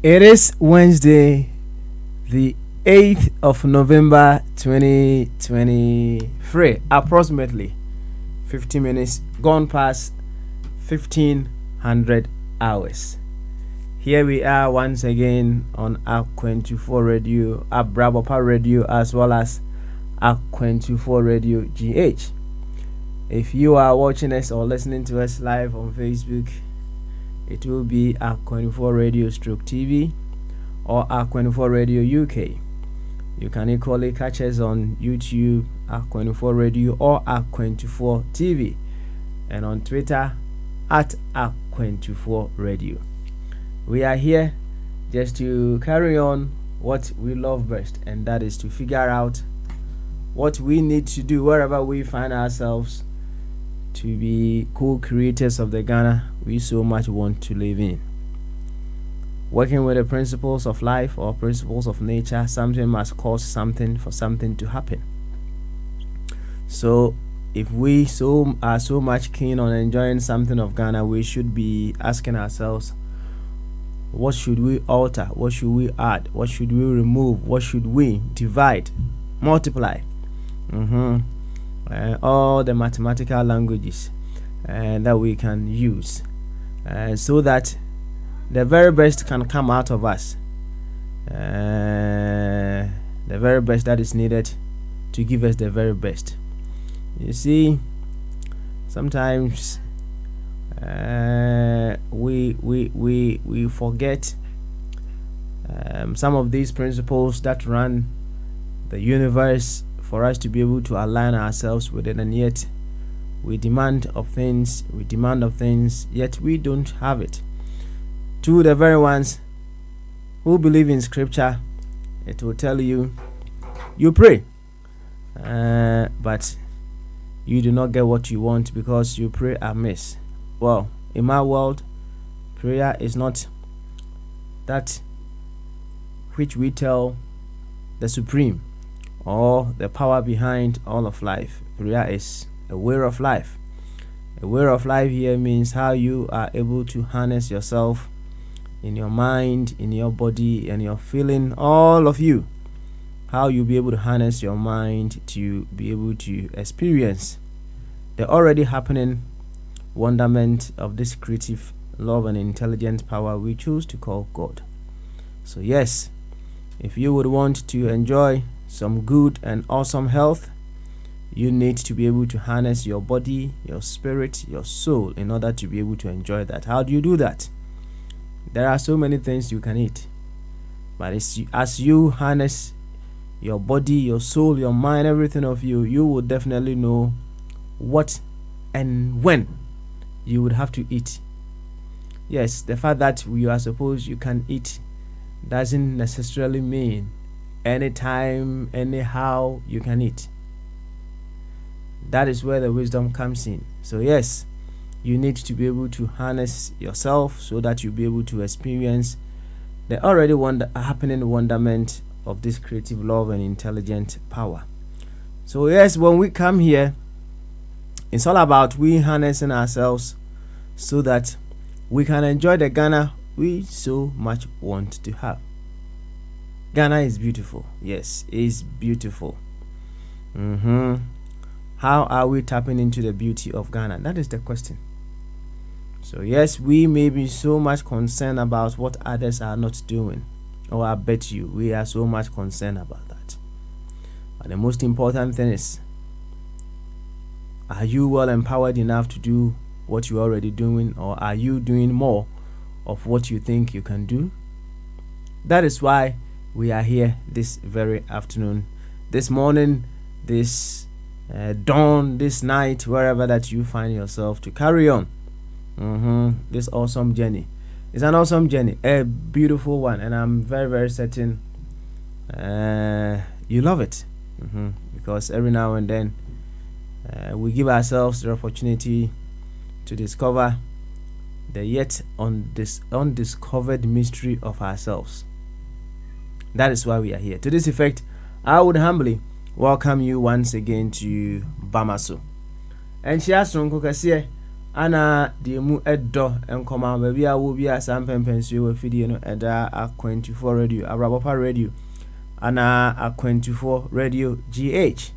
It is Wednesday, the 8th of November 2023, approximately 50 minutes gone past 1500 hours. Here we are once again on Aqu24 Radio, Abrabapa Radio, as well as Aqu24 Radio GH. If you are watching us or listening to us live on Facebook, it will be Aqu24 Radio /TV or Aqu24 Radio UK. You can equally catch us on YouTube, Aqu24 Radio or Aqu24 TV, and on Twitter at Aqu24 Radio. We are here just to carry on what we love best, and that is to figure out what we need to do wherever we find ourselves to be co-creators of the Ghana we so much want to live in. Working with the principles of life or principles of nature, something must cause something for something to happen. So if we are so much keen on enjoying something of Ghana, we should be asking ourselves, what should we alter? What should we add? What should we remove? What should we divide, multiply? All the mathematical languages that we can use, so that the very best can come out of us, the very best that is needed to give us the very best. You see, sometimes we forget some of these principles that run the universe for us to be able to align ourselves with it, and yet we demand of things, yet we don't have it. To the very ones who believe in scripture, it will tell you, you pray, but you do not get what you want because you pray amiss. Well, in my world, prayer is not that which we tell the supreme or the power behind all of life. Prayer is a way of life. A way of life here means how you are able to harness yourself in your mind, in your body, and your feeling, all of you. How you'll be able to harness your mind to be able to experience the already happening wonderment of this creative love and intelligent power we choose to call God. So yes, if you would want to enjoy some good and awesome health, you need to be able to harness your body, your spirit, your soul in order to be able to enjoy that. How do you do that? There are so many things you can eat, but as you harness your body, your soul, your mind, everything of you, you will definitely know what and when you would have to eat. Yes, the fact that you can eat doesn't necessarily mean anytime, anyhow you can eat. That is where the wisdom comes in. So yes, you need to be able to harness yourself so that you'll be able to experience the already happening wonderment of this creative love and intelligent power. So yes, when we come here, it's all about we harnessing ourselves so that we can enjoy the Ghana we so much want to have. Ghana is beautiful. Yes, it's beautiful. How are we tapping into the beauty of Ghana? That is the question. So yes, we may be so much concerned about what others are not doing. Oh, I bet you we are so much concerned about that. But the most important thing is, Are you well empowered enough to do what you're already doing, or are you doing more of what you think you can do? That is why we are here this very afternoon, this morning, this dawn, this night, wherever that you find yourself, to carry on this awesome journey. It's an awesome journey, a beautiful one, and I'm very, very certain you love it, because every now and then we give ourselves the opportunity to discover the yet undiscovered mystery of ourselves. That is why we are here. To this effect, I would humbly welcome you once again to Bamaso. And she has some cookasier, Anna the mu edo and come out, maybe I will be a sample pencil with video at a 24 radio, a Rabapa radio, Anna a 24 radio GH.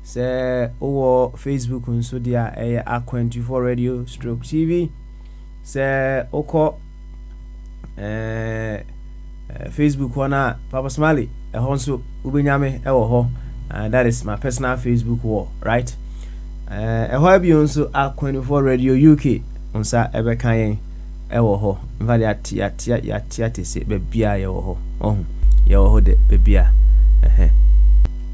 Say over Facebook and so dia a 24 radio stroke TV. Say oko Facebook wana Papa Smiley a honso ubenyame ewo ho, and that is my personal Facebook wall, right? Ho bi onso a 24 radio UK onsa ebe kan ewo ho mva ya tese be bia ye wo ho ye wo ho de be bia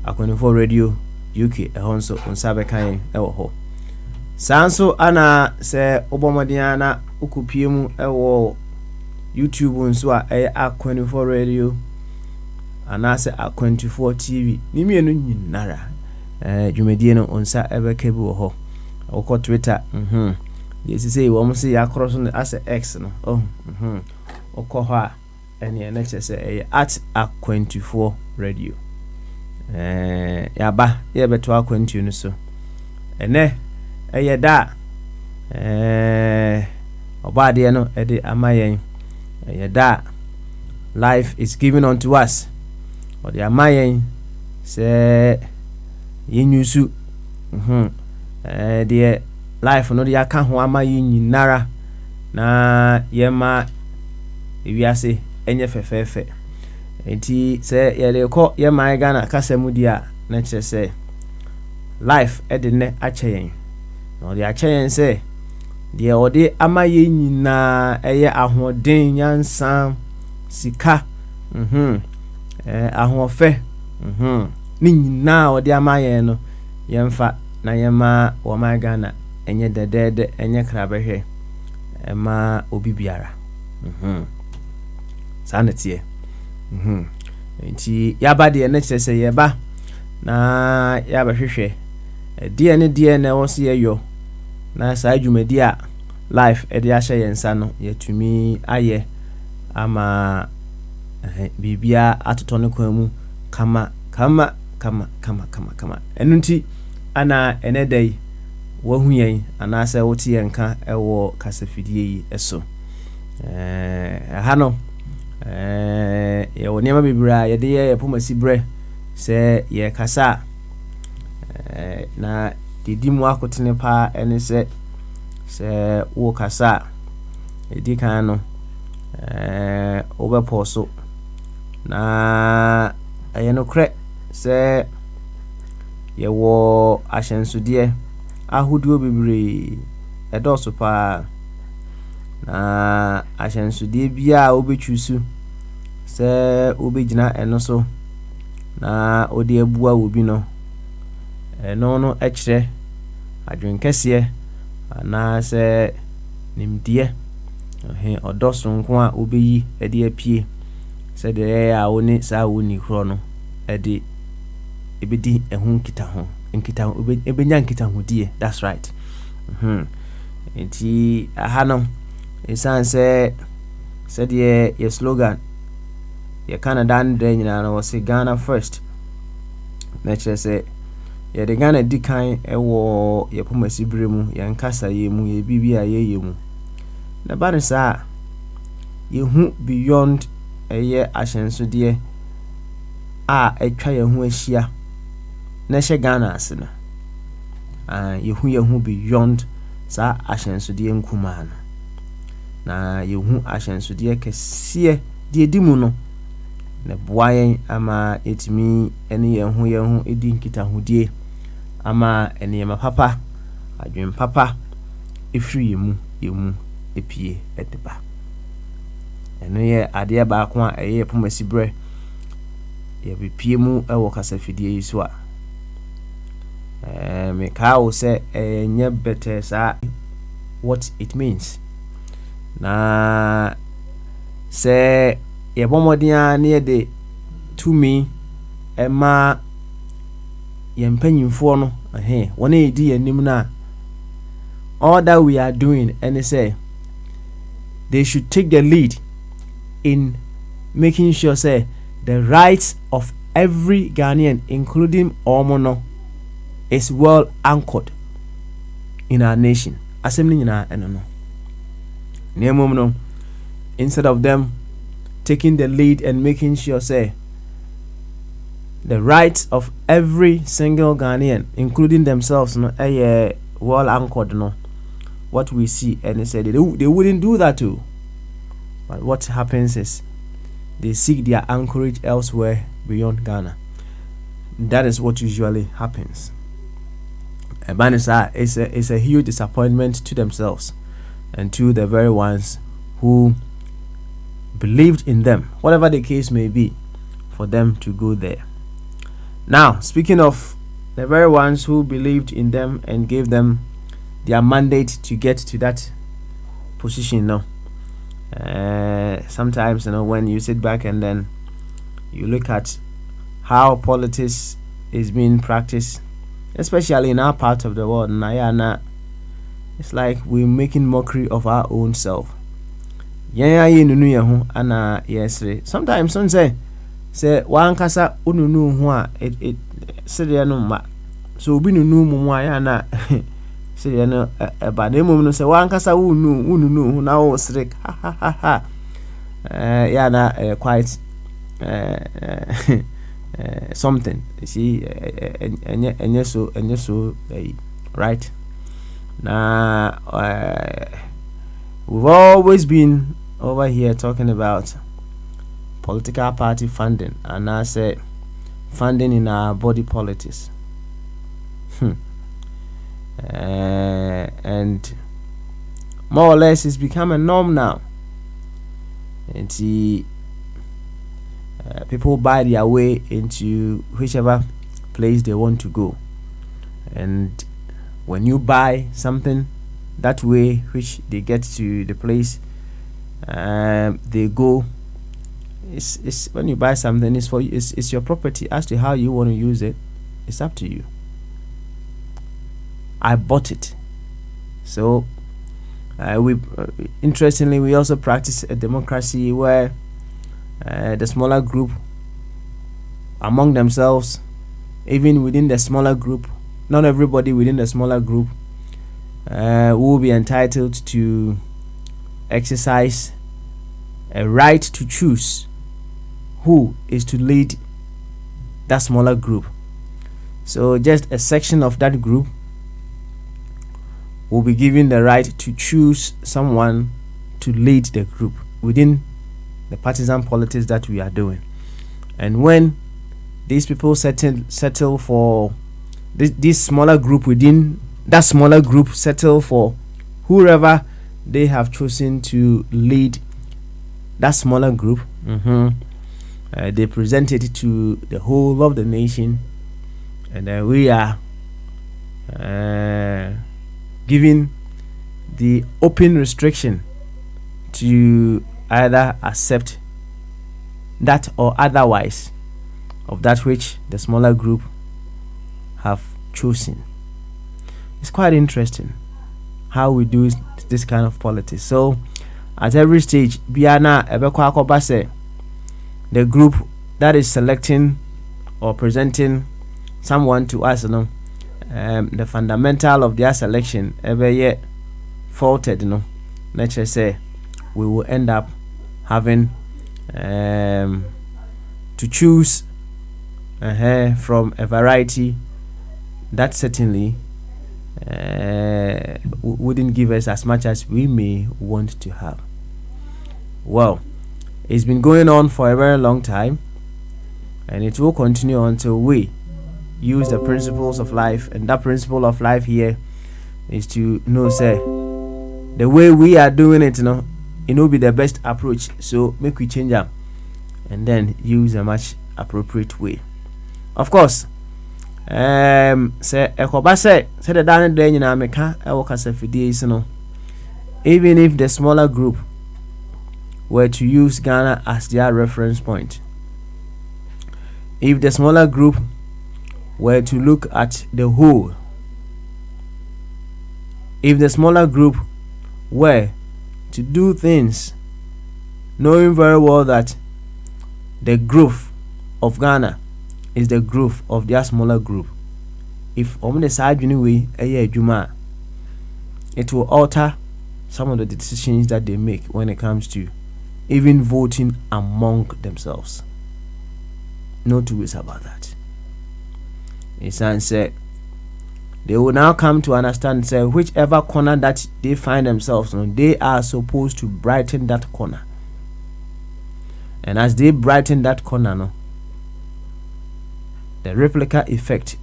a 24 radio UK honso onsa be kan ewo ho sanso ana se obomodia na ukupie mu ewo YouTube nso a A24 radio anase A24 TV ni mienu nyinara dwumadie no onsa ebeka bi wo ho okọ Twitter yesi say wo mo say yakroso no as X no okọ ho a ene na chese @A24 radio yaba ye beto akwantu no so ene da obade no ede amayen da life is given unto us, or the amayen say yenyusu the life no the aka ho amayen nyinara na yema ewiase enye fefefe enti say yele ko yema Ghana kasemu dia na kire say life ede ne acheyen no the acheyen say the ode amaye nyina eye ahoden nyansa sika ahofe ni nyina ode amaye no yemfa na yema wo ma Ghana enye dedede enye krabehwe ema obi biara sanetie enti yaba de ne kyese yeba na yaba hwehwe die na wo se yeyo na saa dwumadi a life ede ahye yensa no yetumi aye ama bibia atoto ne kwa mu kama enunti ana enedai wahu yen anase wote yenka ewo kasafidie yi eso ha no ye woniama bibira ye de ye pomasi bre se ye kasa na didi mu akotene pa ene se wo kasa edi kan no obeposo na ayeno kre se ye wo ahyensude ahuduo bebre edoso pa na ahyensude bia obetwusu se obegina eno so na odi abua obi no no ekire adwenkese ana se nimdie odoso nko a obeyi ede apie se de ya woni sa woni kro no ede ebedi ehun nkita ebenya nkita hodie. That's right. Enti aha no esan se de ye slogan ye Canada ndre nyina no se Ghana first na kire se ye de Ghana dikan ewo ye pomasi bremu ye nkasa ye mu ye bibia ye mu na ba sa ye hu beyond eye ahyensude a etwa ye hu ahia na hye Ghana asena ye hu beyond sa ahyensude nkuma na ye hu ahyensude kese de edimu no na boayen ama etimi ene ye hu edi nkita hodie ama ene papa adwen papa efiri yemu epie edeba. Eno ye ade baako a eye pomasi bre ye bepie mu ewo kasafidie yi so a me ka wo se enye better sa what it means. Na se ye bomodia na ye de tumi ema ye mpanyimfo no wona edi yanim na all that we are doing and say they should take the lead in making sure say the rights of every Ghanaian, including Omono, is well anchored in our nation. Assembly in our no. Instead of them taking the lead and making sure say the rights of every single Ghanaian, including themselves, no, well anchored, no. What we see, and they said they wouldn't do that too. But what happens is they seek their anchorage elsewhere beyond Ghana. That is what usually happens. Ebanisa is a huge disappointment to themselves and to the very ones who believed in them, whatever the case may be, for them to go there. Now, speaking of the very ones who believed in them and gave them their mandate to get to that position, sometimes, when you sit back and then you look at how politics is being practiced, especially in our part of the world, it's like we're making mockery of our own self. Sometimes some say one kasa ununu hua it sede no ma so obi nunu mu ya na sede no ba na emu no say one kasa ununu na o sere ha ya na quite something, you see, enye so right now. We've always been over here talking about political party funding, and I say funding in our body politics. And more or less it's become a norm now. And people buy their way into whichever place they want to go. And when you buy something that way, which they get to the place they go, it's when you buy something, it's for you, it's your property. As to how you want to use it, it's up to you. I bought it. So we interestingly, we also practice a democracy where the smaller group among themselves, even within the smaller group, not everybody within the smaller group will be entitled to exercise a right to choose who is to lead that smaller group. So just a section of that group will be given the right to choose someone to lead the group within the partisan politics that we are doing. And when these people settle for this smaller group, within that smaller group settle for whoever they have chosen to lead that smaller group, they present it to the whole of the nation, and we are giving the open restriction to either accept that or otherwise of that which the smaller group have chosen. It's quite interesting how we do this kind of politics. So at every stage, Biana Ebekwa Kobase, the group that is selecting or presenting someone to us, the fundamental of their selection ever yet faulted, nature say we will end up having to choose from a variety that certainly wouldn't give us as much as we may want to have. Well, it's been going on for a very long time, and it will continue until we use the principles of life. And that principle of life here is to know say the way we are doing it, it will be the best approach. So make we change them and then use a much appropriate way. Of course, say ekoba say the dan dey nyina meka e wo kasa fidie no, even if the smaller group were to use Ghana as their reference point, if the smaller group were to look at the whole, if the smaller group were to do things knowing very well that the growth of Ghana is the growth of their smaller group, if the side anyway it will alter some of the decisions that they make when it comes to even voting among themselves. No two ways about that. It's said they will now come to understand, say, whichever corner that they find themselves on, they are supposed to brighten that corner. And as they brighten that corner, the replica effect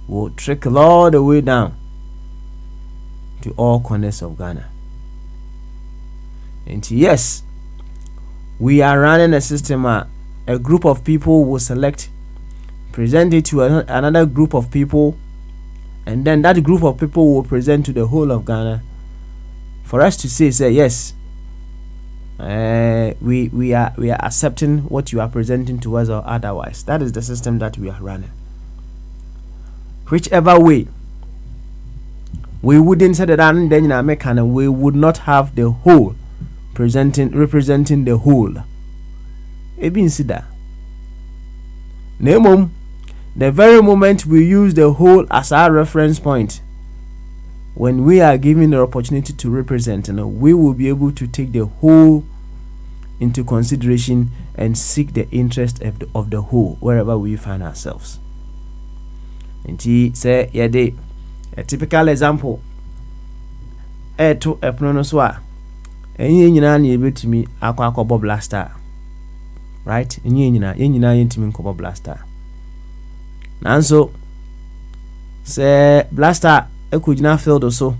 will trickle all the way down to all corners of Ghana. And yes, we are running a system. A group of people will select, present it to another group of people, and then that group of people will present to the whole of Ghana for us to say yes, we are accepting what you are presenting to us or otherwise. That is the system that we are running. Whichever way, we wouldn't say that then in we would not have the whole representing the whole. Ebin sida. Nemom, the very moment we use the whole as our reference point, when we are given the opportunity to represent, we will be able to take the whole into consideration and seek the interest of the whole wherever we find ourselves. And he say, a typical example. To a pronoswa. Enye nyina na ebetimi akwa blaster, right? Enye nyina yentimi nkobo blaster. Nanso se blaster ekujina field so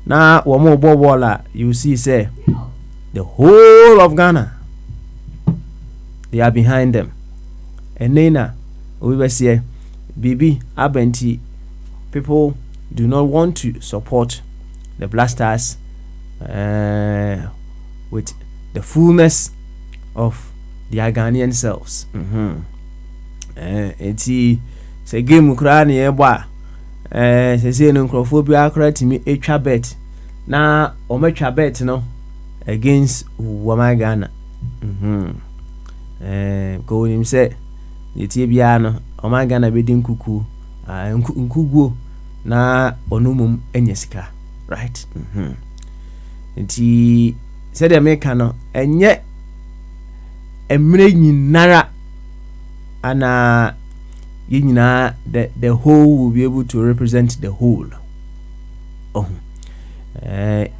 na wo mo ball, you see say the whole of Ghana, they are behind them. And then we were say BB Abenti, people do not want to support the Blasters with the fullness of their Ghanaian selves. Eti se game kura na yeba se no nkrofobia kura timi etwa bet na ometwa bet no against Wama Ghana. Ko him say yetie bia no Wama Ghana be din kuku nkuguo na onumum enyesika, right? Nti said the American no enye emre nyinara ana yinina the whole will be able to represent the whole.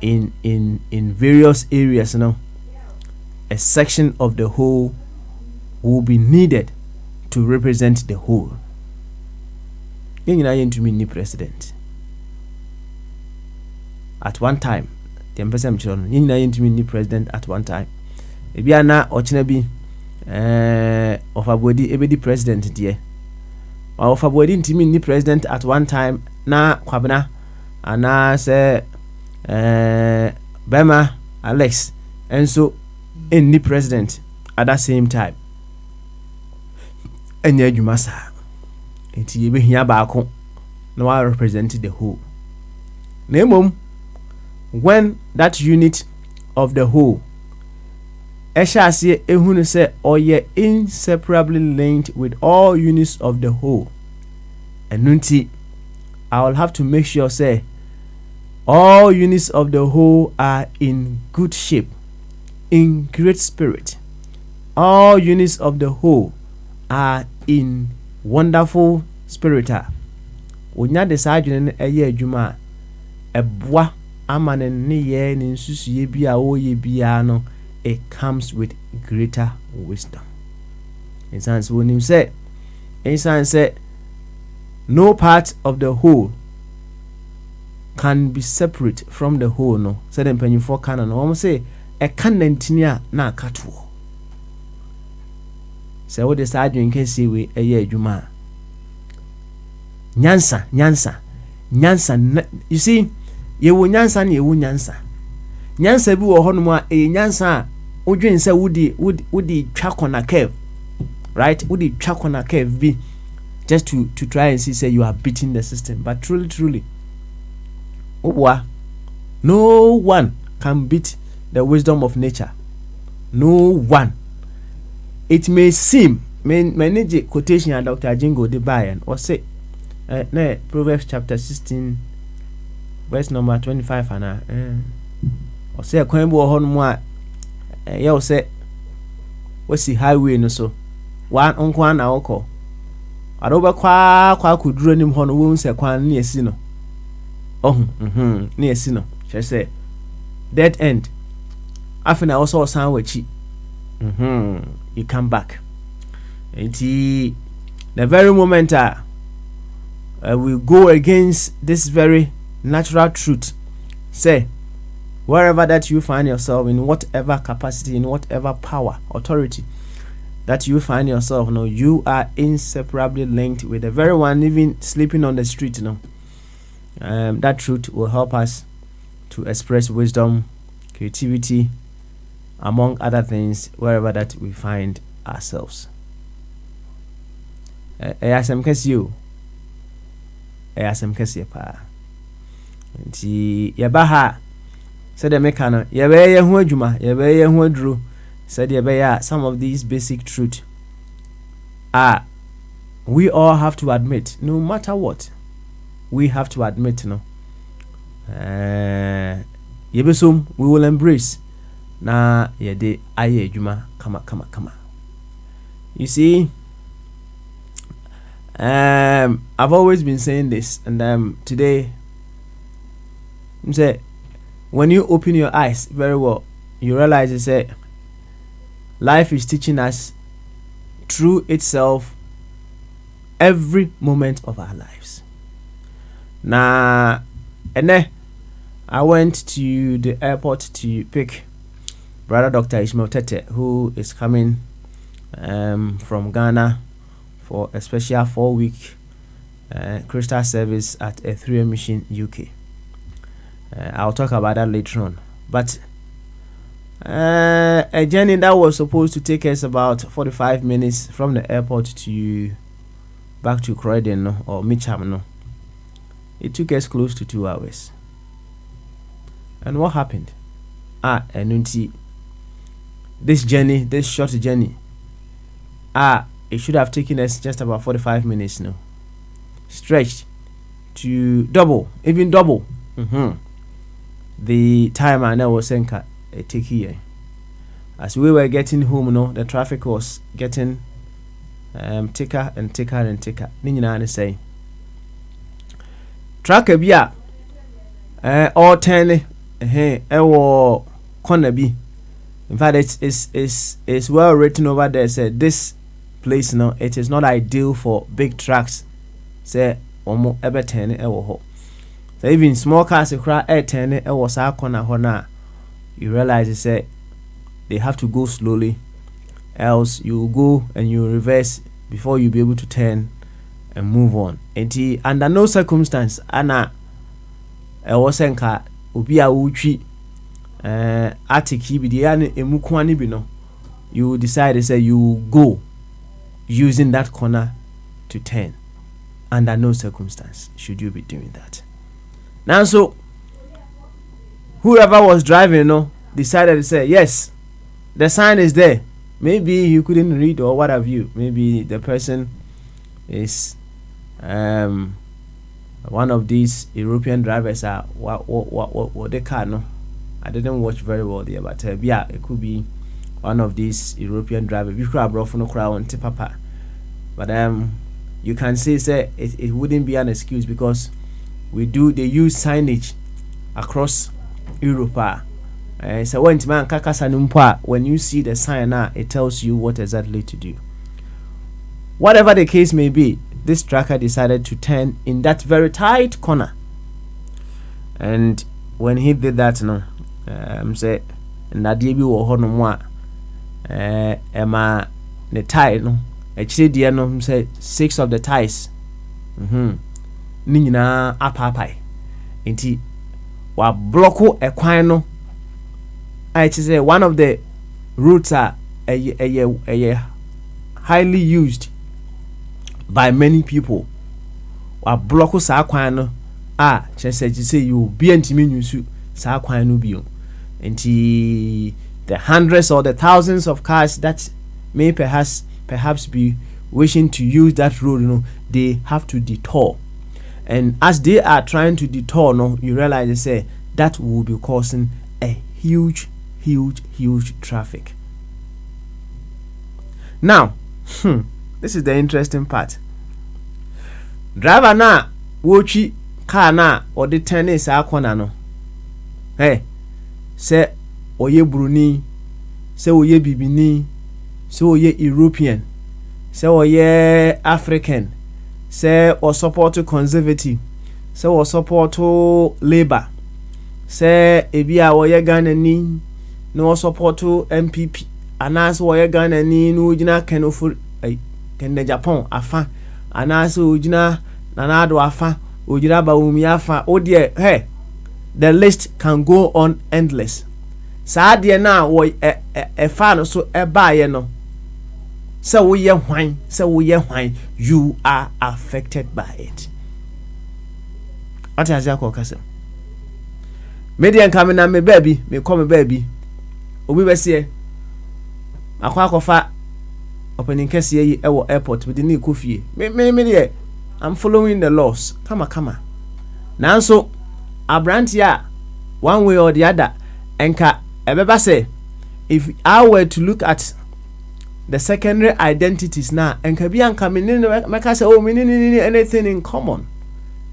In various areas, a section of the whole will be needed to represent the whole. Yinina yentu ni president at one time. The person children yinina yentu ni president at one time. Ebia na ochina bi of abodi ebedi president die. Of abodi ntimi ni president at one time na kwabena ana se Bema Alex and so any president at that same time. And yet you must have it. You be here back home. No, I represent the whole. Name when that unit of the whole, Esha say ehunu say or ye inseparably linked with all units of the whole. And nunti, I will have to make sure say all units of the whole are in good shape, in great spirit. All units of the whole are in wonderful spirit. Onya de sajune ne eye adwuma ebwa amane ne ye ne nsusuye bia o ye bia no, it comes with greater wisdom. In sense when him say no part of the whole can be separate from the whole no. So then mpanyinfo ka no wɔn say ɛka nantini a na akatoɔ. Sɛ wo de saa adwene kɛseɛ we ɛyɛ adwuma a nyansa you see yewo nyansa na yewo nyansa bi wɔ hɔ no mu a nyansa a wodwen sɛ wodi twa corner curve, right? Wodi twa corner curve bi just to try and see say you are beating the system, but truly no one can beat the wisdom of nature. No one. It may seem many quotation and Dr. Jingo de Bayan or say Proverbs chapter 16 verse number 25 or say a kwembo hon mo ya say what's highway no so one onkwa na woko adoba kwa kuduro nim hon wo nse kwan na esi no na esi no she say dead end afina also san wachi you come back the very moment we go against this very natural truth, say wherever that you find yourself, in whatever capacity, in whatever power, authority that you find yourself, you are inseparably linked with the very one even sleeping on the street. That truth will help us to express wisdom, creativity, among other things, wherever that we find ourselves. Asem kesi pa. Nti yeba ha said the mekano yebe ye ho adwuma yebe ye ho aduro said yebe ya some of these basic truth we all have to admit, no matter what, we have to admit yebesum we will embrace na yede aye adwuma kama. You see, I've always been saying this, and today say when you open your eyes very well, you realize you say life is teaching us through itself every moment of our lives. Now, and I went to the airport to pick Brother Dr. Ishmael Tete, who is coming from Ghana for a special 4-week crystal service at a 3M Mission UK. I'll talk about that later on. But a journey that was supposed to take us about 45 minutes from the airport to back to Croydon or Mitcham, it took us close to 2 hours. And what happened? This journey, this short journey, it should have taken us just about 45 minutes now. Stretched to double, even double. The time I know was saying take here. As we were getting home, the traffic was getting thicker and thicker and thicker. Ninyina say track a bia all 10 ewo corner bi. In fact, it's well written over there. Said this place it is not ideal for big trucks. Say omo ebe 10 ewo ho. So even small cars cry 10 ewo sa corner ho na. You realize they have to go slowly, else you go and you reverse before you be able to turn and move on. And under no circumstance, Anna Ewosenka Ubia Uchi Atiki Bidiani Emukwani Bino, you decide to say you go using that corner to turn. Under no circumstance should you be doing that. Now, so whoever was driving, decided to say, yes, the sign is there. Maybe you couldn't read or what have you. Maybe the person is one of these European drivers. What they car I didn't watch very well there, but yeah, it could be one of these European drivers. We could have brought no crowd on papa, but you can say it wouldn't be an excuse because they use signage across Europe. So when you see the sign it tells you what exactly to do. Whatever the case may be, this tracker decided to turn in that very tight corner. And when he did that, no, say Nadia bi wo ho no mo a ema the tie no actually dear no say 6 of the ties ni nyina apapai enti wa blocko ekwan no I say one of the routes are highly used by many people wa blocko sa kwan no say you be antimi nyusu sa kwan no bio enti the hundreds or the thousands of cars that may perhaps be wishing to use that road, you know, they have to detour. And as they are trying to detour, no, you realize they say that will be causing a huge traffic. Now, this is the interesting part. Driver na wochi car na or the tennis corner no. Hey, say oye Bruni, say oye Bibini, say oye European, say oye African, say or support conservative, say or support Labour, say ebia oye Ghanani, no support MPP, anas oye Ghanani no ujina kenofur kende Japan afa, anas ujina nanado afa, ujina baumi afa, odie hey. The list can go on endless. Sadia na wo fa no so e ba ye no. So we ye hwan, you are affected by it. What has ya kokase? Media come na me baby, me come baby. Obi be se akwa akofa opening kese yi e wo airport with ni kofie. Me there I'm following the laws. Kama. Nanso Abrantia, one way or the other, enka ebeba say, if I were to look at the secondary identities now, enka bi anka menini meka say oh menini anything in common.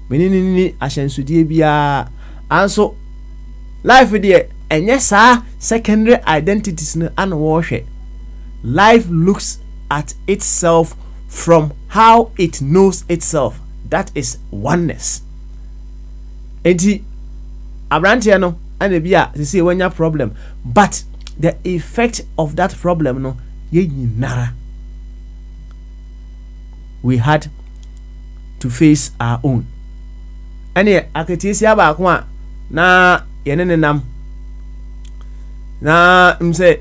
Menini ahyensudie bia anso life there enye sa secondary identities no an wo hwe. Life looks at itself from how it knows itself. That is oneness. Enti abrantia no ane bia they say when your problem, but the effect of that problem no ye nyinara we had to face our own. Ane aketisi aba kwa na yenene nam na mse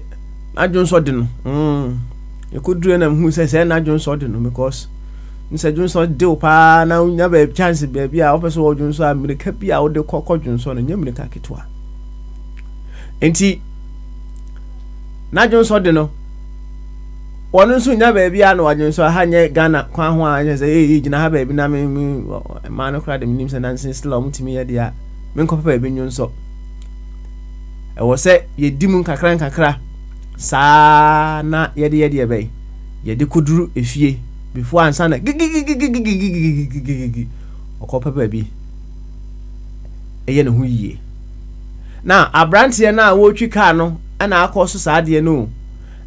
adwon so de no you could do na who say na adwon so de no because Mr. Johnson deal pa na unya be chance baby a opeso wo Johnson America bia wo de kokko Johnson nya America ketwa enti na Johnson de no wono nso nya baby a no Johnson ha nya Ghana kwa ho anya say gina ha baby na me ma no kra de minim se nansen still omtimi ye dia me nkọ papa baby Johnson e wo se ye dimu kakra sa na ye de be ye de kuduru efie before ansana okopa baby eye ne hu yie na abrantie na wo twi car no na akoso saade no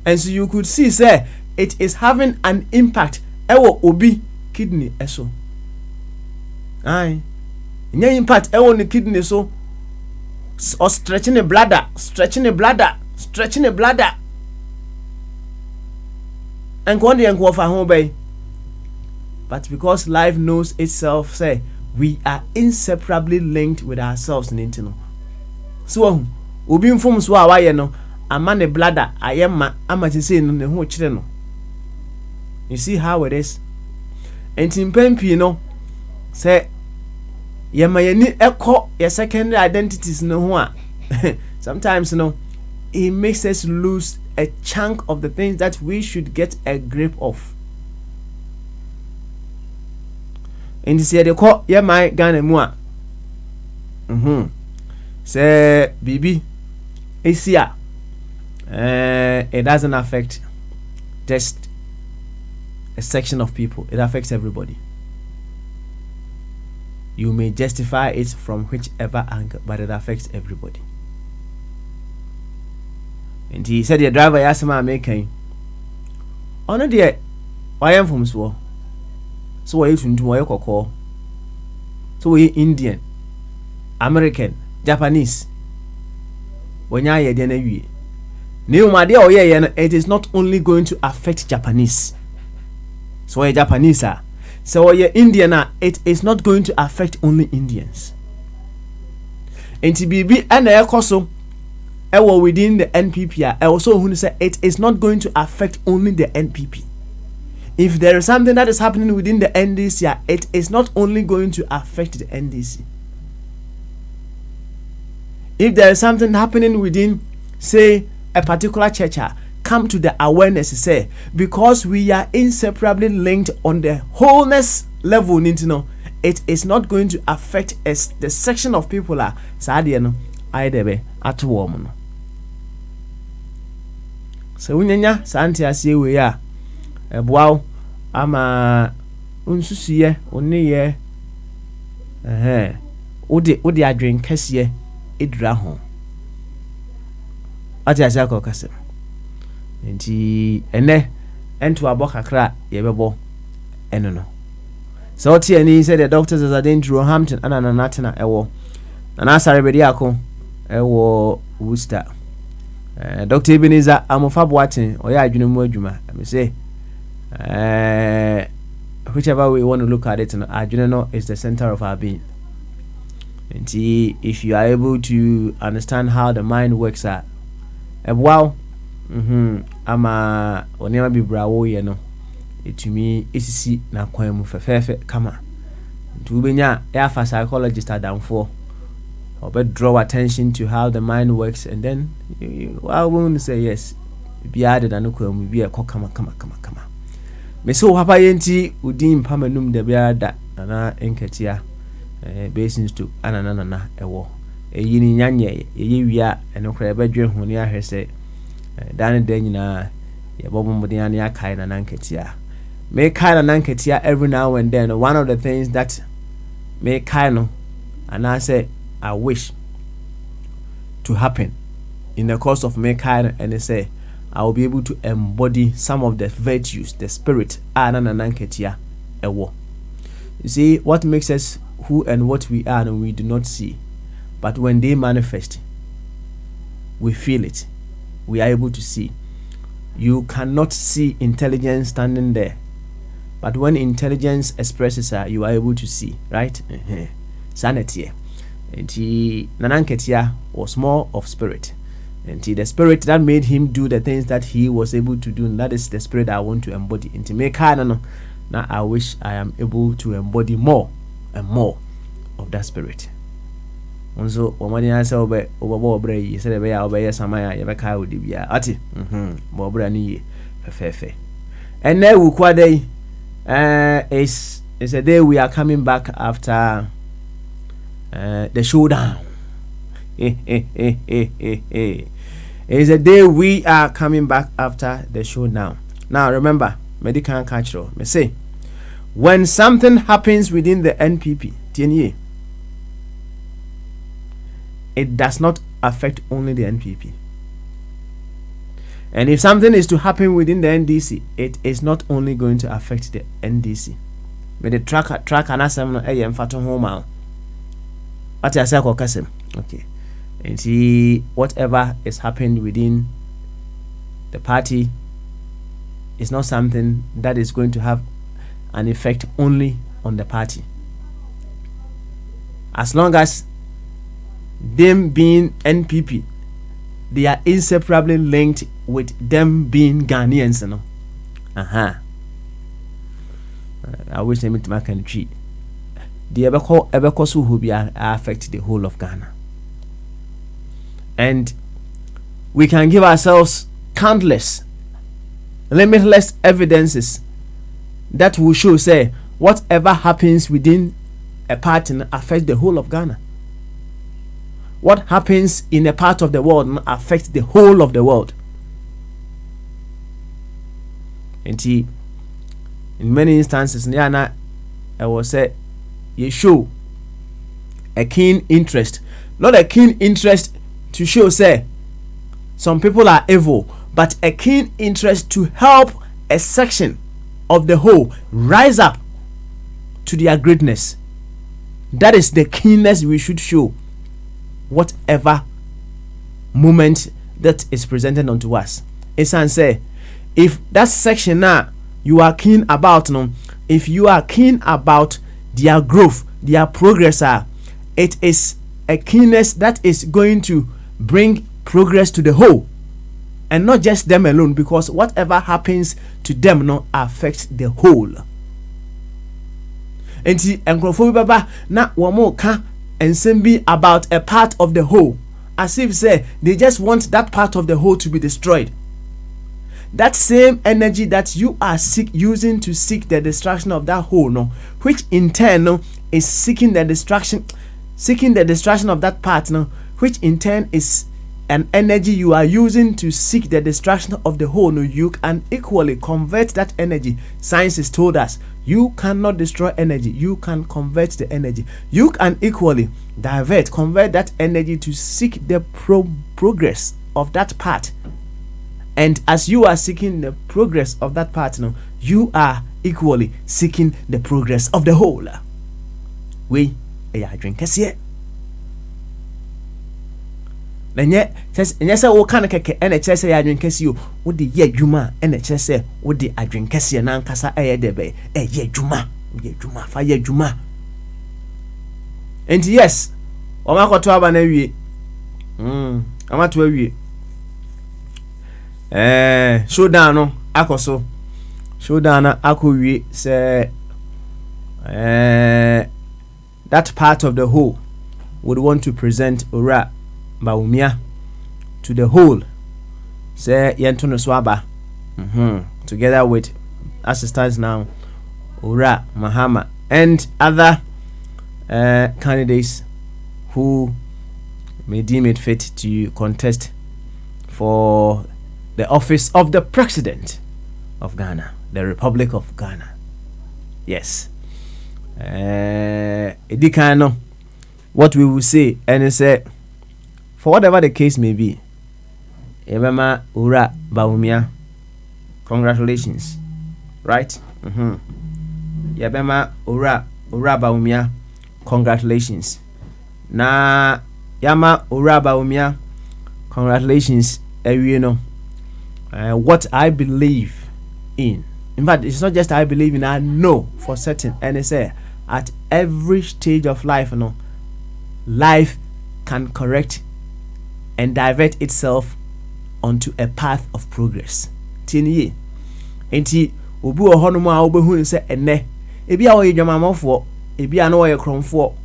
and so you could see say it is having an impact ewo obi kidney eso ai nya impact ewo ne kidney so or stretching the bladder and go dey enko fa ho bay. But because life knows itself, say we are inseparably linked with ourselves in internal. So, obi mfom so a waye no, ama ne bladder ayema ama say no ne ho kire no. You see how it is. Entimpempi no say yema yani ekọ your secondary identities no ho a sometimes no it makes us lose a chunk of the things that we should get a grip of. In this year they call yeah my Ghana mua. Say BB Asia it doesn't affect just a section of people, it affects everybody. You may justify it from whichever angle, but it affects everybody. And he said the driver asked him making on a dear why am from so why you to why so we Indian American, Japanese. When you are there, it is not only going to affect Japanese. So you're Japanese, so you're Indian, it is not going to affect only Indians. And to be and also within the NPP, also who say it is not going to affect only the NPP. If there is something that is happening within the NDC, it is not only going to affect the NDC. If there is something happening within, say, a particular church, come to the awareness, say, because we are inseparably linked on the wholeness level, it is not going to affect us, the section of people are either at warm. So when you Santia say we are a wow, ama unsusie, only Udi adwin kesiye idra ho. Ati asako kasem. Nti ene ento abo kakra yebebo eno no. So oti ani said the doctors as adin Roehampton ana natena ewo. Na asare bedi ako ewo Worcester. Dr. Ebenezer Amofaboatin oya adwene mu adwuma. Me say whichever way we want to look at it, adwene is the center of our being. And if you are able to understand how the mind works, wow, ama onema bibrawo ye no, etumi esisi na kwan mu fefefe kama. Ntu benya ya fa psychologist adamfo, or draw attention to how the mind works, and then you will say yes, be added and kwan be a kama. Me so papa yenti udin pamanum de biada na enketia basins to ananana ewo eyini nyanye ye wia enokra bedwe ho ne ahwese dan de nyina ye bobombode ane akai na nanketia me kai na nanketia every now and then. One of the things that me kai no and I say I wish to happen in the course of me kai, and they say I will be able to embody some of the virtues, the spirit anananketia ewo. You see, what makes us who and what we are and we do not see, but when they manifest, we feel it, we are able to see. You cannot see intelligence standing there, but when intelligence expresses her, you are able to see, right? Sanity. And nananketia was more of spirit, and the spirit that made him do the things that he was able to do, and that is the spirit I want to embody. And to make now I wish I am able to embody more and more of that spirit. Also, omani answer obo bre yi se be ya obeye samaya ye be kai odi bia ati bo bre ni ye fefe. And now we kwade is a day we are coming back after the showdown. It's a day we are coming back after the showdown. Now remember, medical culture me say when something happens within the NPP, TNA, it does not affect only the NPP. And if something is to happen within the NDC, it is not only going to affect the NDC. But the track and asem mfato homa. What I say kasem. Okay. And see whatever is happening within the party is not something that is going to have an effect only on the party. As long as them being NPP, they are inseparably linked with them being Ghanaians, you know. I wish them to my country. The Ebekosu will be affect the whole of Ghana. And we can give ourselves countless, limitless evidences that will show, say, whatever happens within a party affects the whole of Ghana. What happens in a part of the world affects the whole of the world. And in many instances, I will say, you show a keen interest, not a keen interest to show, say, some people are evil, but a keen interest to help a section of the whole rise up to their greatness. That is the keenness we should show whatever moment that is presented unto us. It's and say, if that section now you are keen about, no, if you are keen about their growth, their progress, it is a keenness that is going to bring progress to the whole, and not just them alone, because whatever happens to them no affects the whole. Enti enkrofo baba na womo ka ensem bi about a part of the whole, as if say they just want that part of the whole to be destroyed. That same energy that you are using to seek the destruction of that whole, no, which in turn no, is seeking the destruction of that part, no, which in turn is an energy you are using to seek the destruction of the whole, no, you can equally convert that energy. Science has told us you cannot destroy energy, you can convert the energy. You can equally convert that energy to seek the progress of that part. And as you are seeking the progress of that part, no, you are equally seeking the progress of the whole. We a drink here. Then yet, yes, I will kind of keke and a chess I drink you with the ye juma and a chess with the I drink cassia and ankasa a debe a ye juma fire juma. And yes, Omako to Abanewi. I'm at where we showdown no akoso showdown na akowie say that part of the whole would want to present Ora Bawumia to the whole, say Yentono Swaba, together with assistants now Ora Mahama and other candidates who may deem it fit to contest for the office of the President of Ghana, the Republic of Ghana. Yes. Edikano, what we will say, and it's for whatever the case may be, Ebema Ura Bawumia, congratulations, right? Yabema Ura Bawumia, congratulations. Na Yama Ura Bawumia, congratulations, you know. What I believe in fact, it's not just I believe in, I know for certain, and it's at every stage of life, you know, life can correct and divert itself onto a path of progress. Tinie enti obi wo hono mu a obehu se ene ebi a wo yedwamamofo ebi a no wo yekromfo,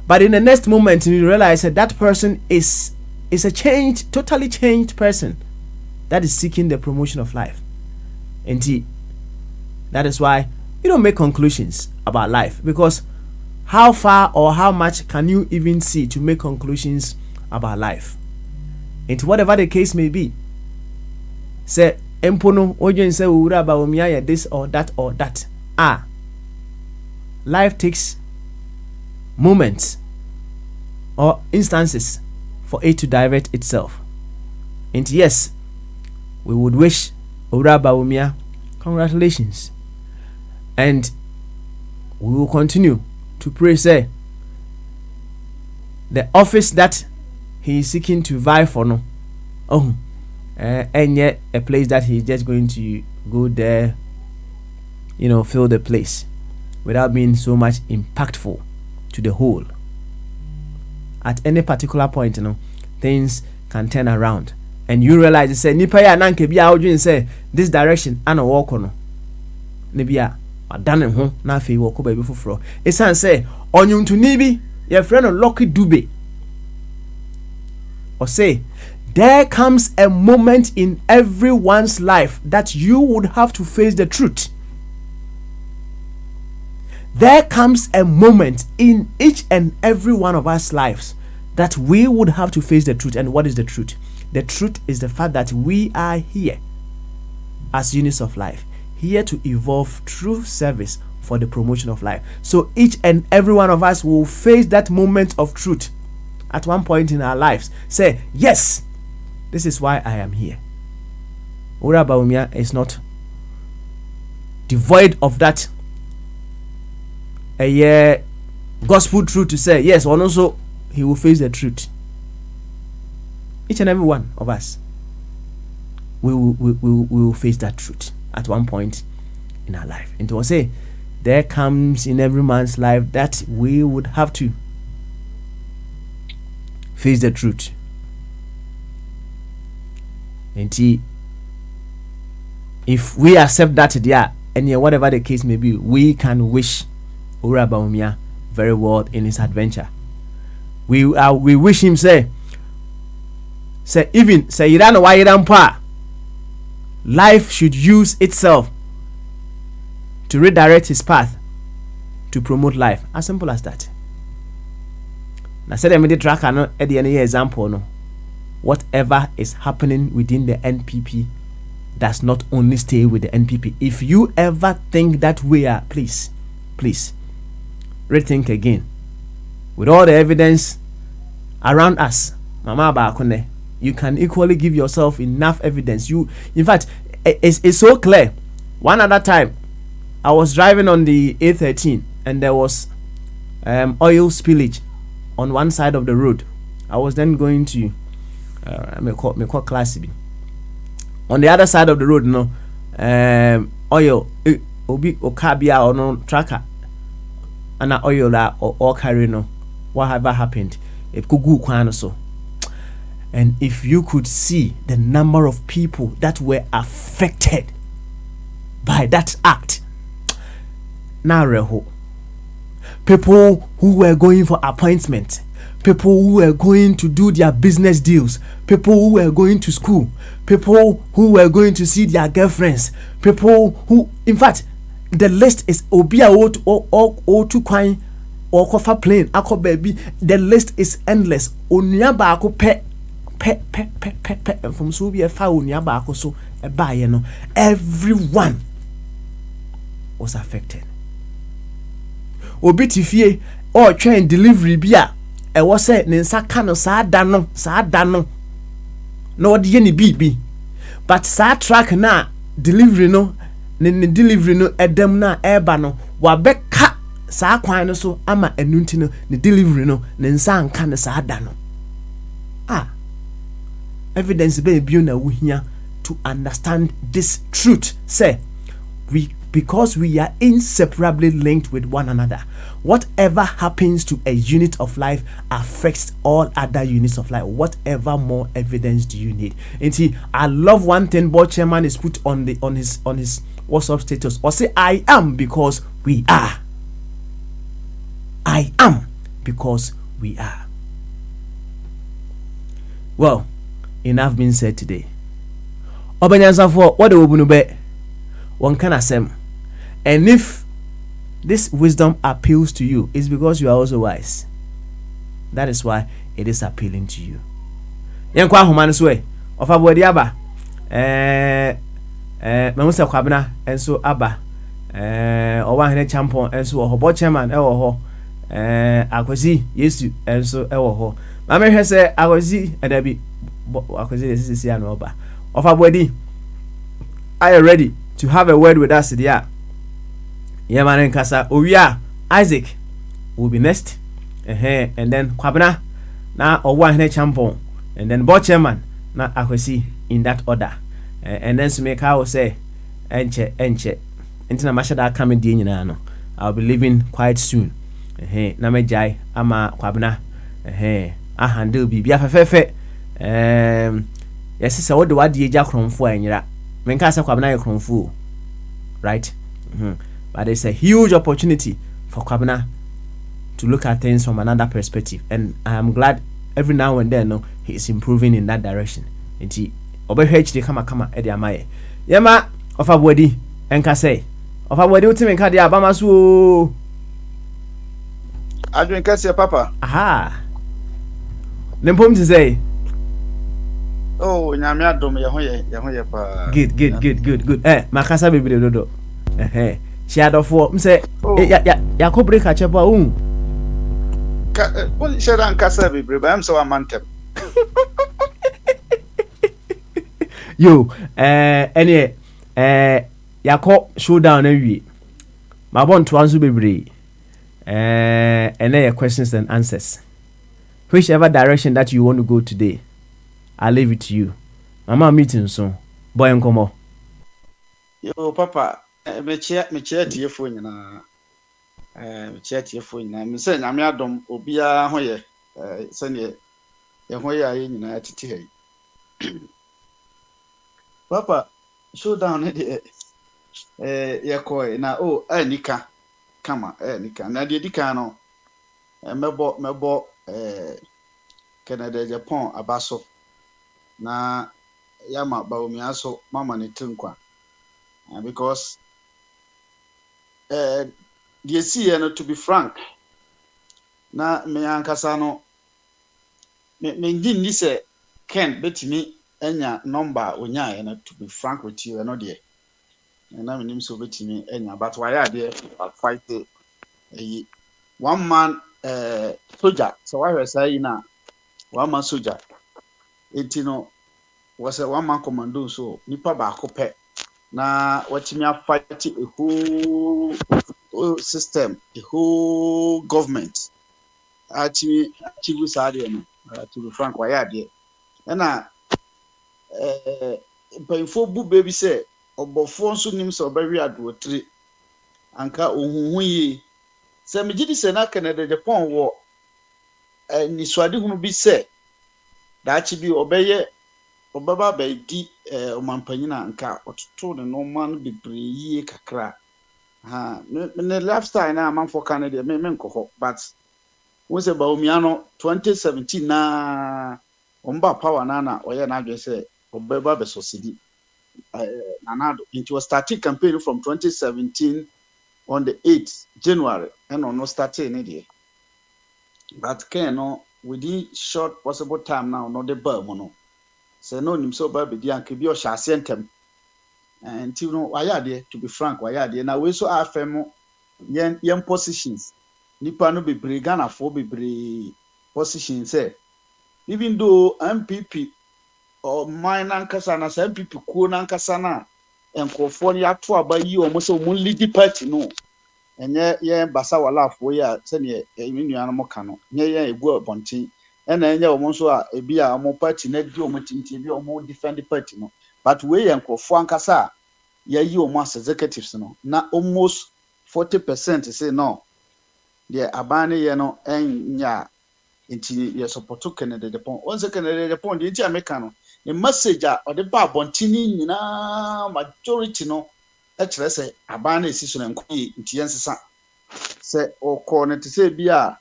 but in the next moment you realize that person is a totally changed person that is seeking the promotion of life. And that is why you don't make conclusions about life, because how far or how much can you even see to make conclusions about life? And whatever the case may be, say empono ojen say ura Bawumia this or that. Life takes moments or instances for it to divert itself. And yes, we would wish Ura Bawumia congratulations, and we will continue to pray, say the office that he is seeking to vie for, no, and yet a place that he's just going to go there, you know, fill the place without being so much impactful to the whole. At any particular point, you know, things can turn around, and you realize, say nipa ya nanke bia odwin say this direction ana walk no ne bia adane ho na afei walk ba bi foforo esan say onyuntuni bi your friend Lucky Dube, or say there comes a moment in everyone's life that you would have to face the truth. There comes a moment in each and every one of us lives that we would have to face the truth. And what is the truth? The truth is the fact that we are here as units of life, here to evolve through service for the promotion of life. So each and every one of us will face that moment of truth at one point in our lives. Say, yes, this is why I am here. Ura Bawumia is not devoid of that gospel truth to say, yes, and also he will face the truth. Each and every one of us, we will face that truth at one point in our life. And to say, there comes in every man's life that we would have to face the truth. And if we accept that there, and whatever the case may be, we can wish Owura Bawumia very well in his adventure. We wish him say even say Iran wa Iran pa, life should use itself to redirect his path to promote life. As simple as that. Now say them the tracker no at the any example no. Whatever is happening within the NPP does not only stay with the NPP. If you ever think that we are, please rethink again. With all the evidence around us, Mama Bakune, you can equally give yourself enough evidence. In fact, it's so clear. One other time, I was driving on the A13 and there was oil spillage on one side of the road. I was then going to me call Class B. On the other side of the road, oil obi okabia or no tracker and oil or carry no whatever happened. It could go kwan so. And if you could see the number of people that were affected by that act, people who were going for appointment, people who were going to do their business deals, people who were going to school, people who were going to see their girlfriends, people who, in fact, the list is obia or to kwine or kofa plane, ako baby. The list is endless. Onyaba ako pe from so be a fa onyaba ako so e ba ye no. Everyone was affected. Obi tifie or train delivery bia e was say ne nsa ka no saa da no na odi ye ni bi but saa track na delivery no ne delivery no edem na eba no wa beka saa kwan no so ama enunti no ne delivery no ne nsa anka ne saa da no. Evidence be bi na wo hia to understand this truth. Say because we are inseparably linked with one another. Whatever happens to a unit of life affects all other units of life. Whatever more evidence do you need? And see, I love one thing board chairman is put on his WhatsApp status. Or say, I am because we are. I am because we are. Well, enough been said today. Obanyansa for what the wobunube one can asem. And if this wisdom appeals to you, it's because you are also wise. That is why it is appealing to you. Yankwa human's way of a body aba. Mamusa Kwabna and so Abba. Or one champion and so a board chairman, ho. Akwasi, yes, and so ho. Mamma has said, I was and there be Akwasi, this is Yan Oba. Of a body, are you ready to have a word with us? Yeah. Yeah, man, and Kasa. Oh, yeah, Isaac will be next. And then Kwabna, now or one champion, and then board chairman, now Akwasi in that order. And then Sumeka will say, Enche, Intina Mashada coming dinner. I'll be leaving quite soon. Namejai, Ama Kwabna. I handle be fefe. Yes, so what do I do? Jackron for and yera. Menkasa Kwabna Kronfu. Right? But it's a huge opportunity for Kwabna to look at things from another perspective. And I am glad every now and then he is improving in that direction. And he obehd kama edi amaye. Yema of a body enka say. Of a body ultimate card ya bamasu. I drink your papa. Aha. Nempom to say. Oh, nyamia dom ya pa. Good. Makasa bibiri dodo. She had of war. Say, ya ko break a chapa. Sharan Kasa bibiri, but I'm so amantem. Yo, any ya ko showdown every. My born to answer bibiri. And then your questions and answers. Whichever direction that you want to go today, I leave it to you. Mama meeting so. Boy and come on. Yo, Papa, me chair to your phone, me chair to your phone. I'm saying, I'm your dom, Obia, Hoye, send ye, Hoya in United Tea. Papa, show down koi na nika, kama, nika. Na di no, mebo, Canada, Japan, abaso. Na yama baumiaso, mama ni tunkwa. Because the see no, to be frank, na me ankasa no me ndi se Ken betimi enya number onya na, to be frank with you, no de na me nim so betimi enya, but why are there fight one man soldier, so why say na one man soldier etino was a one man commando, so nipa ba ko na watching me fight a whole system, a whole government. Actually, to be frank, why are there? And painful boo baby say, or before so names or very adroitly, anka ye. Some Jiddy Sena Canada Japan war, and Niswadi who be said that she be obey. Obaba by di Omampanyina anka ototo ne no man bebree kakra me lifestyle na man for Canada me nko but we say ba omiano 2017 na omba power na oye na adwe say obaba be sosidi nanado it was starting campaign from 2017 on the 8th January and no starting any day but can no within short possible time now no the bar mono. So no nim so ba be di anke bi o hya sentem and you know why are there, to be frank, why are there na we so afem yen positions nipa no bebre Ghana for bebre positions say even though MPP or mine ankasa na MPP ko na ankasa na enkofo ni ato aba yi o mo so mo lead party no enye yen basa wala afo ya se ne enwuanu mo ka no nye yen egu abontin ena enye omo so a ebi a omo party na di omo tinti bi omo defend the party no but we yankofo ankasa ya yi omo as executives no na almost 40% say no the abane ye no enya inti ye support Canada Japan once Canada Japan the inti America no the message a ode ba bontini nyina majority no e kire say abane esi so na nkoyi inti yensesa say o ko ne te say bia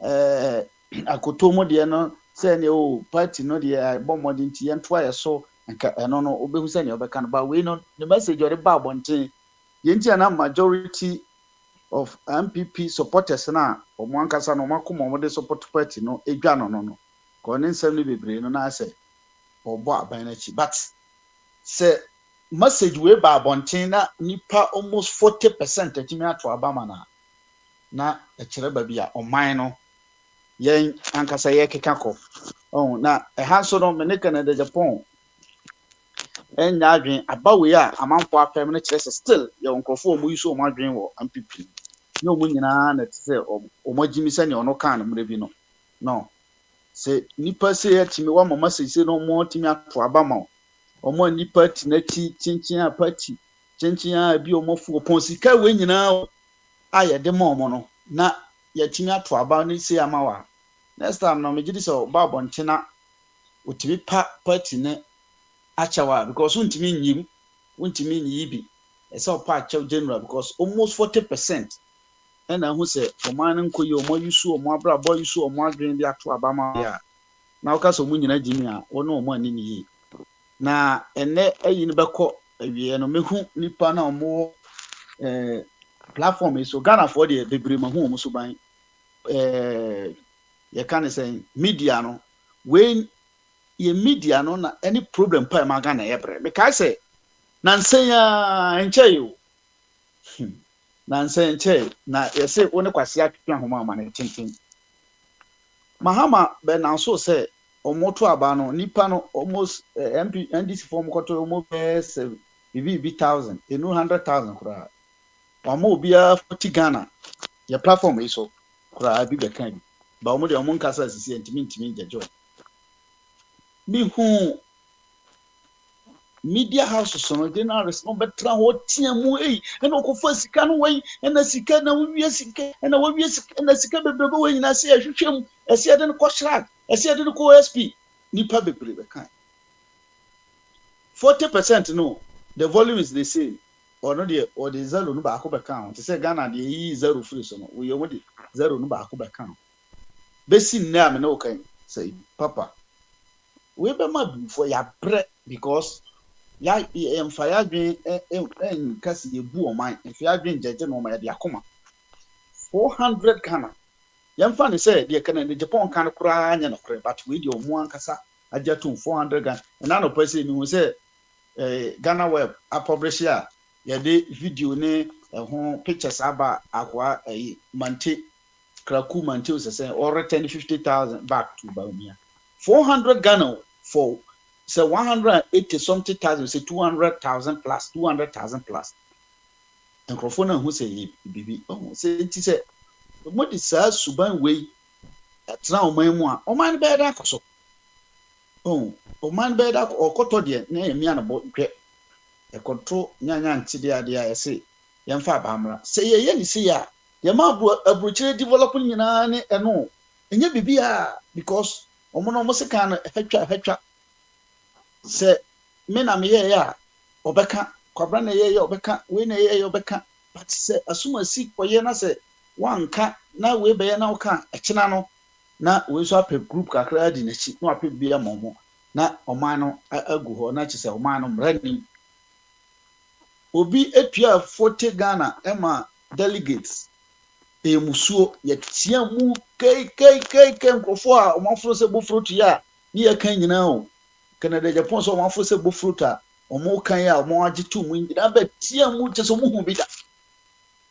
akotomo de no say ne o party no de bomodi inti yento aye so nka eno no obehu say ne obeka no ba we no the message ode ba bontini yenti na majority of MPP supporters na omo ankasa no makomo mo de support party no edwa no ko ne nsem ne bebre no na say obo aban na chi but say message we ba bonten na nipa almost 40% atimi ato abama na ekire ba bia oman no yen ankasa ye kekako na ha so no me ne Canada Japan enya adwen abawe a amanfo afem ne kire still ye nkrofo omo yiso omo adwen wo MPP ne omo nyina na tse omo jimi se ne ono kan mre bi no se nipa se atimi wa mama se no mo timi ato abama omo nipa tinati chinchin a party chinchin a bi omo fu oponsika we nyina aye de mo no na yatimi ato aba ne se amawa next time no me gidi so ba bonchena otimi pa party ne achawa because untimi nyim untimi nyi bi ese opa achaw general because almost 40% and na hu se oman nkoyi omo yusu omo abra boy yusu omo adwen bi ato aba ma ya na okaso mu nyina jimi a wono omo ani ni na ene ayi ne beko awie no mehu nipa na omo platform so Ghana for the bebre mahu omo so ban you can say media no when ye media no na any problem pa ma Ghana ebre because say nansen ya enche yo nansen enche na ye say woni kwase atwa homa ma na tintin mahama be na so say omoto aba no nipa no almost MP NDC form koto almost 1000 100,000 kura wamo obia 40 Ghana your platform is so kura bi be kan ba omo de omo nkasa sisi ntimi jejo me who media houses so they na respond betra ho tia mu and okofa sika no wai na sika na wie sika na wie sika na sika bebrebe wai na se ahwehwem ese de no koshrak ese de no ko SP nipa bebrebe kan 40% no the volume is the same or no the zero no ba ko be count say Ghana the yi zero free so no we the zero no ba ko be count besi na me no kan say papa we be ma before ya bre because ya emfa ya dwen en kasi yebu oman emfa ya dwen jeje no ma ya de akoma 400 Ghana yamfa ne say de kana de Japan kan kura anya no kure but we de omu ankasa aja to 400 Ghana na no person mi say Ghana web a publish ya de video ne ho pictures aba akwa mante kraku mante o say or return 50,000 back to Bawumia 400 Ghana for say 180 something thousand, say 200,000 plus 200,000 plus. And Crofona who say bibi oh say it is what is suban way at now my moi o man be da koso oh o man be da o koto de na emi anabo hwe e control nyanya ntide ade a say yemfa abamra say ye ni say ya ye ma abrochire develop nyina ne eno enye bibi a because omo no mo se kan hetwa se me na me ye ya obeka kwabra na ye obeka we na ye obeka but se asuma si koye na se wanka na we be ye na oka ekina no na we so apɛ group kakra di na chi na apɛ bia momo na oman no agu ho na chi se oman no mrani obi etua 40 Ghana ema delegates emusuo ye tia mu kai nkofo a omafro se bofro tu ya ni ye kan nyina o Canada Japan so omafro se bofro ta omo kan ya omo agitu mu nyina ba tia mu te so mu hu bi da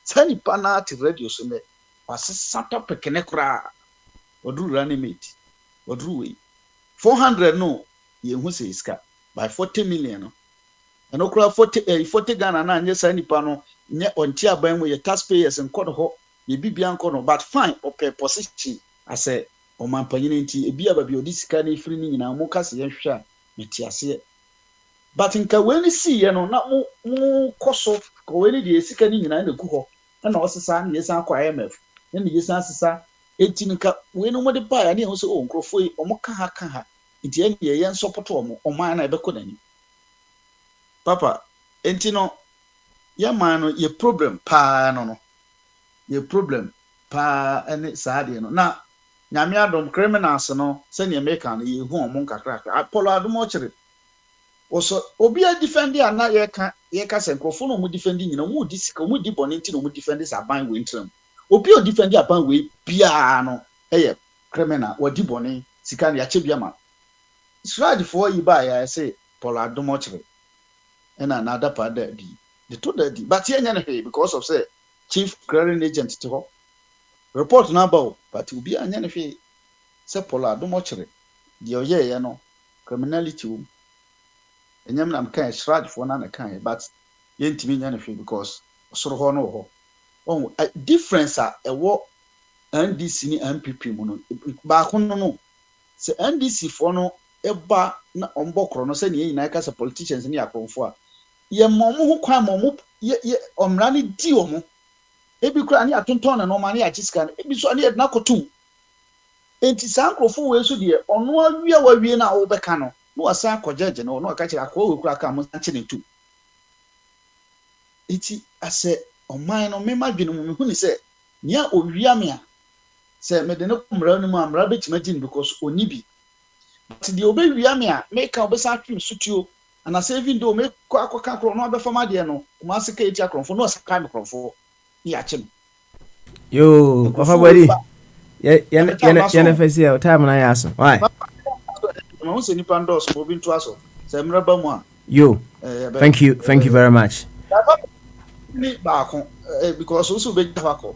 sani pana ti radio so me wasata pekene kra odru ranimate odru we 400 no ye hu se iska by 40 million no eno kra 40 Ghana na anye sani pa no nye onti aban mu ye taxpayers nkodo ho ye bibia nkodo but fine okay position ase o man panyine nti ebi ababi odisika na ifiri ni nyina mo kase ye hwa metiase but nka weni si ye no na mu koso ko weni de esika ni nyina na gu ho na osesa na yesa akwa IMF na yesa asesa enti nka weni mo de pa ya ne ho so onkrofo yi omo ka ha enti ye ye nsopoto omo oman na ebeko nani papa enti no ya man no ye problem pa no ye problem pa ene saade no na nyame adom criminals no se ne America no ye hu omo nkakra Apollo adom chire oso obi a defend ya na ye ka senkrofo no mu defend nyina mu di sika mu di boni nti no mu defend sa ban we ntram obi o defend aban we bia no eye criminal wadi boni sika ya chebia ma Israel for yi ba ya say Apollo adom chire ena na adapa da di the to da di but ye nya na he because of say chief clearing agent to ho report na ba but obi anya na he say Apollo adom chire di oye no criminality enyam na mkan Israel for na kan but ye ntimi nya na he because soro ho no ho oh difference a ewo NDC ni MPP mu no ba ko no se NDC for no eba na ombokro no se ne nyina ka se politicians ni akonfo a ye momo ho kwan momo ye omra ne di omo ebi kura ni atonton na no ma ne ya chiska ebi so ne na kotum enti sankrofo we so de ono awia wawie na wo beka no no wasa akɔjeje no no aka kire akɔ kura ka mo sanche ne tu enti ase oman no mema dwene mu hu ni se nia owia me a se me de ne kumra no mu amra betima gin because oni bi but the obey me a make obesa twim sutuo and as even though make akoka kro no abefama de no ma sika eti akronfo no saka mikrofo ya chem yo ofa body ye fesi time na yaso why no se nipa ndos mo bi nto aso se mraba mu a yo thank you very much ni ba ko because also be jafako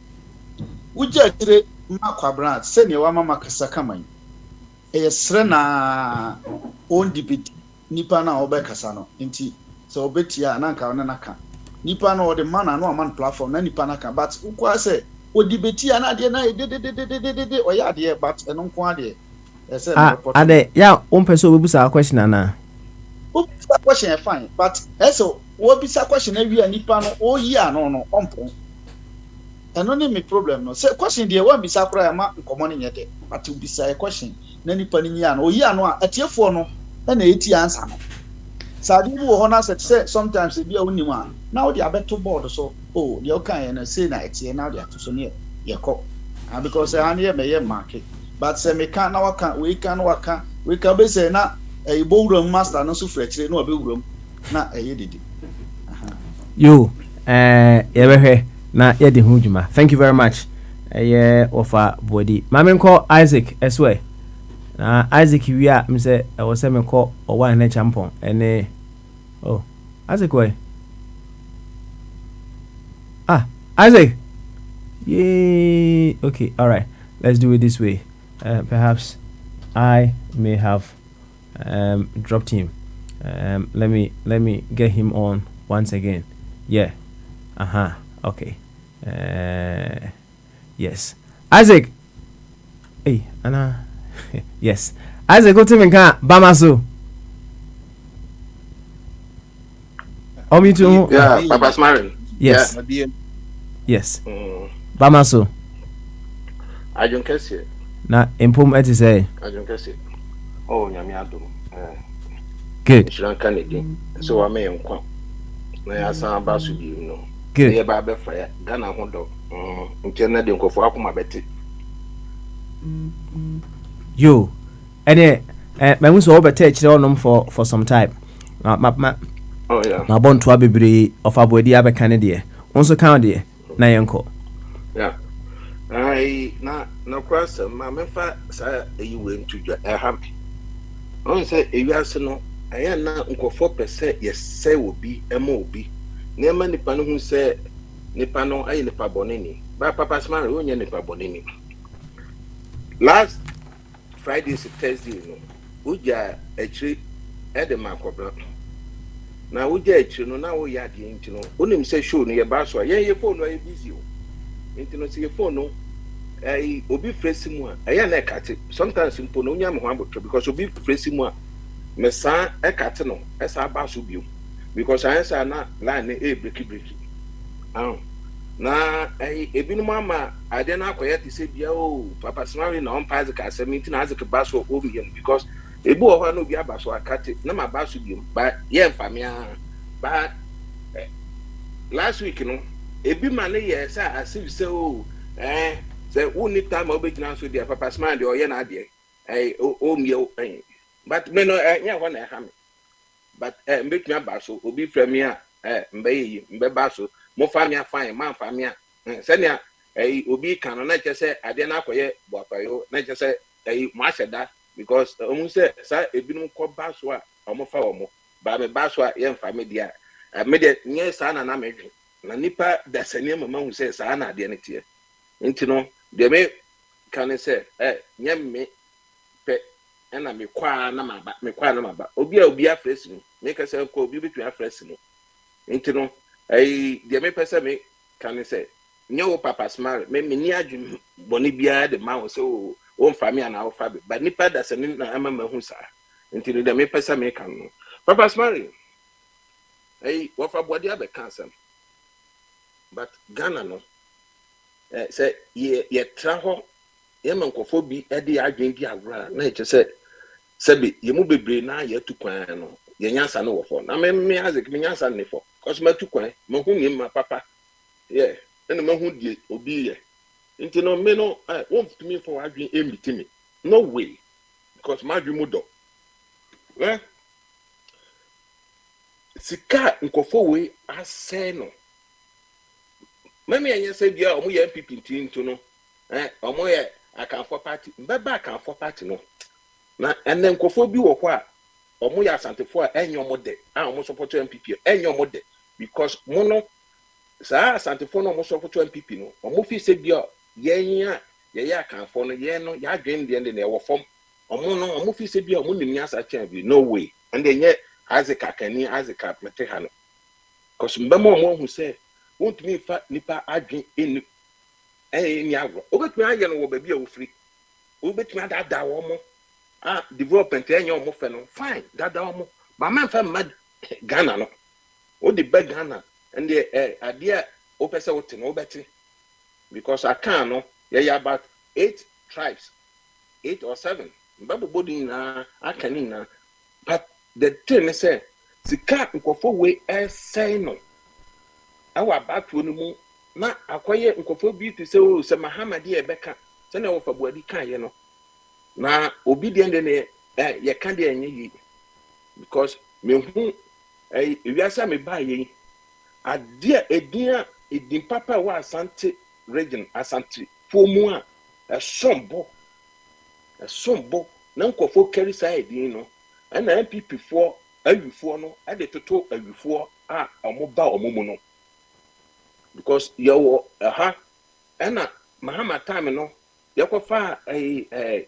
uja tire makwa brand se ne wa mama kasa kaman esre na on debate nipa na obekasa no nti so obetia na nka ona naka nipa na ode man na man platform na nipa naka but ukwa say o debate na de na de oya de but eno nko ade Ade, yeah, one person will be a question, Anna. That question is fine, but so what be a question every and nipa oh yeah, no, umpo. And only me problem no. Say question the one be sakura ma common yet, but to be say a question, nani paninya, oh yeah, no, at your phone, no, and 80 answer. Sadi wo hona say sometimes it be a unima. Now they are better board so oh the okay and say na etie now they are to so near ye ko. And because I near me market. But say me can now we can be say na e bowrum master no so frechire no be wurum na e didi. You yebehwe na ye de hu dwuma. Thank you very much. Offer body. Mame call Isaac Eswe. Isaac we are me say I was say me call or one na champon and oh Isaac why Isaac yay okay all right, let's do it this way. Perhaps I may have dropped him. Let me get him on once again. Yeah, okay. Yes, Isaac. Hey Anna. Yes, Isaac, go to me can Bamaso. Me too. Yeah, Papa Smart. Yes. Yeah. Yes. Bamaso. I don't catch it. Na impom eti say. I don't catch it. Oh, nyame adom. Good. Sri Lanka again. So I may nkwa. Na ya san ba su bi no. Good. Ye ba be fa ya Ghana ho do. Ntia de nkofo akoma beti. Yo. Ene my we so over touch on for some time. Oh yeah. Na bon to abebre of abodi abeka de. Onso kan de na yenko. Yeah. I na cross ma mefa sa eyiwe ntudwa eham. On say ewiase no aya na nkofo pese yesɛ obi ema obi. Na ema nipa no hu sɛ nipa no ayi nipa boneni. Ba Papa Smart onye nipa boneni. Last Friday to Thursday no. Uja actually at the makobra. Na uja actually no na wo ya de ntino. Onim say show no ye ba so. Ye phone no ye busy o. Ntino say phone no obi fresi mu a eya na ekate. Sometimes simple no nya me ho abotro because obi fresi mu a me san ekate no esa ba so bio. Because I answer na line e break. Na ebinum ama ade na akoye te se bia o Papa Smart na on pass ka 17 as ke baso o miem because ebu o ha no bia baso akate na ma baso biem ba ye famia ba last week no ebi ma ne ye say asif say o say woni time obegina so dia Papa Smart de o ye na ade o mie but me no nya ho na ha me but mbetuma baso obi frame a mbe baso mo famia fine man famia senia obi kan no na chese ade na akoye boapayo na chese mo aseda because omu se sa ebinum ko baso a omo fa omo ba me baso a ye mfa me dia me de nye sa na medwe na nipa da senia mama hu se sa na ade ne tie ntino de me kan se nye me pe na me kwa na maba obi afresi no me ka se ko obi betu afresi no ntino de me pese me kan say nyo Papa Smart me ni adwum boni bia de ma wo say o mfami ana wo fa be but nipa da se ni na ama mahu sa ntino de me pese me kan no Papa Smart wo fa body abe cancel but Ghana no say ye tra ho ye mankofo bi e de adwun bi agora na e che say ye mu bebre na ye tu kwan no ye nyansa no wo fo na me Isaac me nyansa ne fo cause ma tu kwan ma hu ni ma papa yeah and ma hu die obi ye nti no me no won't to me for adwun emiti me no way because ma adwun mu do sika nkofo we asɛ no mami anya sɛ bia omo ye MPP ntinto no omo ye akanfo party mbeba akanfo party no na ene nkofo bi wo hɔ a omo ya asantefo a enyo mo de omo support MPP enyo mo de because mo no sa asantefo no omo support MPP no omo fi se bia yenya ye ya kanfo no ye no ya dwen de na e wo fom omo fi se bia omo nim asa chan bi no way and enye azika kani azika mete ha no cause mbema omo hu se won't me fa nipa adwen enu ni agro obetumi aye no wo ba bia wo free obetumi adada wo mo development enye omo fe no fine dada omo ba man fa mad Ghana no o di beg Ghana and the idea o pese o no beti because I can no yeah about 8 tribes 8 or 7 babu body na akani na but the thing is say sika nkofo we say no awa back no mu na akoye nkofo bi ti say o se Mahamadi ebeka se na wo fa buadi kan ye no na obi de ne ye kan de enye yi because me hu ewiasa me ba ye ade edin papa wa Asante region Asante fomu a sombo na nkofo carry side no na MPP for awifo no ade toto awifo a omoba omomu no because you na Mahama time no yakofa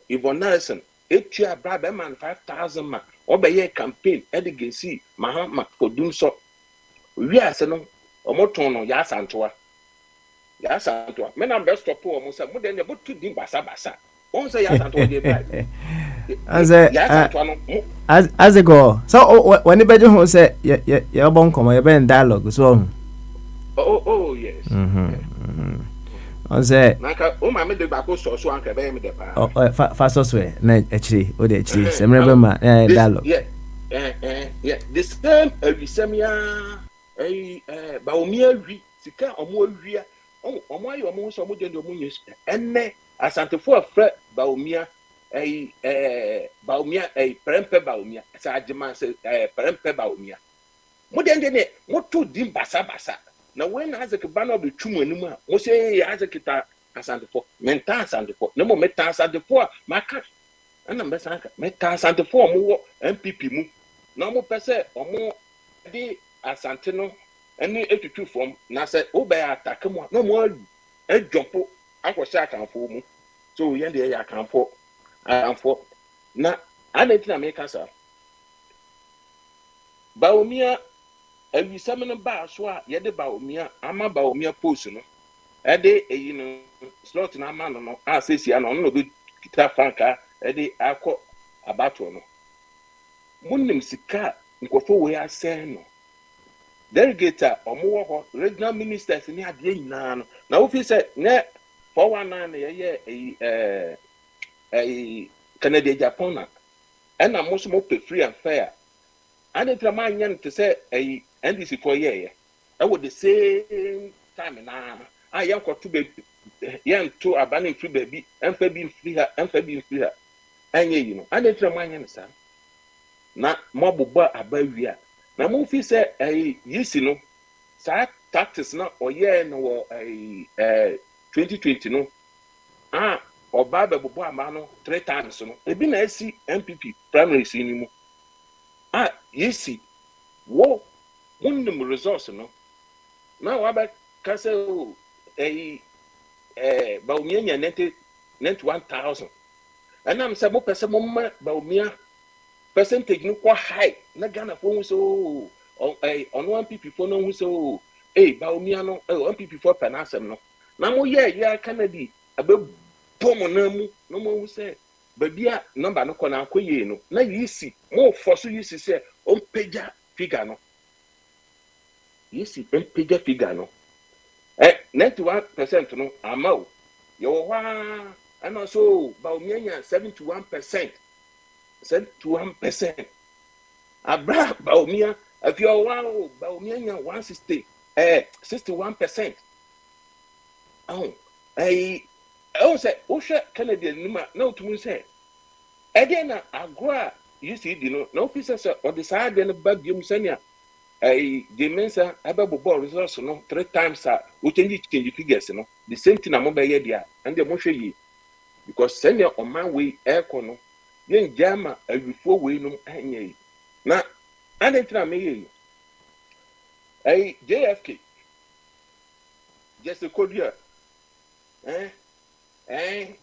Yvonne Nelson etua braba man 5,000 ma obeye campaign edegesi Mahama for doing so we ase no omoton no ya santoa me na best stop o mo say mo de botu din basa on say ya santoa dey buy as it go so when anybody who say you bon come you be in dialogue so oh yes on say naka o ma me de ba ko so anka be me de pa fa so na actually o de actually se me be ma dialogue yeah the same awisamia ba omi awi sika omo awia omo ayo omo so omo de omo nyes enne asantefo afra ba omia baumia prempe baumia sa agema se prempe baumia mo de ne mo to dim basa na when azek ba no be twum anim a mo se azek ta asantefo menta asantefo na mo meta asantefo maka na mbesa aka meta asantefo mo wo MPP mu na mo pese omo di asante no eni etutu fom na se wo be attack mo na mo adwopo akwose akanfo mu so yende ya akanfo na anetina make asa baomia awisamene ba so a yede baomia ama baomia post no ede eyi no slot na ama no asesia no be kita franka ede akọ abato no munnim sika nkofo we asen no delegate omo ho regional ministers ni ade nyina no na ofi se ne 419 na ye Canada Japan and I'm most free and fair. And it's a man to say a NDC for year. I would the same time now. I am got to be young to abandoning free baby and being free her and being free her. And you know, and it's a man, son. Not more about a now, Mufi said a yes, you know, sad taxes not or yeah, no, a 2020 no. Or Baba Bubamano 3 times no. Ebi na esi MPP primary ni mu. Yesi. Wo munnim resource no. Na wa ba kase o ba umianya net 1,000. And am say mo pese mo ma ba umia percentage no kwa high. Na Ghana for hu so on one MPP for no hu so ba umia no MPP for penasem no. Na mo ye Canada abe pomo namu no mo say babia number no kona akoye no na yisi mo force yisi say on peja figure no yisi peja figure no 91% no amao yo wa and also ba omianya 71% abra ba omia afio wa ba omianya 160 61% I say, Osha Canadian Numa, no to me say. Again, Agua, you see, no officers or the side and a bad Senia. A Dimensa, Ababo resource, no, 3 times, which change figures, no, the same thing I'm over here, and the Moshe ye. Because Senia on my way, aircono, young Jama, a before we no, and ye. Now, I didn't try me. A JFK, just a courier,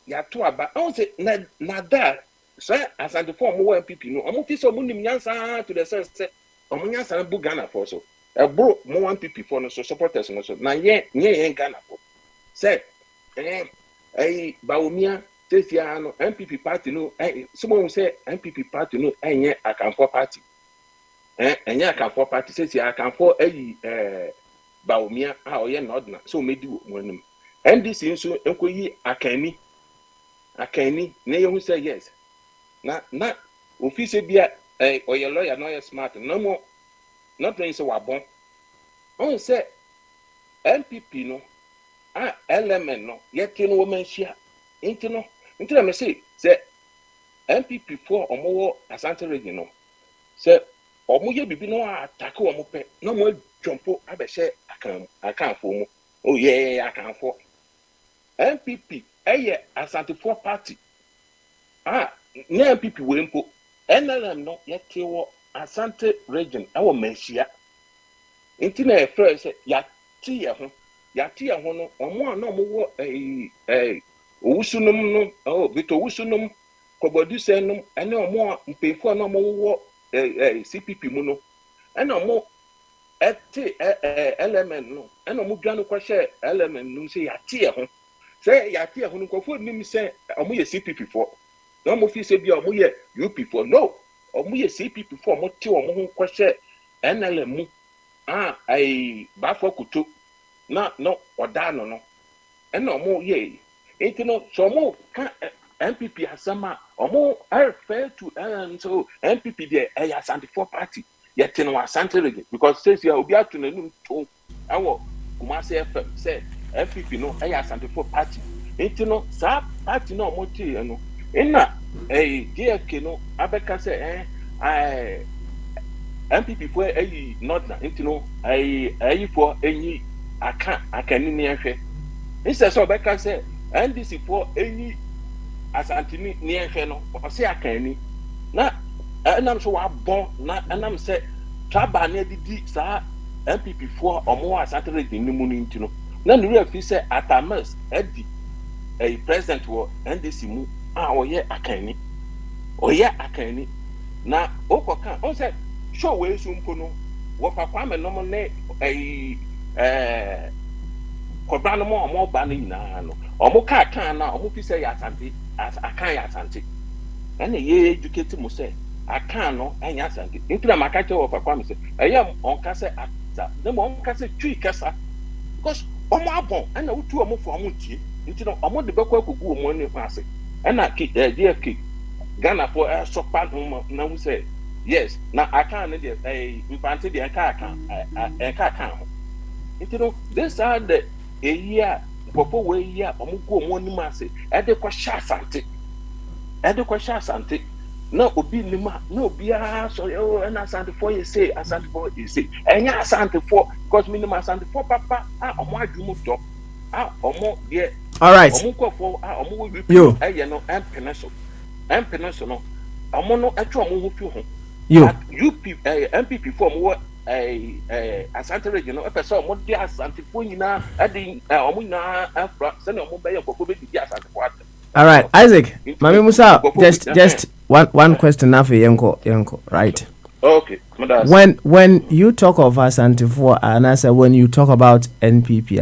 ya to aba I say na that so as and the form more MPP no omo fi so mo nim nyansa to the sense say omo nyansa na bu Ghana for so bro mo MPP for no so supporters no so na ye Ghana for say baomia says ya no MPP party no someone say MPP party no enye akamfo party enye akamfo party says ya akamfo Baumia oye nodna so medi wo nim NDC nso enkoyi akani na you say yes na office bia oye lawyer no ye smart no mo not saying so wabon on say MPP no element no yet no woman share into me say MPP for omo Asante region no say omo ye bibi no attack omo pe no mo jumpo abehye akan fo mu oh yeah akan fo MPP Asante for party na MPP we mpo NLM no yet wo Asante region awo menhia into na first yati ye ho no omo na omo wo owusunum no bito owusunum kobodu senum ene omo mpefo na omo wo CPP mu no ene omo element no ene omo dwa no kwahye element no se yati ye ho no kofo nim se omo ye CPP for na omo fi se bia omo ye UP for no omo ye CPP for omo ti omo ho kwahye NLM mu bafo kuto na no odano no ene omo ye enti no so omo ka MPP asama omo refer to so MPP there Asante for party yet no Asante region because says you obi atu nanum to awo Kumasi FM say MPP no Asante for party enti no sa party no omo ti no ina DFK no abeka say MPP for not na enti no for any akani ni ehwe instead so beka say NDC for any Asante ni ehwe no o say akani na enam so wa bon na enam say traba na didi sa MPP for omo Asante region ni mu ni enti no na nuru afi say Atamas edi president wo NDC mu oye akani na okoka on say show we sumpo no wo papa me no ne kobra no mo ba no nyina no omo ka na omo fi say Asante akan ya Asante ene ye educate mo say akan no enya Asante ntura maka che wo papa me say on ka say ata dem on ka say twi kasa because omo abon ena wutu omo fo omo tie ntino omo de bekwa kogu omo ne ase ena DFK Ghana for so part na who say yes na akan ne de impante de aka you know this are the year popo we year omugo omo ni mase e de kwa sha Asante na obi ni ma na obi so na Asante for you say enya Asante for because minimum Asante for papa omo adwumu do omo de all right omo ko for omo we yo no MPP no omo no atwa omo ho fi ho yo UP MPP for omo Asante region no e so omo de Asante for nyina ade omo nyina afra se na omo be ye kokko be di Asante for ate. All right, Isaac. Mami Musa, just one question now for Yanko, right? Okay. When you talk of Asante for, and I said when you talk about NPP,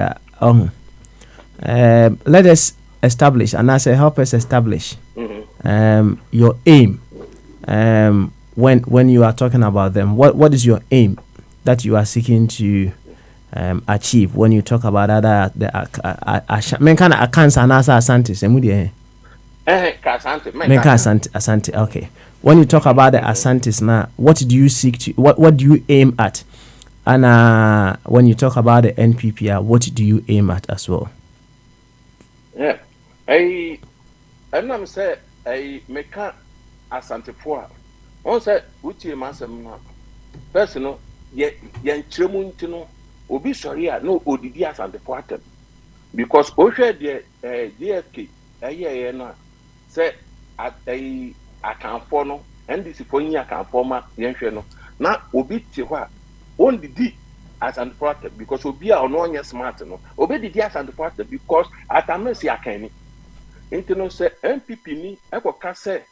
let us establish, and I say help us establish your aim. When you are talking about them, what is your aim that you are seeking to achieve when you talk about other men kind of accounts and Asante Asante. Okay. When you talk about the Asantes now, what do you seek to what do you aim at? And when you talk about the NPP, what do you aim at as well? Yeah. I'm say I make Asante for. On say uti masem na. First no ye nchiremu ntino obi sorry no odidi Asante for atem. Because ohwe the DFK na say at akanfo no NDC for yin akanfo ma yenhwe no na obi ti ho a on didi Asante for atem because obi a ono onye smart no obi didi Asante for atem because atamesi akani intino say MPP ni ekoka say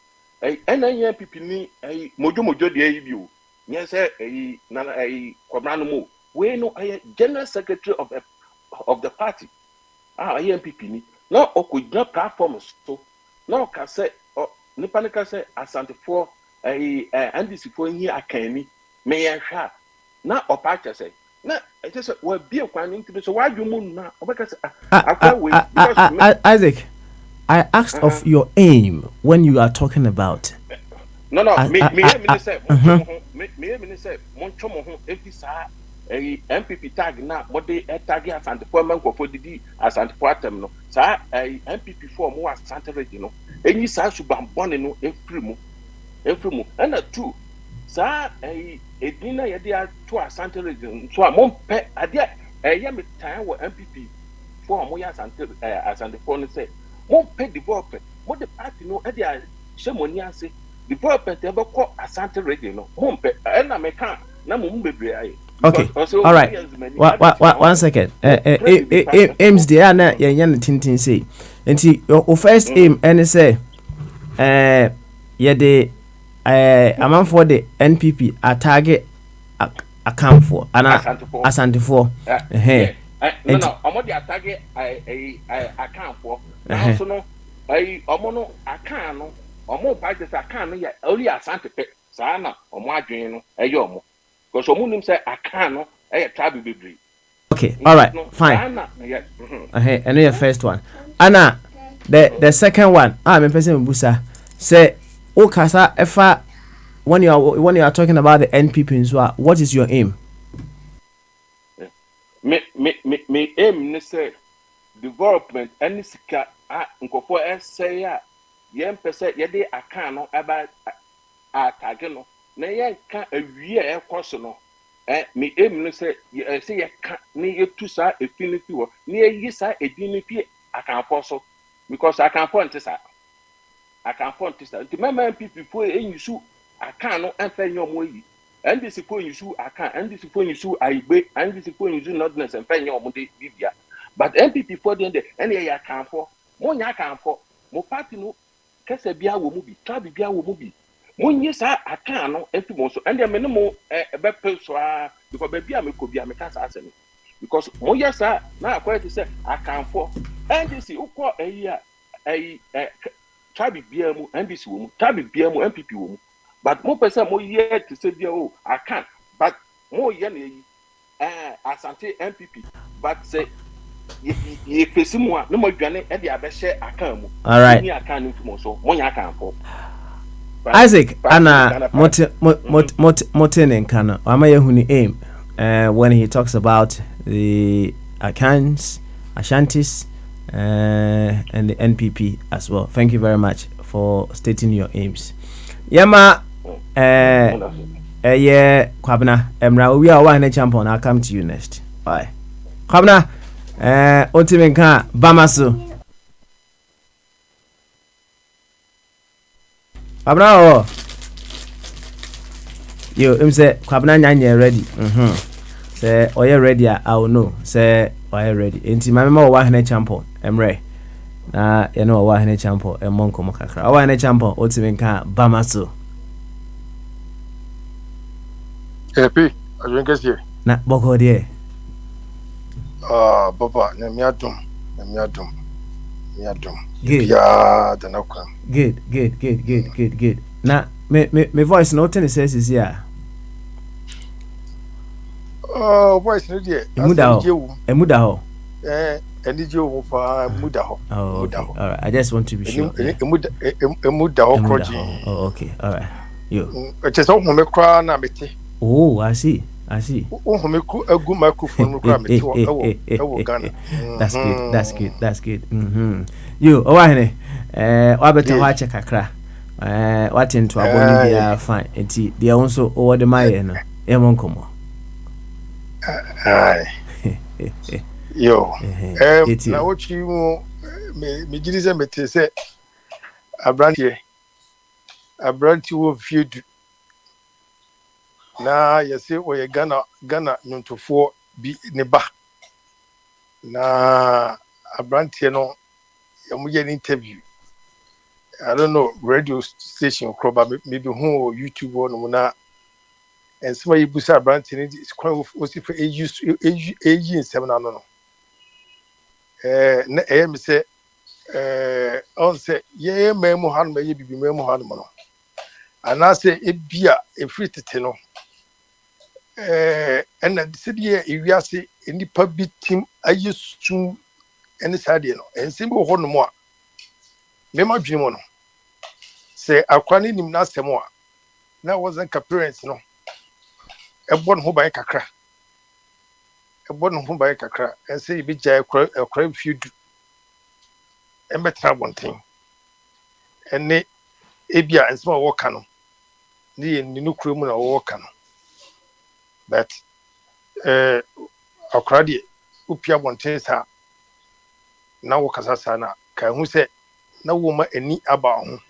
NNY MPP ni mojo de ayi bi o nye say na kwabra no mo we no general secretary of the party MPP ni na okujna platform so no ka say nipa ne ka say asantefo andisifo hi akani me ye hwa na opa cha say na it is we be kwan ntimi so wadwo mu na obeka say akwa we because Isaac, I asked of your aim when you are talking about. No, me say moncho mo ho efisa MPP tag na mode tag asantefo mankofo didi asantefo atem no sa MPP for mo asante regi no enyi sa suban bone no efiri mu and two sa edin na yede ato asante regi so a monpe ade ye me tan wo MPP for mo ya asantefo no say monpe develop mo the party no e dey shemoni ase development ever call asante regi no monpe na me kan na mo bebre aye. Okay, all right. One second. Aims the na yan tintin say. Nti your first aim and say the amount for the NPP a target account for asante for no omo the target account for so no omo no account no omo budget account no ya only asante pe sa na omo adwen no omo because omunim say akano tribe bebre. Okay, all right, fine. I know your first one. Anna, the second one. Me person busa say okasa efa when you are talking about the NPP in Zwa, what is your aim? Me aim ne say development any sika nkofo say ya yem pese yede akano aba atageno na ye ka awie ekoso no me aim no say ye ka ni etu sa affinity wo ni yi sa edinity akanfo so because akanfo ntisa nti mama people for enyusu akan no emfa nyomo yi ndc for enyusu akan ndc for enyusu aigbe ndc for enyusu nordness emfa nyomo de bibia but MPP for the ene ya akanfo mo nya akanfo mo party no kese bia wo mu bi tribe bia wo mu bi munye sa akan no efi mo so and me no mo be so because baby am ko bia me ka sa asem because mo yes sa na akwa to say akanfo NDC ukọ tribe bia mu NDC wo mu tribe bia mu MPP wo mu but mo pese mo ye to say bia o akan but mo ye na yi asante MPP but say ye pesi mu a no mo dwane e dia be hye akan mu all right ni akan no fi mo so mo nya akanfo Isaac, Anna, Motin Kana, Amayahuni aim when he talks about the Akans, Ashantis, and the NPP as well. Thank you very much for stating your aims. Yama, yeah, Kwabna, Emra, we are one champion. I'll come to you next. Bye. Kwabna, Otimenka, Bamasu. Kwabna yo say Kwabna nyanya ready say oye ready I will know say oye ready enti mama wa hene champion emre na ye no wa hene champion emonko makakra wa hene champion otimenka Bamaso epi ajenkesi na boko de papa na miadum good ya danakwa good na me voice no ten says is here voice no dey emuda ho enije wo fa emuda ho all right I just want to be sure emuda ho kroji okay all right yo chese ho me kra na meti I see ho me ku agu microphone kra meti wo Ghana that's good yo owahene wabeta ho ache kakra what into aboni bia fine enti they also over the my no emonkomo yo na wochi mu me gidi se mete se abranti wo fiedu na yese o ye Ghana nyuntofo bi ne ba na abranti no yamu ye interview I don't know radio station probably maybe who YouTube or na and somebody busa brand in it's quite was if age in 7 no na me say on say ye memo han me ye bibi memo han mo no anase ebia efiri tete no ena disidi e wiase nipa bi tim ayesu ene sade no ensim bo ho no mo a me ma dwene mo no se akwani nim na asemo a na wasn't ka parents no ebon ho ban kakra ense bi jai ekra fiudu embetra bonten ene ebia ensema wo ka no ni no kuro mu na wo ka no but akrade upia bonten sa na wo kasa sa na ka hu se na wo ma ani aba ho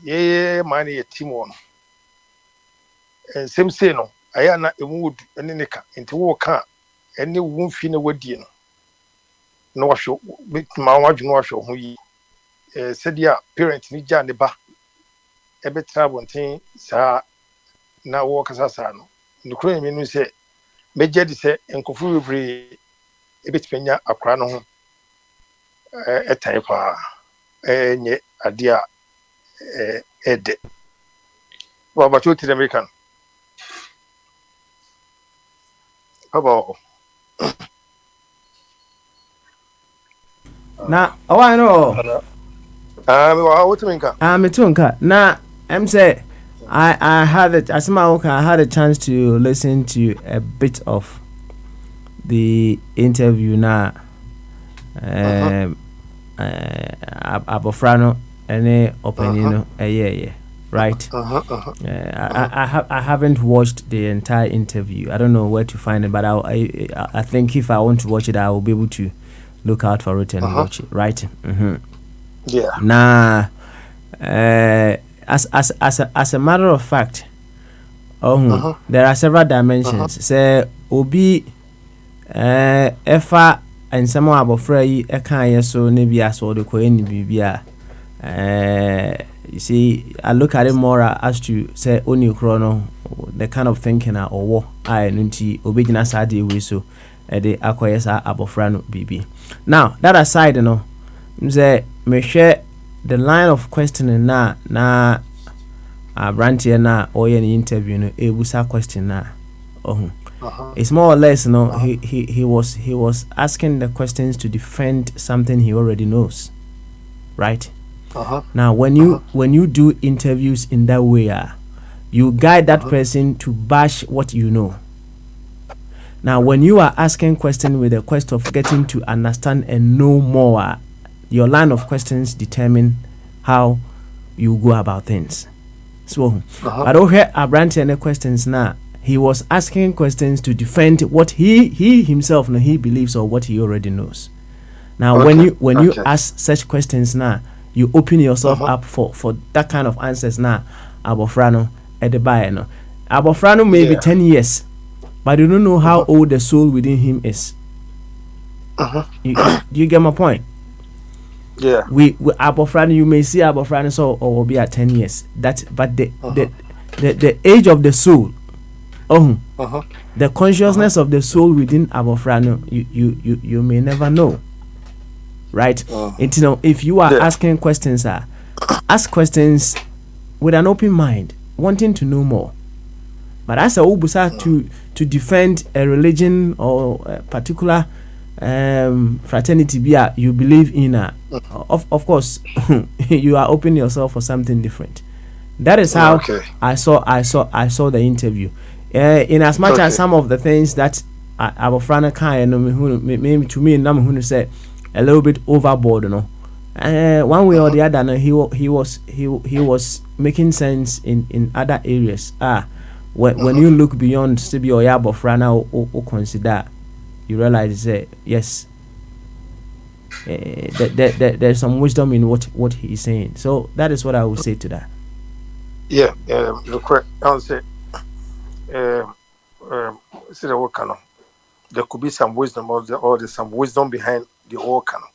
ye mani ye timo no ensem se no aya na emu wodu ene ne ka enti wo ka ene wo mfi na wadi no no wahwo ma wadweno wahwo ho yi sedia parent ni ja ne ba ebetra bonten sa na wo kasa sa no nukuru mi nu se meje di se enkofu bebre ebetipenya akra no ho etai pa nye adia ede baba to ti American baba na I know what mean ka me too nka na I'm say I had it as I had a chance to listen to a bit of the interview now. Abofrano any opinion yeah right. I haven't watched the entire interview. I don't know where to find it, but I think if I want to watch it, I will be able to look out for it and watch it, right? Yeah. Nah, as a matter of fact, there are several dimensions. Say obi efa and some abofra yi eka yeso ne bia so de koye ni bibia. You see, I look at it more as to say oni chrono the kind of thinking or wo I nunti obi gina sade we so de akoye sa abofra no bibi. Now that aside, you know, say me share the line of questioning na branch na or any interview no ebusa question na it's more or less, you know, he was asking the questions to defend something he already knows, right? Now when you do interviews in that way, you guide that person to bash what you know. Now when you are asking questions with the quest of getting to understand and know more, your line of questions determine how you go about things. So I don't hear Abranti any questions now. He was asking questions to defend what he himself he believes or what he already knows. Now when you ask such questions now, you open yourself up for that kind of answers now. Abofrano Edebaye. Abofrano may be 10 years, but you don't know how old the soul within him is. You get my point? Yeah. We Abofrano, you may see Abofrano so or will be at 10 years. But the age of the soul, the consciousness of the soul within Abofrano, you may never know. Right? If you are asking questions, ask questions with an open mind, wanting to know more. But as a ubusa to defend a religion or a particular fraternity you believe in, of course you are opening yourself for something different. That is how I saw the interview. In as much as some of the things that Abofrano maybe to me and said a little bit overboard, you know. One way or the other, no, he was making sense in other areas. When you look beyond Sibi or Abofrano or consider, you realize yes, there's some wisdom in what he's saying. So that is what I would say to that. Yeah, you're correct. I would say, there could be some wisdom or there's some wisdom behind the whole canon.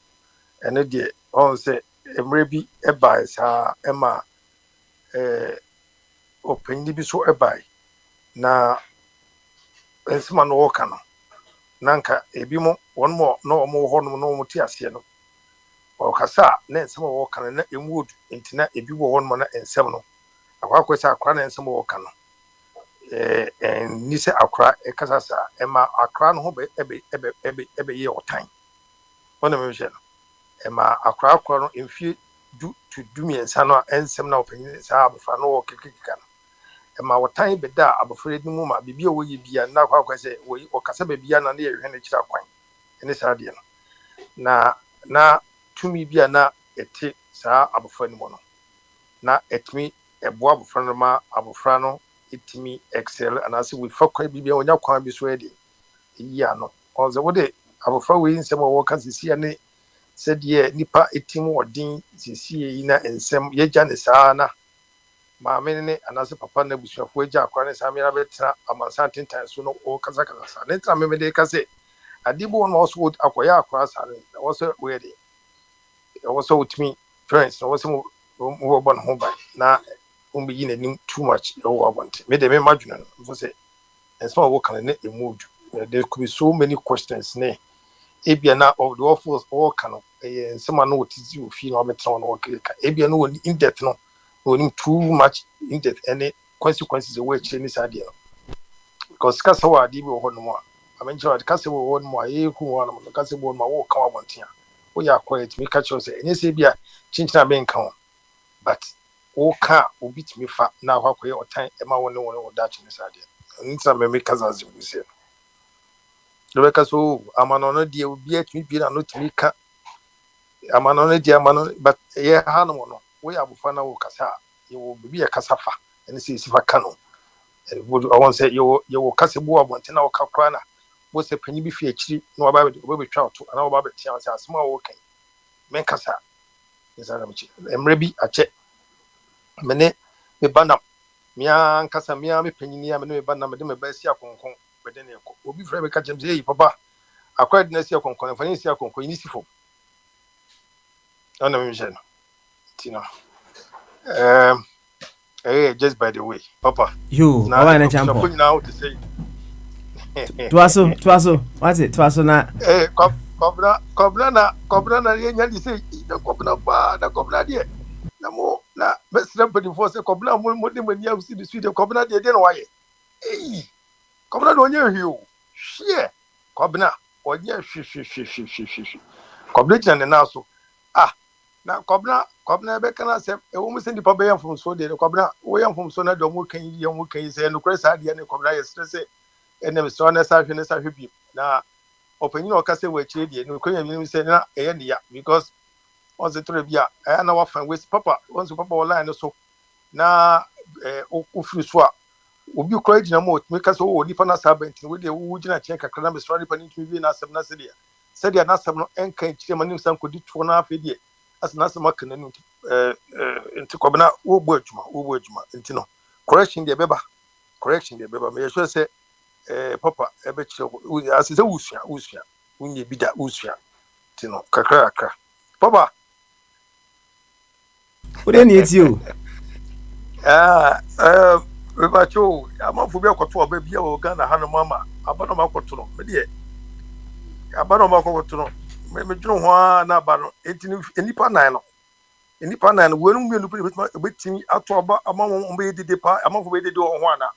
And then I say maybe a buy Emma open be so a buy now. It's man canon. Nanka ebimo one more no more horn no mutiasiano. ɔkasa na nsɛm a wɔka no na ɛmu odu nti na ebi wɔ hɔ no na nsɛm no akwa sɛ akora na nsɛm a wɔka no ni sɛ akora ɛkasa saa ɛma akora no ho ɛbɛyɛ ɔtan ɔna mehwɛ no ɛma akora no mfie du mmiɛnsa no a nsɛm na ɔpanyin saa abɔfra no wɔ kekeka no ɛma ɔtan bɛda abɔfra no mu ma biribi a wɔyɛ bia na akwa sɛ ɔkasa baabia na ne yɛhwɛ no kyerɛ akwan ɛne saa deɛ no na tumi bia na ɛte saa abɔfra no mu no na ɛtumi ɛboa abɔfra no ma abɔfra no ɛtumi excel anaasɛ wɔfa kwan bibia ɔnya kwan bi so ɛde ɛyi ano ɔsɛ wode abɔfra wei nsɛm a wɔka sesia ne sɛdeɛ nipa ɛtim ɔden sesie yi na nsɛm yɛgya ne saa na maame ne anaasɛ papa no abusuafoɔ agya akora ne saa mmeara bɛtena amansa tentan so no ɔkasakasa saa ne ntena memede ka sɛ ade bo no ɔso akɔyɛ akora saa no na wɔsɛ wɔyɛ de wɔsɛ wotumi parents na wɔsɛ wɔbɔ ne ho ban na wɔmbɛyi n'anim too much ɛwɔ abɔnten mede me madwene no mfo sɛ ɛnsɛm a wɔka no ne ɛmu odu there could be so many questions ne ebia na of the offers all can nsɛm a no wɔte si wɔ fie na wɔbɛtena no wɔkeka ebia no wɔ in depth no wɔnim too much in depth ɛne consequences ɛwɔ akyire ne saa deɛ no because kasa wɔ adeɛ bi wɔ hɔ nom a amenkyerɛ kasa wɔ hɔ nom a yɛku wɔ nom kasa wɔ hɔ nom a wɔka wɔ abɔnten a woyɛ akɔyɛ tumi ka kyerɛ sɛ ɛnyɛ sɛ bia kyinkyin a bɛnka ho but wɔka obi tumi fa na akɔ akɔyɛ ɔtan ɛma wɔn ne wɔn da kyerɛ saa deɛ ntina mɛmɛ kasa ase bu sɛ Rebecca so amano deɛ obi atumi bi na no tumi ka amano deɛ amano but yɛ ha no no woyɛ abofra na wo kasa yɛ wo bibi yɛ kasa fa ɛne sɛ sifa ka no would I want say you kasa bu abɔnten na wo ka kora na wo sɛ panyi bi fi akyiri na waba betwa to ana waba betia sɛ asɛm a wo kan men kasa nsa na mchi emre bi akyɛ mene me banam mia nkasa mia me panyi ya mene me banam de me ba si akonkon bede ne ko obi fra be ka kyem sɛ yi papa akwa de na si akonkon fa ni si akonkon ni si fo ana me hye no tino just by the way papa you na wa na champo now to say Tuaso what it tuaso na kobra na ye nya di say na kobra ba na kobra de na mo na mesra pedi for say kobra mo de mani agusi di suide kobra de na waye kobra no nya hwi o hwe kobra onye hwe kobra jana na so na kobra be kana se e wo musendi pa be yamfom so de kobra wo yamfom so na do mo kan yi se no kure sa de ne kobra ye stress enem so na sa hwe bi na opanyin o ka se wa chire de no kure mi se na e ye ya because on se tore bia na wa fan we papa on so papa online so na o firi so a obi kura gina mo me ka so o nipa na sa bentin we de wo gina chen kakra na be so nipa ni tv na asem na se de na asem no enka chire manim san kodi to na afi de asna asem aka na nti kobna wo bo adwuma nti no correction de beba me yesho se papa ebe chire asese usua unye bida usua nti no kakra papa ode ni eti o we bacho amafu bi akoto oba bia o Ghana ha no mama abano makoto no me de abano makoto no me dwunu ho na aba no enipa nan no wonu mmienu pe betimi ato aba amamo be dede pa amafo be dede ho ana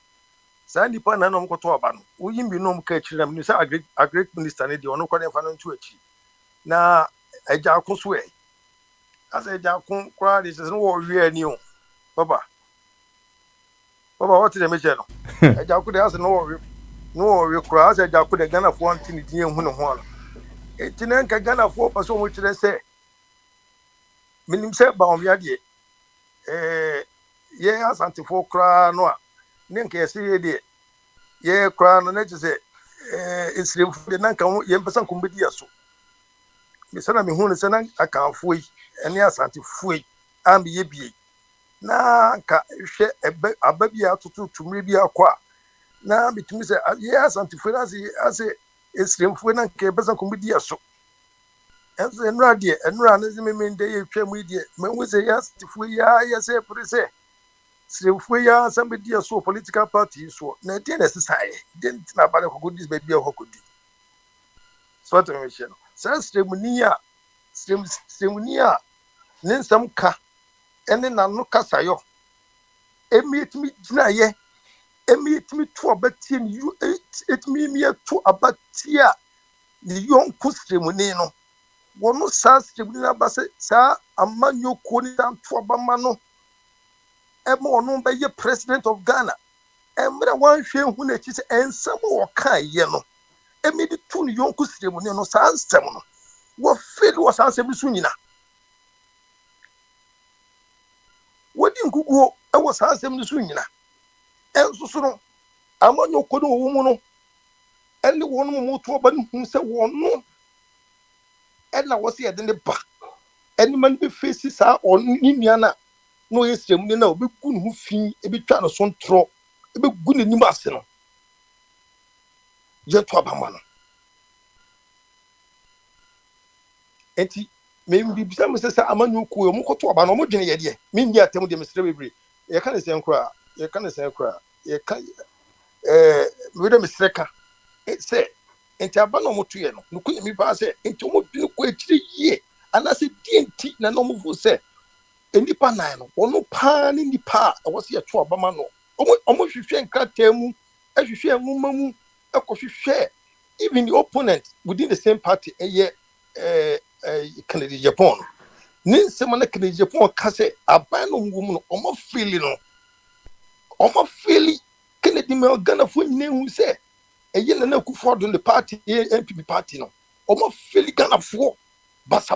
sa nipa nan no mkoto aba no woyim bi no mka akiri na me say agric minister ne de ono kwa fa no ntu akiri na agya akoso asa agya akon kwa de se no wo wi ani o baba what the measure no agya akode asa no wo kwa asa agya akode Ghana fo antini din ehu ne ho ala etine nka Ghana fo paso mo kire se minim se ba on wiade ye asante fo kra no a ne nka yesi ye de ye kra no ne se esrem fo de nanka ye mpesa kombedi aso me sana me hu ne se nan aka fo yi ene asante fo yi am ye bie na ka hwe ababi atoto tumre bi akwa na bitumi se ye asante fo ase esrem fo na nka mpesa kombedi aso enso enura de enura ne zime mende ye twam de me hu se ya asante fo ya se prese sremfo ya somebody so political party so na dey necessary dey na bale ko dis baby ho ko di so to me share no sense sremni ya sremuni a ne nsɛm ka ɛne n'ano kasa yɔ emi etimi gyina yɛ emi etimi to abatie ne yu etimi emi eto abatie a ne yɔnko sremuni no wɔn saa sremuni na ba sɛ saa amanyɔkuo ne saa to abama no ɛma ɔno bɛyɛ president of Ghana ɛmmerɛ wɔnhwɛ ehu n'akyi sɛ ɛnsɛm a wɔka yɛ no emi de to ne yɔnko sremuni no saa nsɛm no wɔfeli wɔ saa nsɛm so nyina wɔdi nkukuo ɛwɔ saa nsɛm so nyina ɛnso so no amanyɔkuo no wɔ mu no ɛne wɔn mu to ɔba no hu sɛ wɔn no ɛna wɔsi yɛde ne ba ɛnima no bɛfesi saa ɔno ne nua na ɔyɛ sremuni na ɔbɛgu ne ho fi ɛbɛtwa no so ntorɔ ɛbɛgu n'anim ase no yɛto abama no enti membibisa me sɛ amanyɔkuo ɔmo kɔto aba no ɔmo dwene yɛdeɛ mendi atam deɛ mesrɛ bebree yɛka ne sɛn koraa yɛka mede mesrɛ ka sɛ enti aba na ɔmo toyɛ no no kɔyɛ mi paa sɛ enti ɔmo dwene kɔ akyire yie anaasɛ die nti na ɔmo fo sɛ nipa nan no ɔno paa ne nipa a ɛwɔ sɛ yɛto abama no ɔmo hwehwɛ nkrataa mu ɛhwehwɛ nwoma mu ɛkɔhwehwɛ even the opponent within the same party ɛyɛ Kennedy Japan ne nsɛm na Kennedy Japan ka sɛ aban no ngum no ɔmo fili Kennedy me Ghana fo nyina hu sɛ ɛyɛ na Akufo-Addo the party NPP party no ɔmo fili Ghana fo basa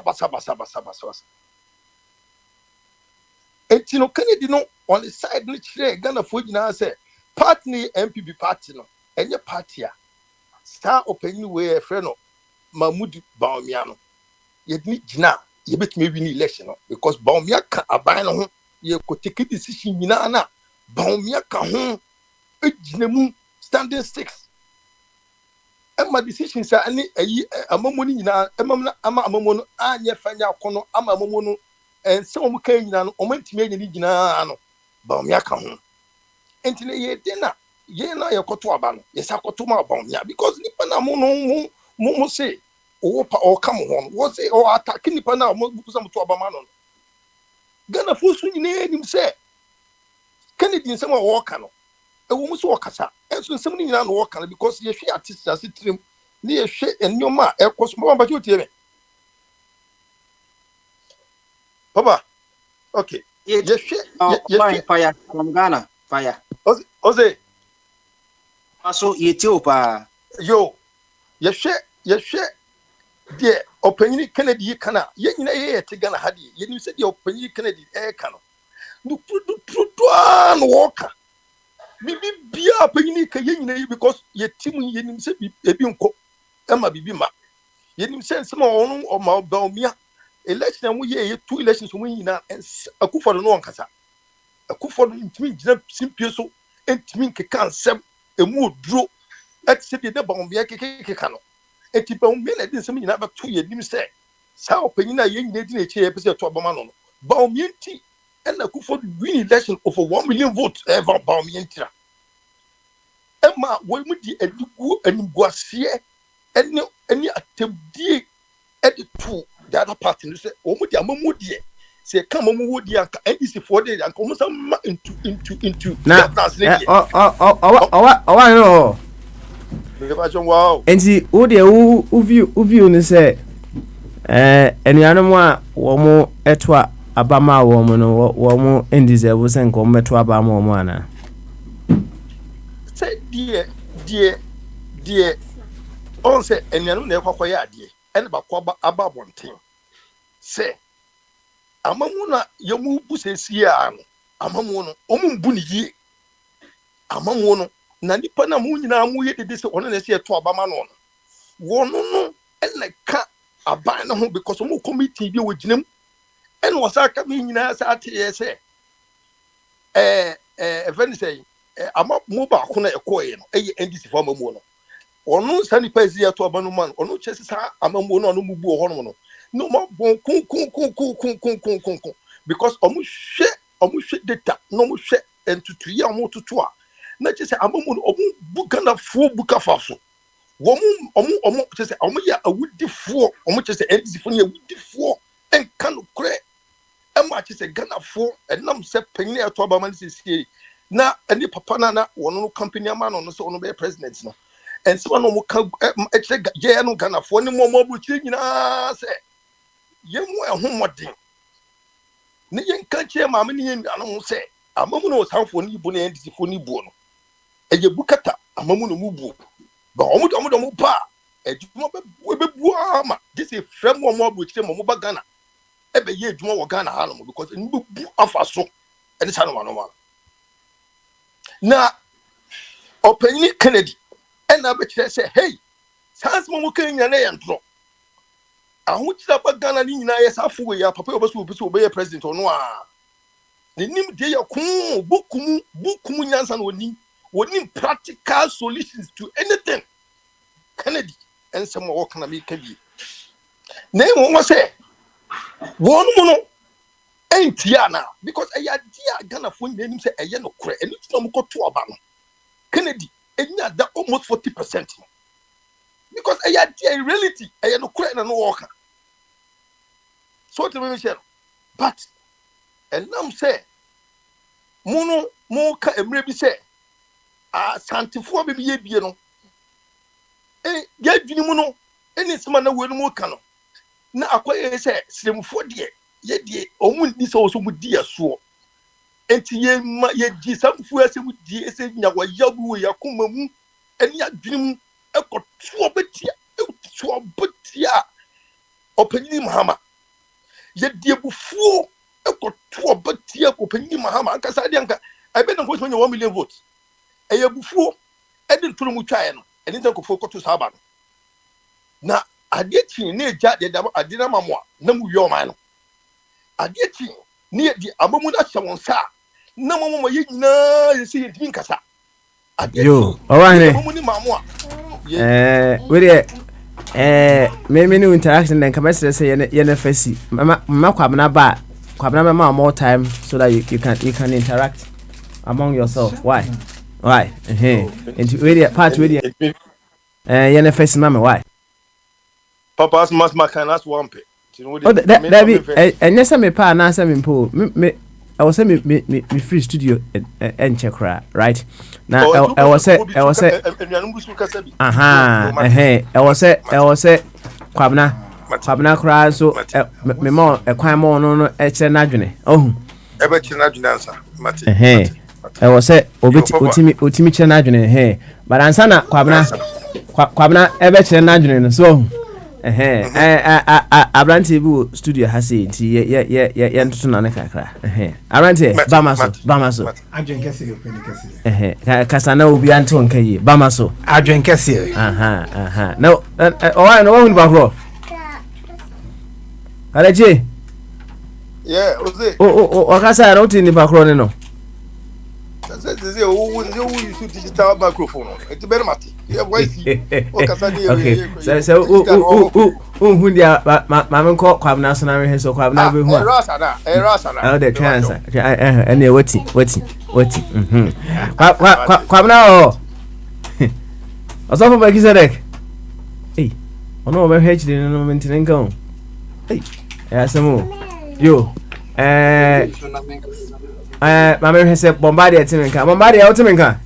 etino Kennedy no on the side no kyerɛ Ghana fo nyina sɛ party ne NPP party no ɛnyɛ party a star opening way frɛ no Mahmoud Bawumia no yɛdini gyina yɛbɛtumi win election no because Bawumia ka aban no ho yɛkɔtake decision nyinaa na Bawumia ka ho gyina mu standing six ɛma decision sa ne ayi amamo no nyinaa ama amamo no anyɛ fanya akɔnɔ ama amamo no ɛnsɛ ɔmo ka nyinaa no ɔmo ntumi anya ne nyinaa no Bawumia ka ho enti ne yɛde na yɛkɔto aba no yɛsa kɔto ma Bawumia because nipa na mo say o come on was it or attack nipa na mo busa mo to aba ma no Ghana fo so nyinaa nim sɛ Kennedy nsɛm a wɔka no ɛwɔ mu so wɔkasa ɛnso nsɛm no nyinaa na wɔka no because yɛhwɛ artist ase tirim ne yɛhwɛ nneɛma a ɛkɔ so mo ba kyɛ otie me Papa okay yɛhwɛ fire from Ghana fire Ose aso Ethiopia yo yɛhwɛ deɛ ɔpanyini Kennedy kana yɛnyina yɛte Ghana ha deɛ yɛnim sɛ deɛ ɔpanyini Kennedy ɛka no no wɔka bibi bia ɔpanyini ka yɛnyina yi because yɛtim yɛnim sɛ ebi nkɔ ɛma bibi ma yɛnim sɛ nsɛm a ɔno ɔma Bawumia election a mo yɛ two elections mo nyina Akufo-Addo no ɔnkasa Akufo-Addo ntumi gyina simpie so ntumi nkeka nsɛm emu oduro ɛte sɛ deɛ Bawumia keka no eti Bawumia na de nsɛm nyinaa bɛto yɛ nim sɛ saa ɔpanyin a yɛn nyinaa di n'akyi yɛ pɛ sɛ ɛto abama no Bawumia nti ɛna Akufo-Addo win election over 1 million votes ɛva Bawumia ntira ɛma wɔn mu di animguaseɛ ɛne atɛmdie ɛde to the other party no sɛ wɔn mu di amamu deɛ sɛ ɛka amamu wɔ deɛ anka NDC foɔ deɛ anka wɔn nsa ma into na ɔwa no enti wo deɛ wo view no sɛ anuanom a wɔn ɛto abama a wɔn no wɔn ndeserve sɛ nka wɔn ɛto abama wɔn ana sɛ deɛ ɔn sɛ anuanom na ɛkɔ akɔyɛ adeɛ ɛna bakɔ aba abɔnten sɛ amamu na yɛmu bu sɛsie a no amamu no ɔmo mbu ne yie amamu no na nipa na mu nyinaa mu yɛ dede sɛ ɔno na ɛsɛ ɛto abama no wɔn no ɛna ka aban no ho because ɔmo committee bi wɔ gyina mu ɛna wɔsa ka mi nyinaa sɛ ate yɛ sɛ ɛfɛn sɛ ama mu baako na ɛkɔɛ no ɛyɛ NDC fo amamu no ɔno sa nipa ezi ɛto abama no man ɔno kyɛ sɛ saa amamu no ɔno mu bu wɔ hɔ no no ma bon kun because ɔmo hwɛ data na ɔmo hwɛ ntutuyi a ɔmo tutu a na kyɛ sɛ amamu no ɔmo bu Ghana fo bu kafa so Omo just say omo ya awudifo omo just say NDC fo ya awudifo enka no kure ema just say Ghana fo enam se panyin ya to abama nsie na eni papa na wono company ama no so ono be president no and so no mo ka je no Ghana fo ni mo abuchi nyina se yemu ehomodin ne yenka che maame ne yen anu se amamu no sanfo ni bu na NDC fo ni bu no eye bukata amamu no mu bu ba omo pa ejuma be bu ama this is frame wo mo abuchi mo ba Ghana ebe ye ejuma wo Ghana ha no because ni bu afa so ene sa no ma na openini Kennedy ena be kire say hey sans mo kenya na yentro ahu kira ba Ghana ni nyina ye safo we ya papa obaso obi so obe president ono a ni nim de ya kun bukumu nyansa na oni practical solutions to anything Kennedy and some more can make bi na mo say won mu no entiana because aya dia Ghana fo nim say eye no kure eni tino mo koto oba no Kennedy enya da almost 40% because aya dia in reality eye no kure na no work so to me share but and nam say mo ka emre bi say santifo be bi ebie no ya dwini mu no eni sema na we no mo ka no na akoye say siremfo de ye de omu ni so mu di aso enti ye ma ye di samfu asemu di ese nya wa yabu ya kuma mu eni adwini mu ekoto obetia opanyini mahama ye die bufuo ekoto obetia opanyini mahama akasa de anka abe na ko so nya 1 million votes eye bufuo edi nturu mu twae no eni ntanko fo koto saba no na ade chi na eja de da ade na mamwa na mu yo man no ade chi ni di abamu na hyɛ wɔn sa na mama ye nyina ye se yɛntimi nkasa yo ɔwahene we me no interaction then come say ye na fasi mama kwabna mama more time so that you can interact among yourself why and we part we ye na fasi mama why papa's must can ask one pay that be and yes me pa na say me po me I was say me free studio and check right now I was say I was say kwabna kra so me mo ekwan mo no e kire na dwene oh e be kire na dwene ansa mate I was say otimi kire na dwene but ansa na kwabna e be kire na dwene so Abranti bu studio hasi nti ye ntutu na ne kakra Abranti bamaso adwen kese yo peni kese kasa na obi anto nka yi bamaso adwen kese no no wa hu ba kro Kaleje oze kasa na uti ni ba kro ne no Say who use digital microphone it's better mate yeah voice o kasa dey okay so who dia ma ko kwabna so na we so kwabna be hu erasa the chance any wati kwabna oso ba kisedek ono be hd no mentine nka ya semo yo mama he say Bombardier timinka Bombardier o timinka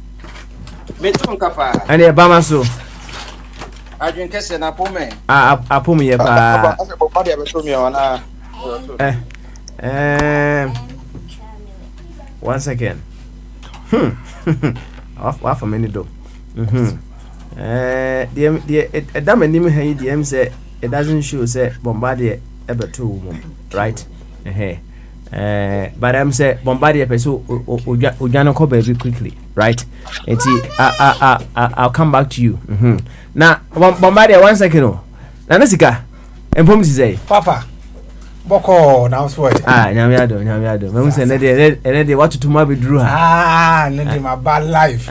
metunka pa ani bama so adwen kese na pome apom ye pa Bombardier be so mi ona 1 second off a minute though the damn name he DM say it doesn't show say Bombardier ever two right but I'm say Bombardier person ojano ko baby quickly right I'll come back to you now Bombardier 1 second na nasika empom ti say papa boko na so nyame ado me say na de what to ma be drew na de my bad life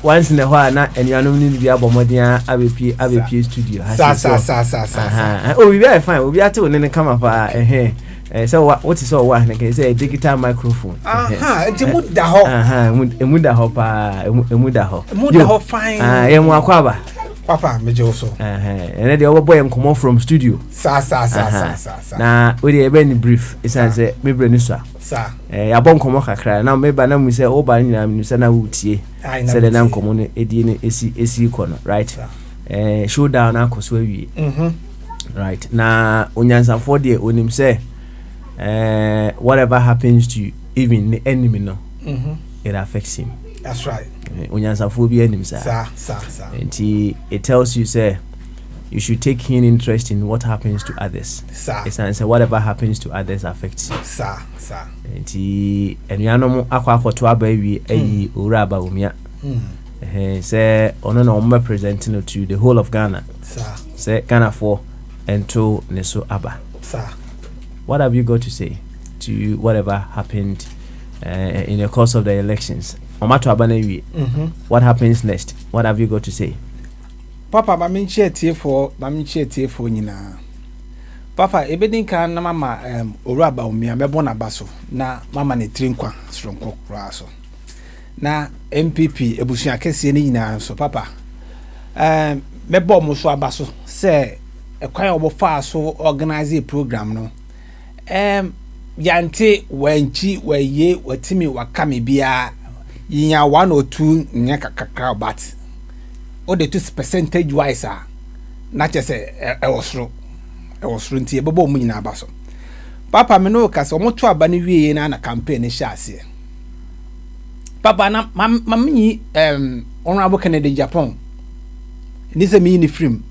once in a while na enuanom ni bi abomodin abepie studio sa we very fine we be ate one come pa so what is all one can say digital microphone enti muda ho emuda ho pa emuda ho fine yemu akwaba Papa, me also. And then the other boy come from studio. Sa. Na we dey be in brief. It's say me brand sir. Sa. Ya bon komo kakra. Now me ba na mu say o ba nyina me say na wutie. Say the na komo no edi ne esi kono, right? Showdown akoso awie. Right. Na onyansafo de onim say whatever happens to you, even the enemy no. It affects him. That's right. Onyansafo bi enim sa. And it tells you say you should take keen interest in what happens to others. It's and say whatever happens to others affects you. And enuanom akwa to aba wi ayi owura aba omia. Say ono no mo presenting to the whole of Ghana. Say Ghana for ento neso aba. What have you got to say to whatever happened in the course of the elections? What happens next? What have you got to say? Papa, mami share for nyina. Papa, ebedin kan na mama oraba umia mebo na baso na mama ne trinkwa stronko kraso. Na MPP ebusua kese ni nyina so papa. Mebo mo so abaso se ekwan obofa so organize a program no. Yante wanchi waye watimi wakame bia yinya 1 or 2 nya kakakra but o de 2 percentage wise na che se e wosro nti e bebo mu nyina abaso papa me no ka so mo to aba ne wieye na campaign sha ase papa na mamni honorable Kennedy Japan ni se me ni film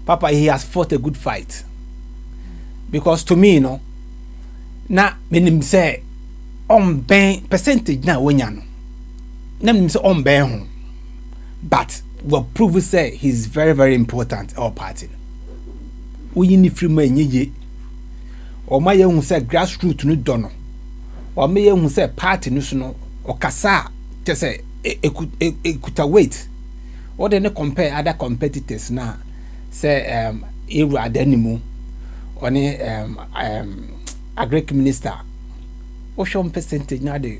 papa he has fought a good fight because to me no na menim say on ben percentage na wonya no na menim say on ben ho but we prove say he's very very important our party we ni free man nyeye o ma ye hu say grassroots no do no o ma ye hu say party no so no o kasa te say ekuta weight o de ne compare other competitors na say eru adanimu oni agric minister o show percentage na de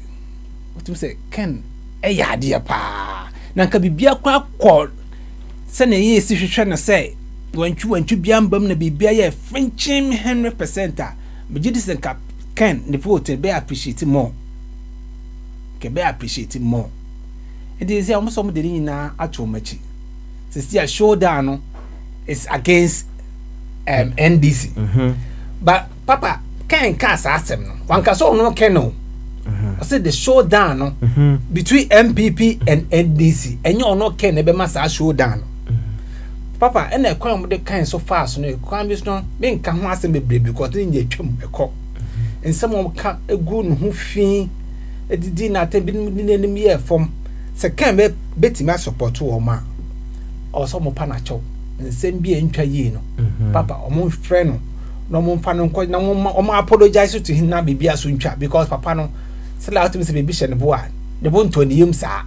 what you say Ken ya pa na nka bibia kwa se na ye si hwehwe na say wantwu bia mbam na bibia ye frenchim 100% bigidi se nka Ken the vote be appreciate more and they say almost some de nyina ato machi se see a showdown no is against NDC but papa Ken cast asem no wanka so no Ken no I said the showdown no between MPP and NDC and you no Ken e be masa showdown papa and e kwan mo de kan so fast no e kwan bi so me nka ho asem bebre because ni nye twam ekọ ensem mo ka egu no ho fi edidi na tabi ni nanim ye fom se Ken be betima support wo ma o so mo pa na chaw ensem bi entwa yi no papa o mo frɛ no no mo fa no nko na mo apologize to him na bibia so ntwa because papa no say la to me say bibi hye ne bo a ne bo ntoni yim sa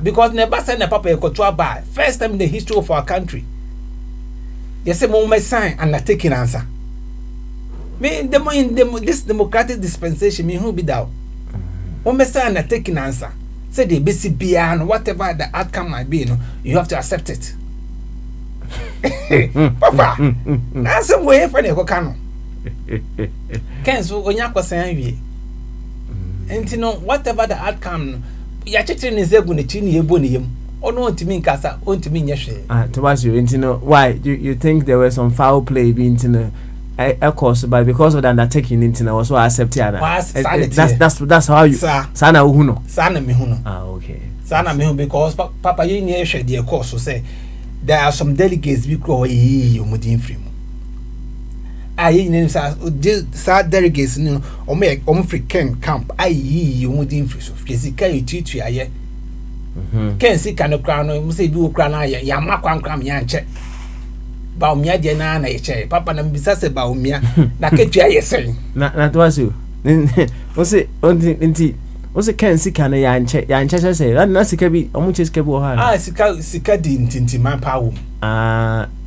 because never send the papa ekoto aba first time in the history of our country yes say mo sign undertaking answer me this democratic dispensation me who be that mo sign undertaking answer say the basic bia no whatever the outcome might be no you have to accept it papa na some way for ne ko kanu Ken so onya kwasan wie enti no whatever the outcome ya chichi ne zegu ne chi ne yebo ne yem ono ontimi nkasa ontimi nyehwe Tomas you enti no why you think there was some foul play being no of course but because of the undertaking enti no was so accept ya that's how you sana hu no sana me hu no okay sana me hu because papa you nyehwe de course so say there are some delegates we call omudin free mu ayi ni sa delegates no omo free Ken camp ayi omudin free so fisika yutu aye Ken si kan kra no mo say bi wo kra na ya makwankram ya nche ba omia de na na ye papa na mbisa se ba omia na ketu aye sen na to asu o se onti o se Ken si kan ya nche se na sika bi omo che sika bi wo ha sika di ntinti man pa wo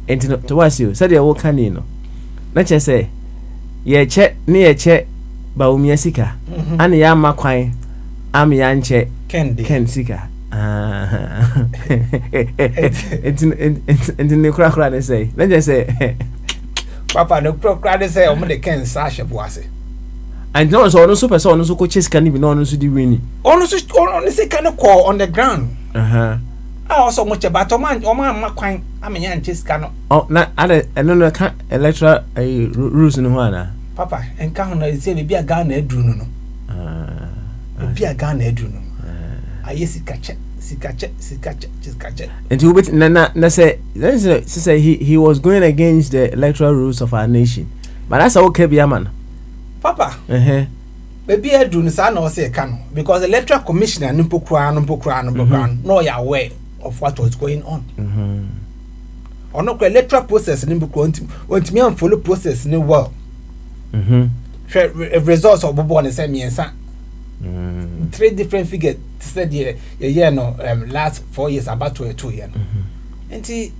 enti no to asu se de wo kan ni no na che se ye che ba omia sika ani ya makwan am ya nche Ken sika ne kura ne say let just say papa no kra say o mo de ken sa hwebo ase and no so no super so no so ko chase kan bi no no so di win ono say kan call on the ground also mo che bato man o man makwan amenya nche sika no oh na ale eno no ka electoral rules no ho ana papa enka ho na say be a Ghana aduru no be a Ghana aduru no aye sika che and you bit na say he was going against the electoral rules of our nation but that's okay be man papa baby aduru no sa na o say ka no because the electoral commissioner no pokura no ya aware of what was going on. Ono ko electoral process ni buko ontimi am follow process ni well. Results of bobo on say miensa. 3 different figures said yeah no last 4 years about 2 years. Enti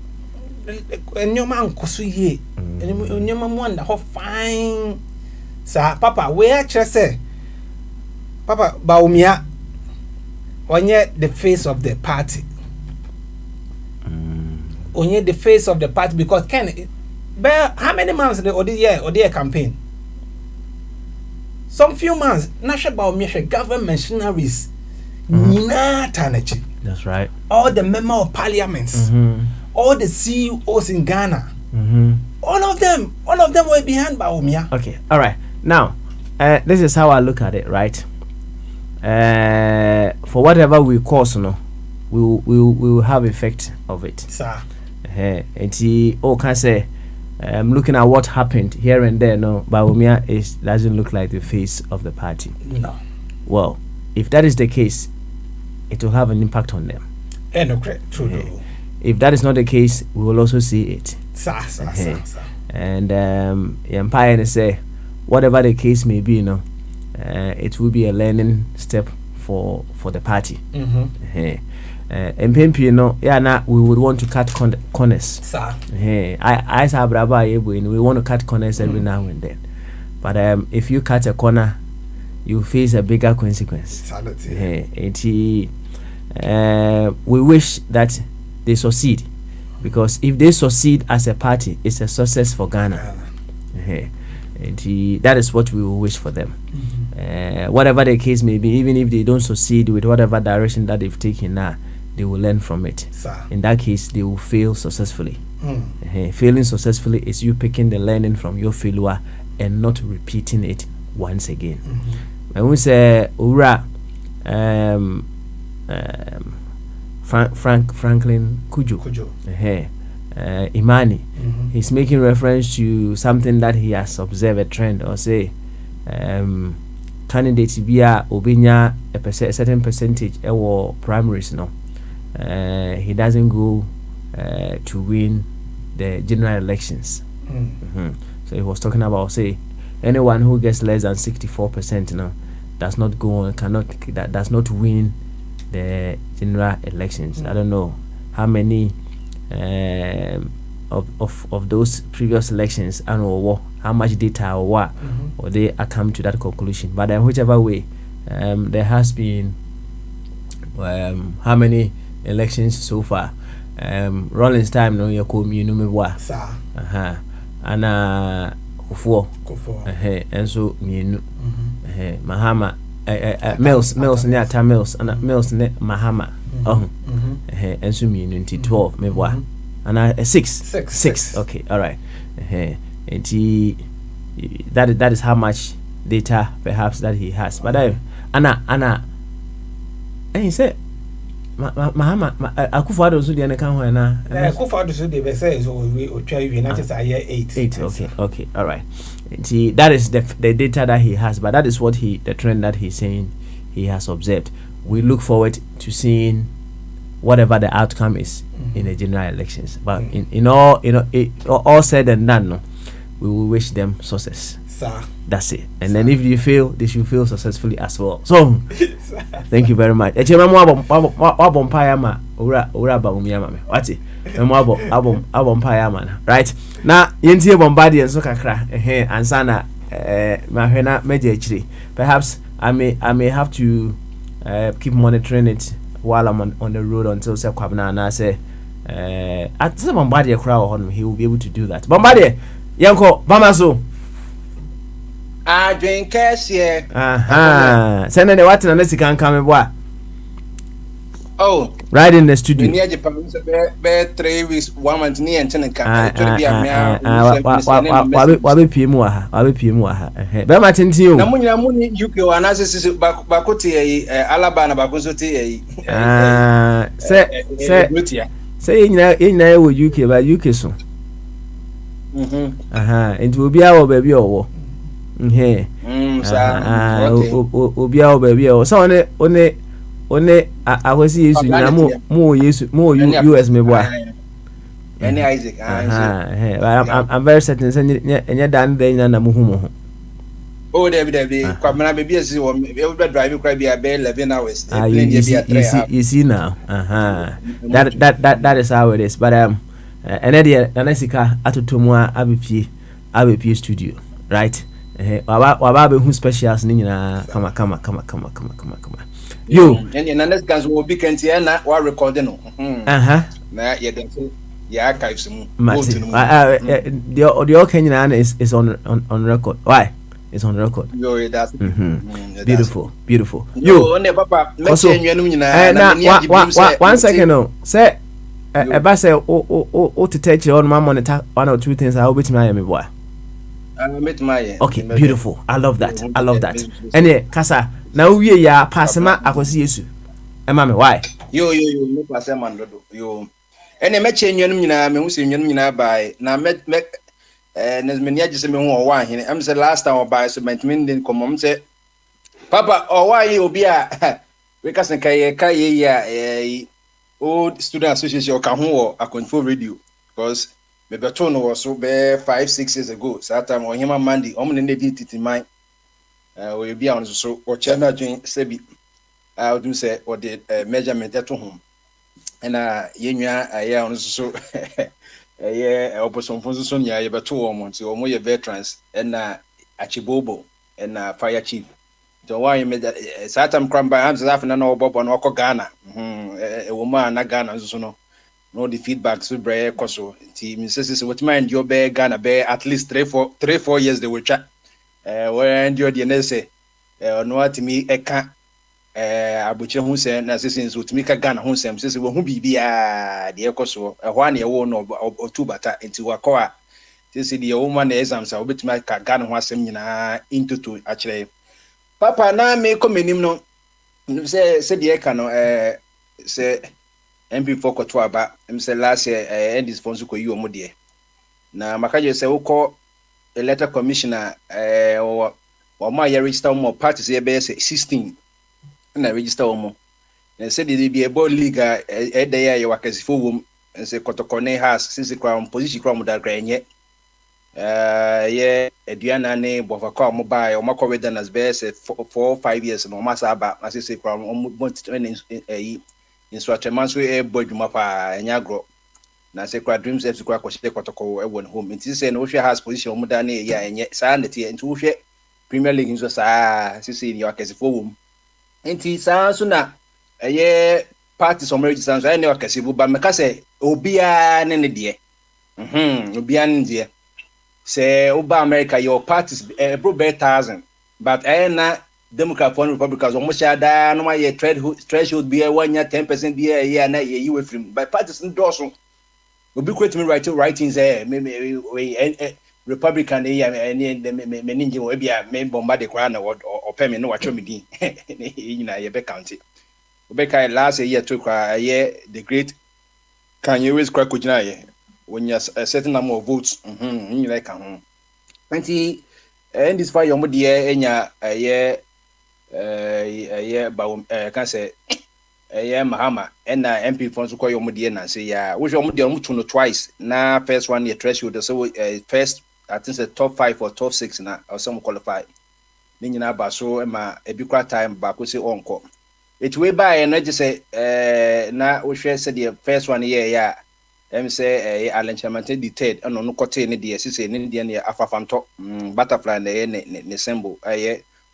enyoma nkoso ye. Enyoma mo anda ho fine. Sa papa we actually say papa Bawumia onye the face of the party. Only the face of the party because how many months or the year campaign? Some few months. National Bawumia government machineries. That's right. All the members of parliaments, all the CEOs in Ghana, all of them were behind Bawumia. Okay, all right. Now, this is how I look at it, right? For whatever we cause, we will have effect of it. Sir. And can say looking at what happened here and there, no, Bawumia doesn't look like the face of the party. No. Well, if that is the case, it will have an impact on them. True. If that is not the case, we will also see it. Sir. And Empire say, whatever the case may be, it will be a learning step for the party. And we would want to cut corners. Sir. I say we want to cut corners every now and then. But if you cut a corner, you face a bigger consequence. We wish that they succeed, because if they succeed as a party, it's a success for Ghana. That is what we will wish for them. Whatever the case may be, even if they don't succeed with whatever direction that they've taken now, they will learn from it. In that case, they will fail successfully. Failing successfully is you picking the learning from your failure and not repeating it once again. When we say Ura Franklin Kujo. Imani, he's making reference to something that he has observed, a trend, or say candidates be obinya a certain percentage or primaries, he doesn't go to win the general elections. So he was talking about, say, anyone who gets less than 64% does not go on, does not win the general elections. I don't know how many of those previous elections and how much data or what, or they are come to that conclusion. But whichever way, there has been how many elections so far. Rollins time no yakom you know me wa and Kufuor and so mienu Mahama Mills near Tamils and Mills ne Mahama and so mienu 12 me wa and 6 okay, all right. And that is how much data perhaps that he has. But Anna and he said Mahama Akufo-Addo so dey na kan ho na Akufo-Addo so dey be say so we try we na just year 8 okay, all right. See, that is the data that he has, but that is what the trend that he's saying he has observed. We look forward to seeing whatever the outcome is in the general elections, but in all all said and done, we will wish them success. That's it. And then if you fail, they should fail successfully as well. So thank you very much. Ura Bawumia mame. Wati? Album payama. Right? Now yentie bombardie so kakra. Ansana mahwena meje chiri. Perhaps I may have to keep monitoring it while I'm on the road until say kwabna and I say at some Bombardier crowd on he will be able to do that. Bombardier, Yanko, Bamaso. Drink cash, Aha. Send any what unless you can come and what? Oh, Right in the studio. near Japan, 3 weeks, 1 month near and tenant Wabe PM wabe PM waha. Be matin ti o. Namunya muni UK analysis bakoti Alabama bakonsoti say nyina wo UK ba UK so. Aha, enti obi a wo ba bi owo. Obi a wo ba bi owo. So one akwesi Yesu nyina mo Yesu mo US me boa. Any Isaac. I'm very certain say nya dan den na mo hu mo. Oh, David, Kwamana baby is driving cry be 11 hours. You see now. That is how it is. But and then Nanesika atotomu abepie studio, right? Waba be who specials ni nyina kama. Yo. And Nanes guys will be kanti na wa recording no. Na ye dem so ya archives mu. The audio Kenyan is on record. Why? It's on record. Yo, that's beautiful. Yo, ne papa, also, one second no. Say eba say o to touch on my monitor 1 or 2 things I will be my me boy. Meet my. Okay, beautiful. I love that. Any kasa na we ya passema akosi Yesu. Ema me why? Yo, me passema ndodo. Yo. Ene me chenyenum nyina me hu se nyenum nyina bai na me Nesmenia just me who one here. I'm the last time I buy so my min come say Papa or why you be a because old student association or Kahu a control radio because the baton was so bare 5-6 years ago. So that time on him Monday, did it in mind. Will be on so or China doing Sebi. I would do say or the measurement at home. And yeah on so opposition function ya ye beto omo nti omo ye veterans na achibobo na fire chief so why me that satam cramba hands after na obobo na okọ Ghana woman na Ghana so no the feedback so bre koso nti me say what mind your be Ghana be at least 3-4 years they will chat where and your the say no atimi eka abuche hu se na sisi so timi ka Ghana hu sem sisi wo hu bibia de ekoso ehwa na ewo no otubata enti wakwa sisi de woman na exams a obetimi ka Ghana hu asem nyina into akire papa na me komenim no se de eka no se MP4 koto aba se last year end sponsor ko yi omo de na makaje se wokọ electoral commissioner o ma ye register mo parties e be 16 na register omo and said the be a ball league dey wakasifo wom and say kotokone has since crown position crown da grenye yeah eduana ne bovakwa mo buy o makọ wedan as be 4-5 years no masa aba na say crown o want instructor man so e boduma pa enyagro na say crown dreams FC crown kwose kotoko e won home it say no hwe has position mo da na ya enye sa na tie nti hwe Premier League nso sa sisi ni wakasifo wom enti saa so na party some register so any wakasibu ba meka say obia ne de obia ne de say oba America your parties bro be 1,000 but na Democrat for Republicans almost shada no my threshold be 10% be a year na you with him but parties ndo so obi create me writings me Republican me ninja we bia me bomba de kwa na o pay me no wacho me din na ye be county we be last year to kwa the great Kanye West kwa kujina ye when you a certain number of votes you like kan 20 and this fire your de enya ba can say Mahama and MP funds kwa your de na say ya we your de no twice na first one year threshold so first I think the top 5 or top 6 na or some qualify. Ni nyina ba so ma ebi kwa time ba ko se onko. It we buy na je say na wo hwe se the first one year ya say Allen Chamante the third no no kote ne de sise ne de ne afafamto butterfly na ne symbol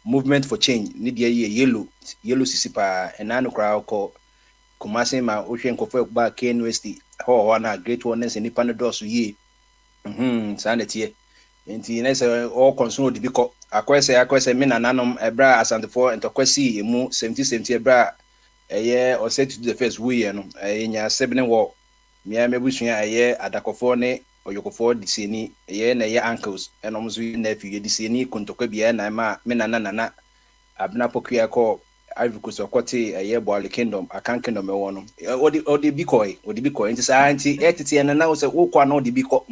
movement for change ne de yellow sisi pa na no kra ko Kumasi ma ohwe nkofo ba K University ho na great one nse nipa no dosu yi sa na tie enti na se all concern odi biko akwese me nananom ebra asantefo entokwasi emu 70 ebra eye o set to the first we no enya sebne wo mia mebusua eye adakofo ne oyokofo diseni eye na ye uncles enom so na fi diseni kontokwa bia na ma me nana abna pokua ko Ivory Coast okwoti eye Boale Kingdom akan kingdom ewo no odi biko enti sa anti etete na na wo kwa na odi biko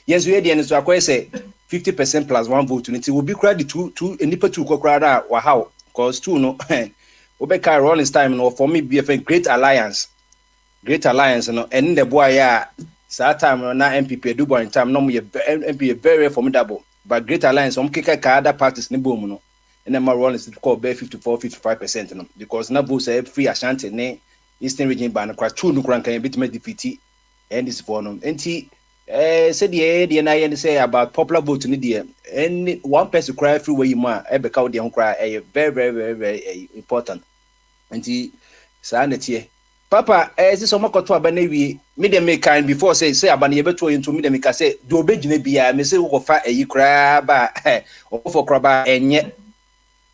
yes we dey no so akwese 50% plus 1 vote nti will be crowd two enipa two kokra da wa how cause two no obeka Rollins time no for me be a great alliance no and the boy ya sa time no na MPP Dubo in time no me MP very formidable but great alliance keka ka other parties ni bom no and then Rollins call be 54-55% no because na vote say free Ashanti ne Eastern region ban kwa two no kran kan bit me defeat and this for no enti said the na say about popular vote in the and one person cry free way ma ebeka de ho cry very important and sa na tie papa this so makoto aba na wie me dem make kind before say aba na yebeto into me dem make say do obegine bia me say wo fa ayi cry ba o for cry ba enye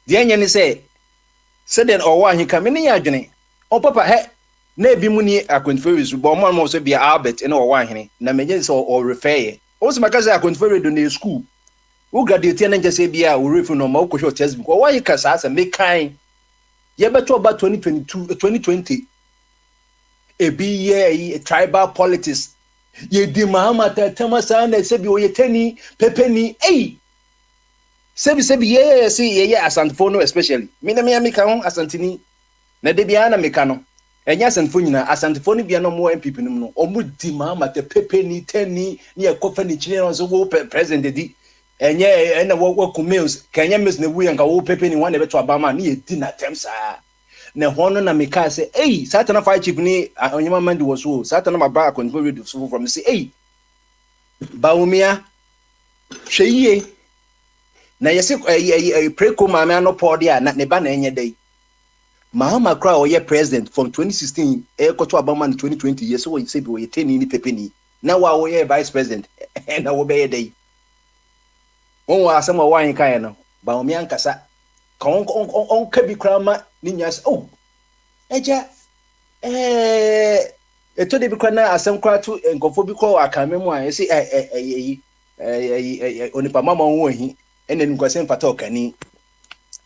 de enye ni say den owo ahika me ne ya adwene o papa na ebi mu ni akonferis bo mo so bia Albert na owo ahene na menye so o refer o so maka say akonferis do na school wo graduate na nje say bia o refer no ma o kohwe textbook owo ahika sa asa me kind ye beto ba 2020 ebi ye tribal politics ye di mahama tatama sa na se bi o ye tani pepeni sebi ye see ye asantfo no especially me na me ka ho asantini na de bia na me ka no enya asantfo nyina asantfo no bia no mo MPP no no omu di mahama te pepeni tani ne ekofa ni chine no so wo president di enye na wo kumels kenya mes na wu yanka wo pepeni wan na beto abama ne ye di na temsa na hono na me ka say satana fight chief ni onyema mandi wo so satana maba control radio so from say baumia hweye na yesi preko mama no podia na ne ba na enye dai Mahama Kra o ye president from 2016 koto abama in 2020 yes so say be o ye teni ni pepeni na wa o ye vice president na wo be ye dai won wa asem wa yin kan no baumia nkasa on kabi krama ni nyas eja eto de bi kwa na asem kwa to nkofo bi kwa akame mu a esi onipa mama won hi ene nkwase mfata okani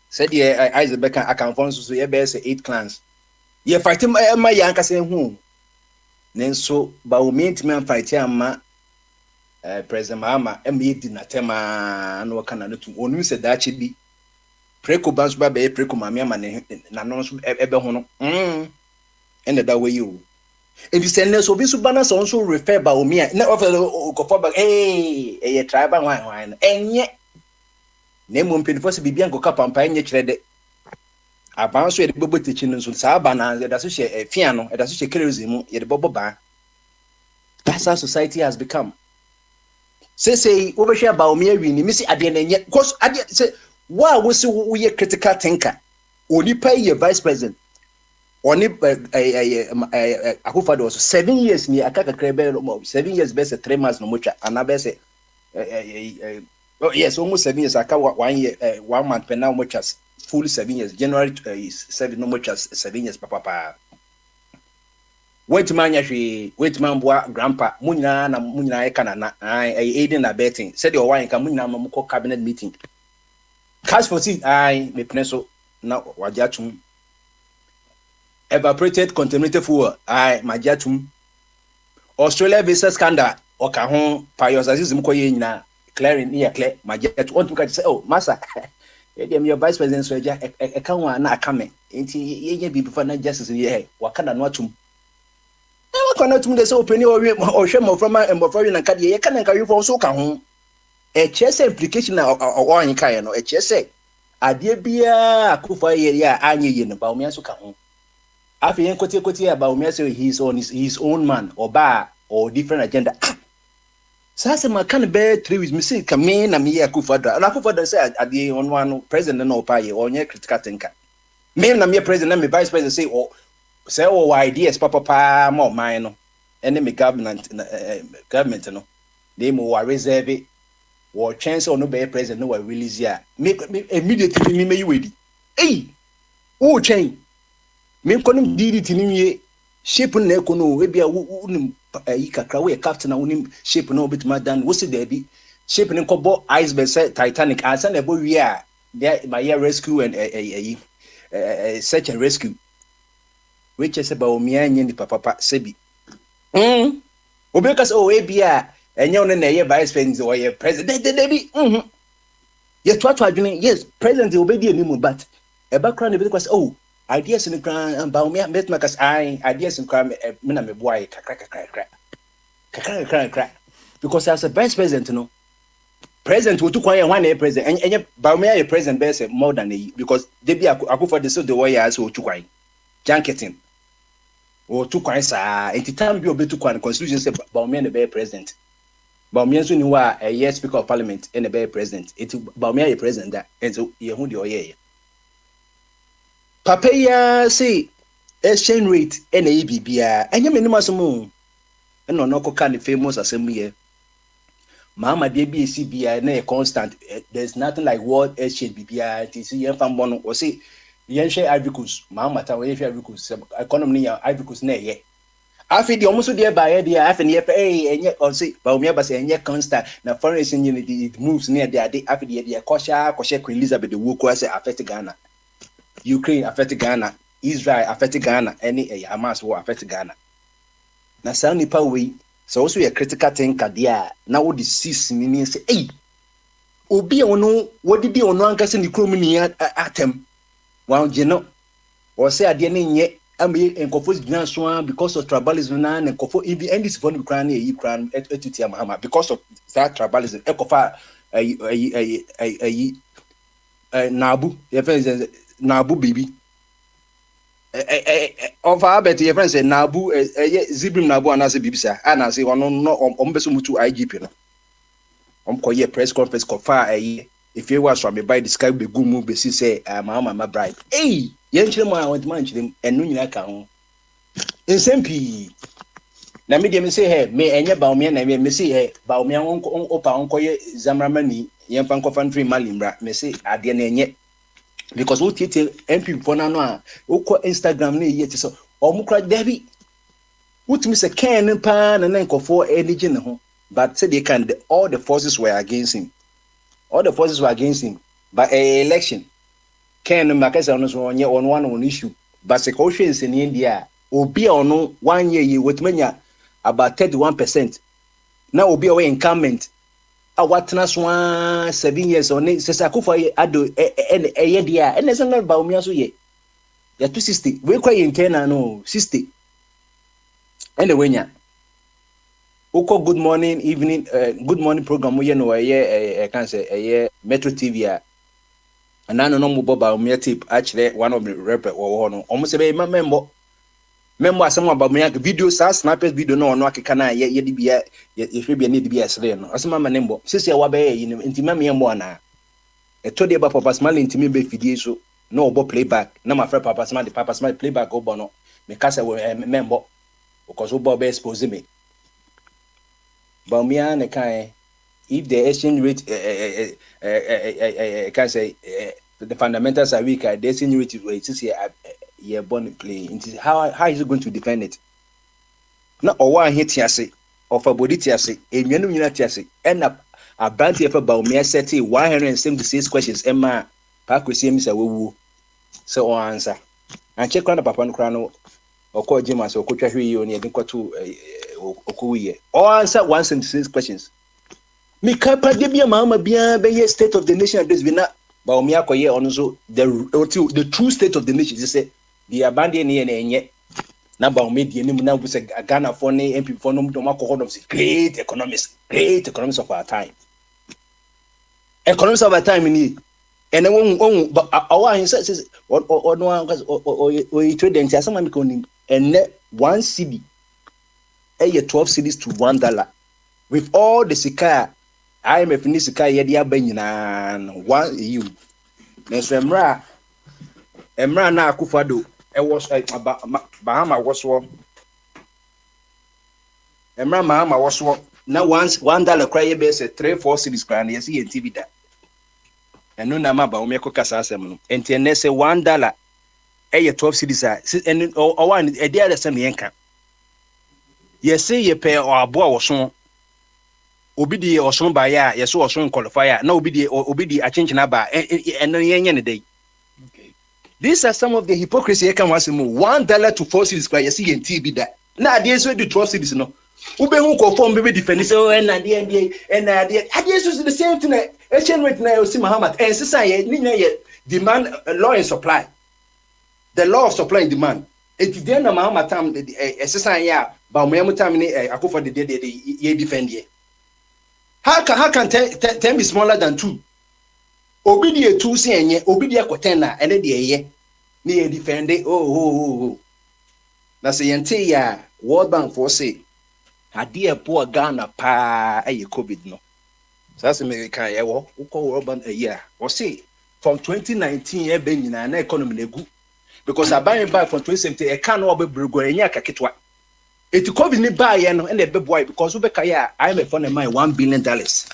said ye Isaac Beckham akamfon so ye be say 8 clans ye fight ma ya nkase hu nenso ba o mentime fight ama president Mahama ye di na tema no kana no tu onu se da che bi preko banso ba be preko mama ma na no so ebe ho no ene da we you if you send us obi so bana so so refer ba o mi na go for ba ye try ba wan enye na emu mpedifo se bibia nkoka pampa enye kirede abanso ye de bobo techi nso sa ba na ye da so hye fia no ye da so hye kerosene ye de bobo ba. That's how society has become. Say we be share ba o mi awi ni misi ade na enye because ade say wa wo se wo ye critical thinker oni pa ye vice president oni Akufo-Addo was 7 years ni akaka krebe 7 years be say 3 months no motwa ana be say oh yes, almost 7 years. I can't 1 year, 1 month. But now much as full 7 years. January 7, no much as 7 years. Papa. Wait man, boy, grandpa. Munya na munya ekana I aiding and abetting. Said your wife can munya mamuko cabinet meeting. Cash for see, I me pencil now wajatum. Evaporated contaminated fuel. I majatum. Australia visa scandal. Okahon pious as is mkoye na. Clearing here, clear my jet. Want to say, oh, Massa, your vice president, so a can na come into ye be before not justice in here. What can I not to? I cannot to the open or shame from my and before you and Cadia, you can carry for so come. A chess implication or one kind or a chess say, I dear be a Kufa area, I knew about me so come. After Kotia about me, so he's on his own man or bar or different agenda. Sasa makana be 3 weeks misi kame na me Akufo-Addo na Akufo-Addo say ade on one president no pa ye onye critical thinker me na me president na me vice president say say o ideas papa more mine no enemy government no they mo reserve or chance or no be president no release ya make immediately me you ready o chain me konim didi tinimye shape na ekono e bia unim yi kakra we captain na unim shape na obitima dan wo se there bi shape ne kobo iceberg say Titanic asa na ebo wi a my rescue and search and rescue which is about me anya ni papa sebi obeka say o e bia enye one na ye vice president or ye president de bi ye to adwene yes president obedi animu but e background e be because oh ideas in the about me met make us ideas in crime me na me boy kakra because as a vice president no president wo to kwan one president enye ba me a president be say more than a because they be akufo de so the way as wo to kwan janketing wo to kwan sa entitam bi obetu kwan constitution say ba me na be president ba me so ni wa a speaker of parliament and be president it ba me a president that and so ye hu de oye papa ya say exchange rate na bibia enye me nima so mu no no ko kan famous asem here mama de bi esi bia na constant there's nothing like world exchange bibia it is yen fam bono o say yen share Ivory Coast mama ta we share Ivory Coast economy ya Ivory Coast na ye afi de omuso de ba ye de afi ne enye o say ba o me ba say enye constant na foreign exchange it moves near de ade afi de kosha Queen Elizabeth de woko say affect Ghana Ukraine affect Ghana, Israel affect Ghana, any Hamas war affect Ghana. Na sa nipa we so also a critical thinker there. Now what the cease meaning say, hey, obi ono what did ono ankase ni krom ni atem. Wan geno or say ade na nye ambe enkofo gina so because of tribalism na enkofo even end this for the crown e crown etutia Mahama because of that tribalism ekofa nabu ye Nabu bibi of our bet your friend say Nabu zibrim Nabu anase bibi sa ana say ono no ombeso mutu IGP no omkoye press conference kofa if you was from me by the sky be gumu be see say my bride yen chire mo I want man chire enu nyina ka ho nsempi na me dem say hey me enye ba omi na me say hey ba omi opa onkoye zamramani yen fa nkofa nfri malimbra me say ade na enye because what you tell MP for now oko Instagram na yet so omukra dabi utimi se ken pa na nkofo energy ne ho but say they can all the forces were against him but election ken makasa no so onye one issue but se ko hwe nse ne India obi ono 1 year ye wetmanya about 31% na obi o incumbent awatena so 7 years on sese akufo ado eye dia ene se na ba omia so ye ya 260 we kwa internal no 60 ene wenya uko good morning evening good morning program ye no ye can say Metro TV a anano no mo ba omia tip actually one of the rapper wo no omo se be member asem about me video snapper video no ono akeka na ye de bia ye hwe bia ne de bia sere no asem ma nembo sisi wa be yi ntima me mo na eto de ba papa small ntimi be fidie so no obo playback na ma frɛ papa small playback obo no me kasa member because obo be expose me ba me an kan if the exchange rate can say the fundamentals are weak the exchange rate is yeah born play how is it going to defend it na owa hit yase of a body tiase enwanu nyina tiase end up a brand here for Baumia set 176 questions emma pa kwesi mi sa wewu so o answer and check on papa no kra no okọ jima so okotwa hwe yi oni e dinkoto okuwiye o answer 176 questions mi kapa de bia mama bia be state of the nation address bi na Baumia koye on so the true state of the nation is say the abandon here na enye na Baumia die nim na bu say Ghana for ne MP for no do makọ of great economists of our time economists of our time ni ene won awa hin say o trade and asama mi ko ni ene 1 cedi 12 cedis to $1 with all the sika IMF ni sika ye dia ba nyina 1 EU na so emra na akufado was Bahama was one. Mahama was one. Now once $1 cry base 3-4 cities grand, yes, see TV that. And no nama ba umeko kasasem. And then say $1 12 cities and or one a dear the same yanka. Yes, say ye pay or a boy or son. Obidi or son by ya, yes, or son qualifier. No obidi a change naba and no yen day. These are some of the hypocrisy I can once more. $1 to 4 cities cry, yes, see in TV that. Now, there's where the 12 cities no. Ube who conform baby defend so and the the same thing. Exchange rate now see Muhammad and society demand law and supply. The law of supply and demand. It is then Muhammad time society but me time ni akufo the ye defend ye. How can 10 be smaller than 2? Obidi 2 say enye obidi ko 10 na ene de ye ni ye defend oh. Na say yente ya World Bank for say Adia poor Ghana pa COVID no. So that's American World Bank a year. Or say from 2019 na economy negu because I buy back from 2017 e can no be brugorenya kaketwa. It COVID ni buy no and the boy because ubekaya I am a fund of mine $1 billion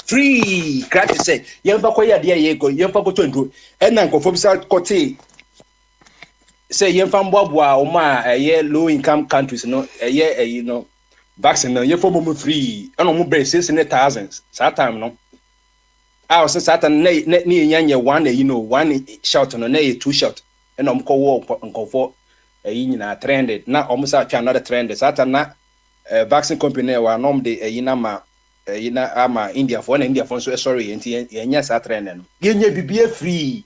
free gratis say yemfa koya dia ye go yemfa ko to ndro and nan ko fobisa kote say yemfa mboaboa o ma low income countries no you know vaccine no ye for mo free and mo break 600,000 that time no I was certain ne nyanya one you know one shot no na 2 shot and ko wo for nyina trended na almost another trend that na vaccine company wa nom de yina ama India for so sorry enti yenya sa trend no yenya bibie free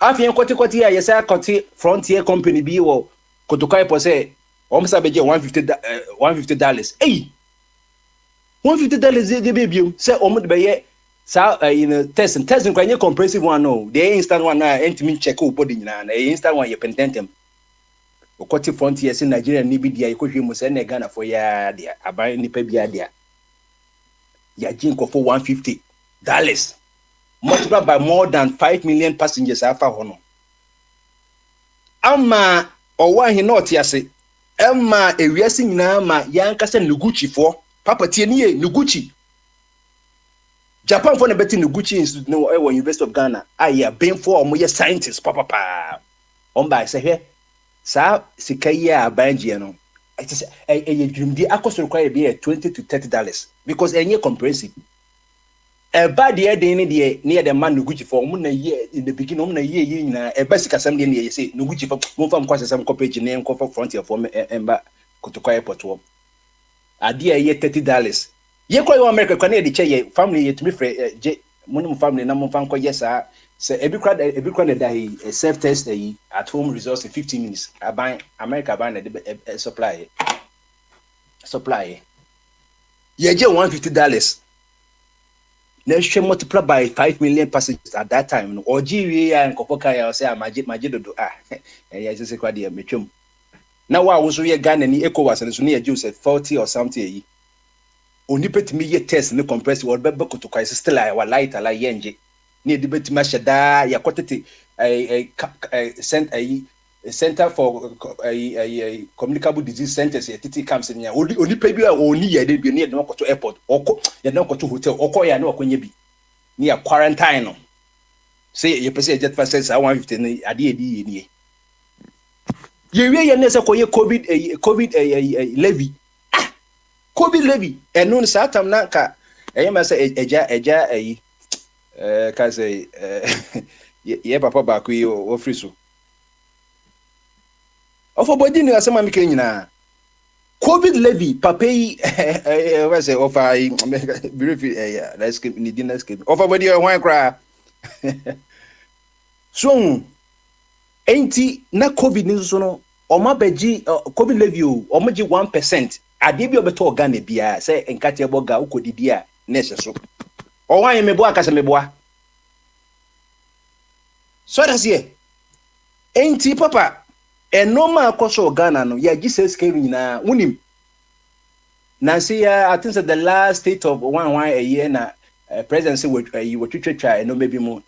afien kote ya yesa kote frontier company bi wo kotokai po say almost beje $150 hey $150 de baby say omo de be sa testing kwanye comprehensive one no the instant one na enti check o body nyina na instant one ye pententem okoti frontier in Nigeria ni bi dia ekohwe mu say na Ghana for ya dia aban nipa bia dia ya jinko for $150 multiplied by more than 5 million passengers afa hono ama owa he not yase Emma ewiase nyina ma yankasa Noguchi for papa tie nie Noguchi Japan for na beti Noguchi Institute no University of Ghana aya ben for omo ye scientists papa on by say he sa sikaya abanji no it is a dreamdi akosoro kwa be $20 to $30 because enye comprehensive bad year dey near the man Noguchi for omo na year in the beginning omo na year nyina basic assembly na ye say Noguchi for mo fam kwase sam copage na enko for frontier for emba kotokwa airport wo ade ye $30 ye kwa America kwa na de che ye family ye tumi frɛ je mo family na mo fam kwa yes say every crowd that self test at home results in 15 minutes aban America ban na supply ye je $150 na she multiply by 5 million passengers at that time no oji wi ya nkopoka ya say maji dodo ya say kwa dia metwem na wa wo so ye Ghana ni ECOWAS so ne ye ju say 40 or something oni petimi ye test ne compress wo be kotoka still wa light ala yenje ni de betima sheda ya kotete center for communicable disease centers ya titi camps nya oni pebi oni ya de bi ni de makoto airport oko ya de makoto hotel oko ya na okonye bi ni ya quarantine no say ye pese jet facilities 150 ni ade edi ni ye we ye nese ko ye covid levy covid levy eno sa tam na ka ma say eja ka say ye papa ba ku o free so ofo body ni asema mike nyina covid levy papa yi we say offer brief let's keep ni dinner skip ofo body wan kra so enti na covid ni so no o ma beji covid levy o ma ji 1% ade bi obeto Ghana bia say enkate boga ukodidi a na so o wan me bo aka se me boa so that's here enti papa enoma akoso Ghana no ya Jesus ke nyina wunim na say I think that the last state of one a year na presidency you twetwa no maybe mo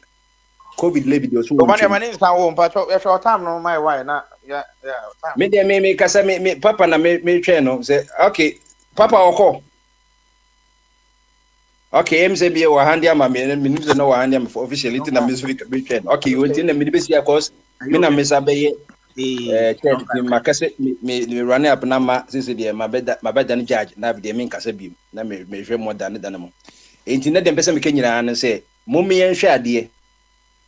covid levy dey so o mani san wo mpa cho time no my why na Me dey me kasa me papa na me twa no say okay papa oko okay em say be wa handi ama me nim say no wa handi ama officially tin na me so be twa okay you tin na me be see cause me na me sa be ye check team makase me run up na ma say dey ma beda no judge na be dey me kasa bi na me hwe more than mo enti na dem pese me kenyina na say mo me yen hwe ade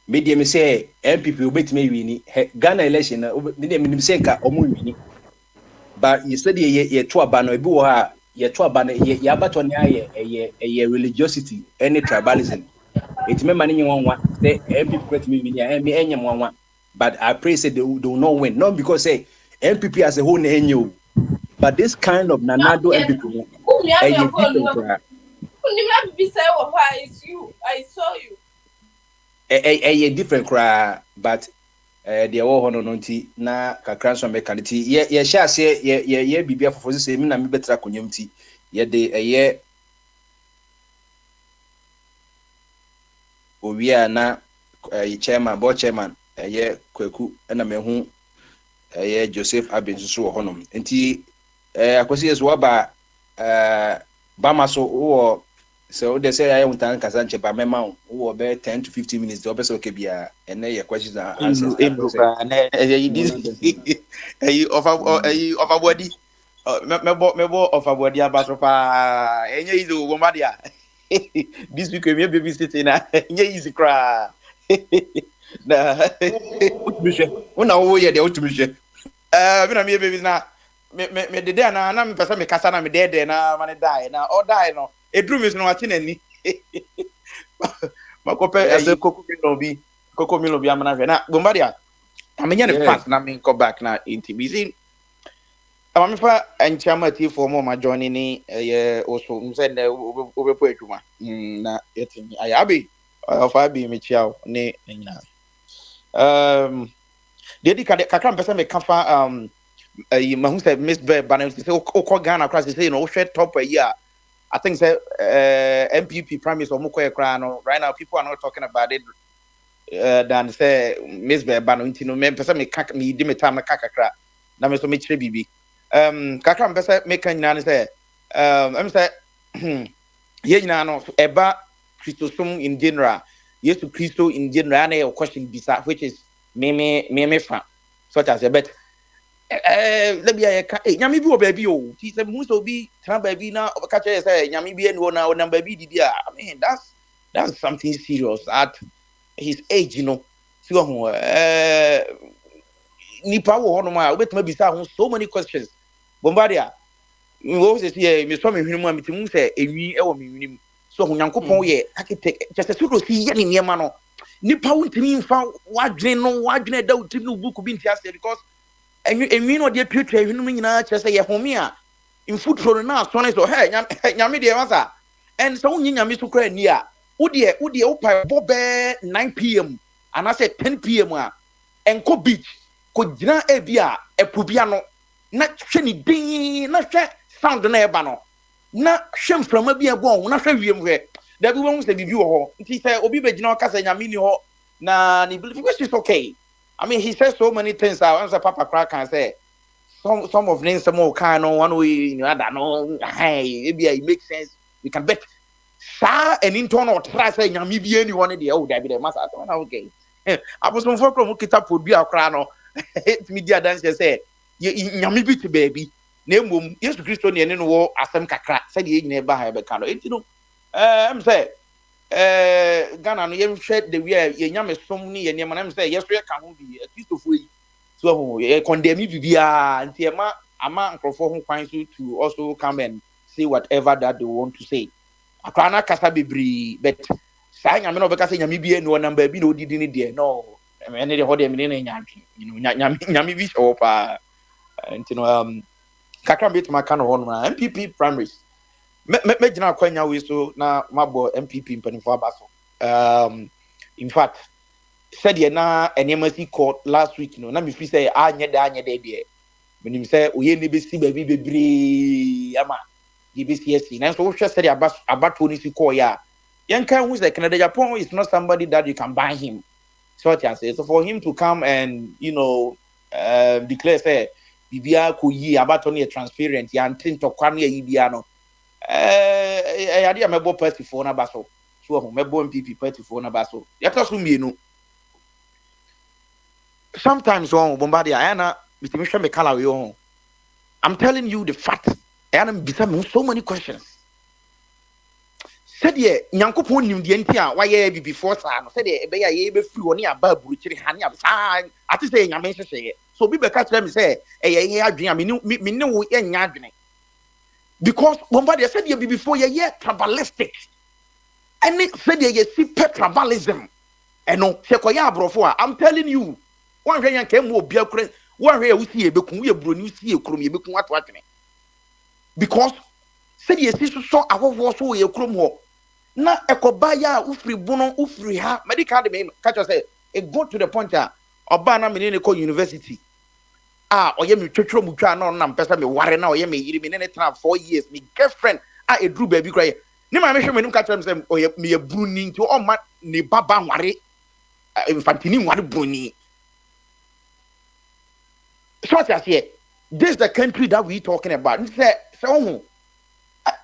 me dey me say MPP obetime wini Ghana election na me dey me say ka omo wini but you said ye to aba no ebi wo ha ye to aba no ye abato ne aye religiosity any tribalism it me mani nwanwa say MPP obetime wini me enyem nwanwa but I pray say they will not win not because say MPP as a whole na enyo but this kind of nanado MPP I saw you. A different cry, but the war no nti na kakra so make kanti ye sha se ye bibia fofo se me na me betra konyamti ye de ye owia na chairman board chairman ye kwaku na me hu ye Joseph Abinsu so honom nti akosi yeso waba bama so wo so they say I want to answer Sanche by mema who be 10 to 15 minutes the obese okay bia and your questions and answers you of body mebo of body abaso pa enye izo go madia this week me baby sitting na enye easy cry na una wo ye de otumishe me na me baby na me de there na me pesa me kasa na me de na man die na or die no edrum is no ati nani makope ase koko mi no bi amana hwe na bombadia amenya ne fast na me go back na intibizi ama me fa enchama ti for mo ma join ni oso mse na obepo adwuma na yetini ayabi ofa bi me chiao ne nyina dedi kakra mpesa me kafa mahu say Miss Bear Banner say o Ghana class say no share top a year. I think say MPP Prime Minister Omukoye kra no right now people are not talking about it than say Miss Bear Banner ntino me pesa me di me time kakra na me so me chire bibi kakra mpesa me kan nyina say em say ye nyina no eba Christosum in general Yesu Christo in general na your question bisa which is me fa such as a bet let me nyame bi o baby o ti say mu so bi tran baby na ka che say nyame bi enu na o number bi didi I mean that's something serious at his age you know so ho nipa wo ho no ma obetuma bi sa ho so many questions bombardia we go say me so me hwenu am timu say enwi e wo me hwenu so ho nyankopon ye architect just so do see ye ne niema no nipa wo ntimi mfa wadwen da utim no book bi ntia because enwi no de twetwa hwenu nyina kire say ye home a infutro na asone so hey nyame de masa and so nyi nyame so kra ni a wo de wo pa bobe 9 pm and I say 10 pm a enko beach ko gina e bia epubia no na hwe ni din na hwe sound na e ba no na hwe mframa bia bo na hwe wiem hwe da bi won say bibi wo ho nti say obi be gina o ka say nyame ni ho na ni believe which is okay. I mean, he says so many things. I answer Papa Crack can say some of them some more kind of one way, you know, I don't know. Hey, maybe it makes sense. We can bet. Sa an internal try say maybe anyone the old David Master. Okay. I was on for kita put be a crown. Media dancer said, "Yami bit baby." Name yes, Christian and no asem kakra said ye never have a kind of you know. I'm saying. Ghana no yem hwɛ the way ye nyame som ni ye nem na say yes we ka ho bi Christopher yi so ho ye condemn bibia nti ama nkrofo ho kwan so to also come and say whatever that they want to say akwana kasa bibri but say nyame no be kasa nyame bi enu number bi no didi ni de no ene de ho de me ne nyantwe you know nyame bi show pa nti no kakra bit ma kan ho no MPP primaries me gina kwanya we so na mabo MPP mpanifo abaso in fact said ye na enyemasi court last week no na me fi say anye de menim say oye ni be si ba bi bebre ama ye be si na so wo hwe say abato ni si call ya yen kan who say Canada Japan is not somebody that you can buy him so what you say so for him to come and you know declare say bibia ko yi abato no transparent ya ntin to kwa no yi bia no ade ya mebo party for na baso so ho mebo MPP party for na baso ya to so mienu sometimes on Bombardier ana bitimi hwe me kala we on I'm telling you the fact ana bisa me so many questions said ye nyankopon nim de ntia waye bi before sa no said ye be ya ye be free woni aba buruchiri hane abisa ati say nyame hwehwe so bi be ka tell me say ye adwen me ne wo ye nya adwen because Bombardier said ye before ye tribalistic any said ye see tribalism eno se koya abrofo a I'm telling you one hwe yan kam obi akure one hwe wusi ye bekun ye broni wusi ye krom ye bekun ato atwene because said ye see so awowo so ye krom ho na ekoba ya ufri bono ufri ha medical de me catch us say it go to the point oba na me ne ko university oye me twetwero mu twa na na mpesa me ware na oye me yiri me ne tra 4 years me girlfriend edru baby cry ni ma me hwe me nim catch am say oye me ye bruni nti o ma ne baba ware infantini ware bruni so as here this is the country that we talking about say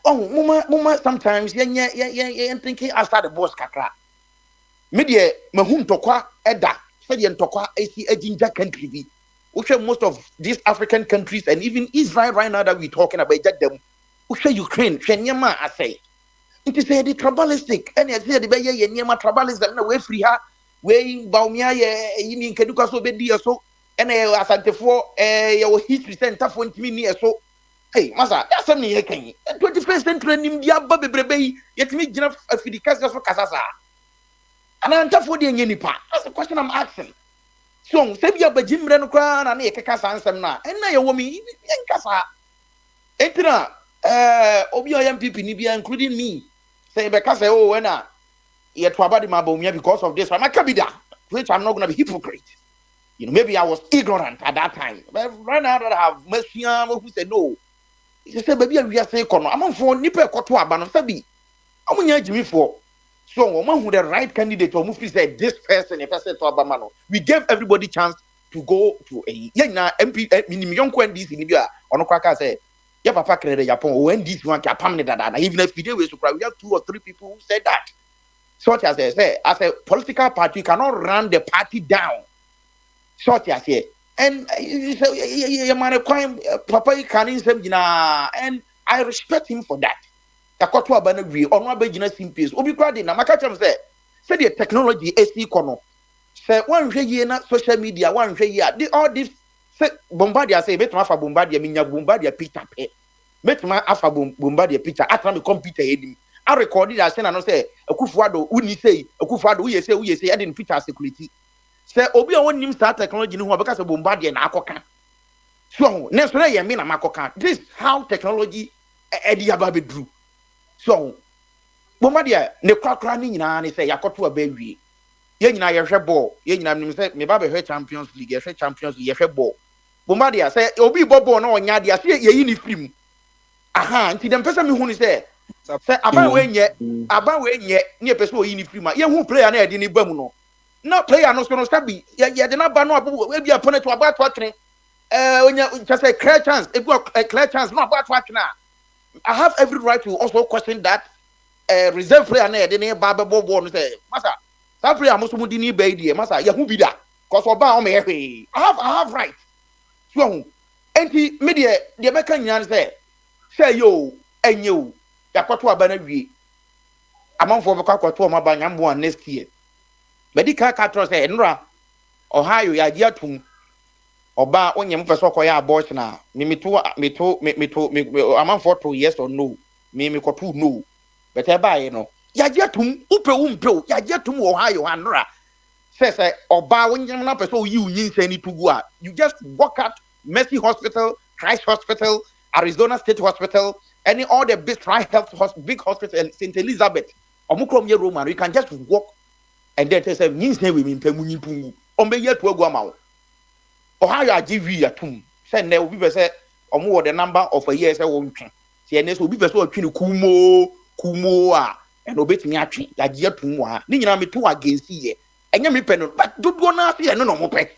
mama sometimes you thinking outside the box kakra media mahum tokwa eda said yen tokwa AC ginger country bi most of these African countries and even Israel right now that we talking about them Ukraine nyama asay it say the tribalistic and I say the be ye nyama tribalism na we free ha we baumia ye yini nkeduka so be dia so and asantefo your history center for ntimi ni so hey masa that's something you can 21st century nim dia ba bebrebe yetimi gina afidika so kasasa and antafo de nyenipa that's the question I'm asking so say bia bagimre no kra na yekeka sansem na enna ye wo mi yenkasa entina obi MPP ni bia including me say be kasa oh na ye to abadi mabomia because of this I'm a kabida which I'm not going to be hypocrite. You know, maybe I was ignorant at that time. But right now that I have Messiah who said no. He said, baby, we are saying, I'm for Nipper Koto Abano Sabi. I'm going to for. So, woman who the right candidate or Mufi said, this person, a person to Abamano. We gave everybody chance to go to a MP, minimum young Quendis in Libya. On Kwaka said, yeah, Papa Crede Japon, when this one can permanent that. Even if we have 2 or 3 people who said that. Such as I say, as a political party, you cannot run the party down. Such as here. And Papa and I respect him for that. Takoto abana wi ono abagina simples obi kwa de na maka chem say the technology AC kono say wan hwe ye na social media wan hwe ye all this say Bombardier say betuma fa Bombardier minya Bombardier picture pe betuma afa Bombardier picture atra me computer edim I recorded that say na no say Akufo-Addo uni say Akufo-Addo we say e dey picture security say obi on nim start technology ni ho because Bombardier na akoka so next na ye me na makoka this how technology edi ababedru so Bombardier ne kwakra ni nyina ne say yakoto abawie ye nyina ye hwe ball ye nyina nim say me ba be hwe Champions League ye hwe Champions League ye hwe ball Bombardier say obi ball na onya dia say ye yi ni film aha nti dem pesa me hu ni say aba we nye ne pesa o yi ni film ye hu player na e di ni bam no na player no so no sabi ye de na ba no abu e bi opponent wa ba to atwene onya just say clear chance e go clear chance no ba to atwene I have every right to also question that reserve player na de ne ba ball no say masa that player mo so mo di ni ba die masa ye hu bi da cause oba o me hwe I have right so enti me de be kan nyan say yo enye o yakoto aba na wie amanfo be kwakoto o ma ba nyambo next year medical catro say nra Ohio ya gi atum oba onyem feso koya abortion na meto amanfo to yes or no me koto no but e ba ye no ya gi atum umpe ya gi atum Ohio anra say oba onyem na peso yi unyin sani tugu a you just walk out Mercy Hospital, Christ Hospital, Arizona State Hospital, any all the big big hospital St. Elizabeth omukrom ye Roman you can just walk and then say nyin say we mpamunyi pungu ombe ye to agu amawo Ohio agiwi atum say na obi be say omo the number of a year say won twen say na so obi be say otwen kumo a and obetimi atwen agi atum wa ni nyina meto against ye enya me pe no but dodo na say no mo pe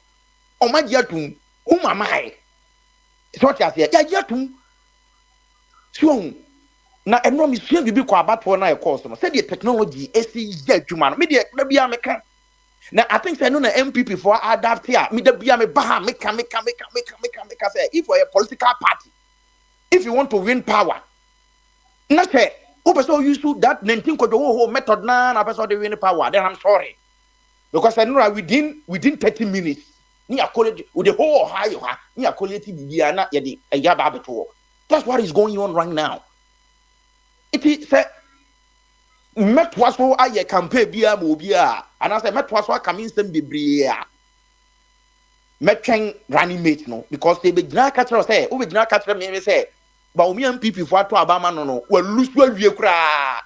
o ma gi atum Umamai. So what you say? Yeah, too. So na eno mi sua bibi kwa abato na e course no. Say the technology esi ye adwuma no. Me de na bia meka. Na I think say no na MPP for adapt here. Me de bia me ba meka say if for a political party, if you want to win power, na say who person use that 19 kojo method na person dey win power, then I'm sorry. Because I know within 30 minutes, ni akole with the whole Ohio, ni akole ti bibia na ye de yaba abeto. That's what is going on right now. It is say metwaso aye campaign bia mo bia, and I say metwaso coming sem bebre a. Metwen running mate no because they be gina catcher say, o be gina catcher me say, ba omi MPP for ato abama no we lose awie kra.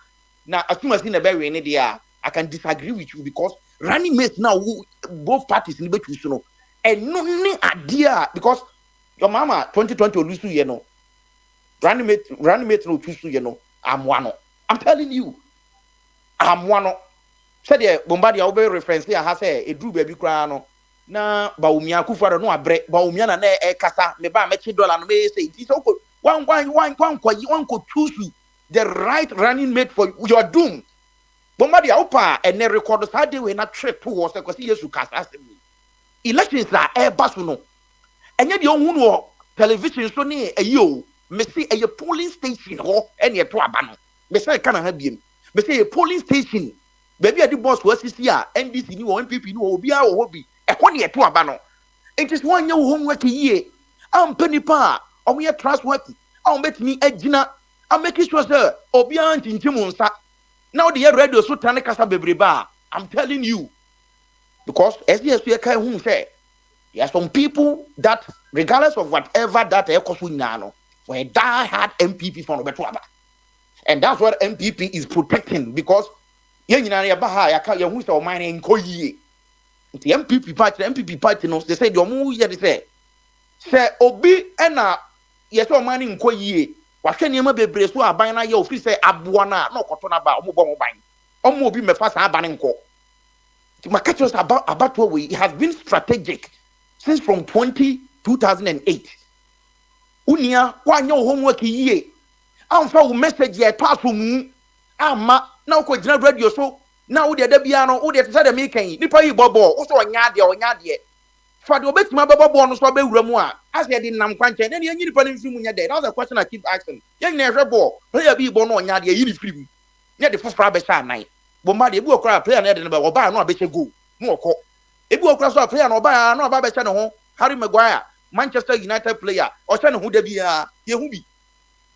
Na asuma si na be we ne dia, I can disagree with you because running mate now both parties ni be choose no. And no ni idea because your mama 2020 lose you no. Running mate no choose you know. I'm telling you. I'm one. Said the Bombardier over reference here has a drew baby crown. Na Baumia Kufaro no abre Baumia na e kasa me ba mechi dollar no me say it's okay. One could choose you the right running mate for your doom. Bombardier opa and ne record sa dey we na trip towards the because yesu kasa elections are air basuno. Enye de ohun no television so ne ayo me say a polling station ho ene to aba no. Me say kana ha biem. Me say a polling station baby at the boss was here NDC ni or MPP ni obi a wo bi e ko ne to aba no. It is one year homework year. Am penipa omo ye trustworthy. Am betimi agina am making sure sir obi an tintim nsa. Now the radio so tane kasa bebreba. I'm telling you because SDS we kai hu say there are some people that regardless of whatever that ekosu nyano for die hard MPP for no aba. And that's what MPP is protecting because yen nyina ya ba ha ya ka ya hu say o man enko yie. The MPP party no they say the omu ye they say obi na yes o man enko yie wa hwe niam bebre so aban na ye ofiri say aboa na okoto na ba omu bo mo ban omu obi mefa sa aban enko. My catches about what we has been strategic since from 2008. Unia kwanya homework yie amfa wo message ye pass mu ama na ko gina radio so na wo de da bia no wo de say de me kan nipa yi bobo wo so onya de fa de obetima bobo no so ba wura mu a as ye de nam kwanche na ye nyini pa no mfi mu nya de. That's the question I keep asking. Ye nyina hwe bo player bi bo no onya de yini firi mu nya de fofora be sha nan bomba de ebi okra player na de no ba oba no abehye go no okọ ebi okra so player na oba no aba behye no ho Harry Maguire Manchester United player o hye no ho da bia ye hu bi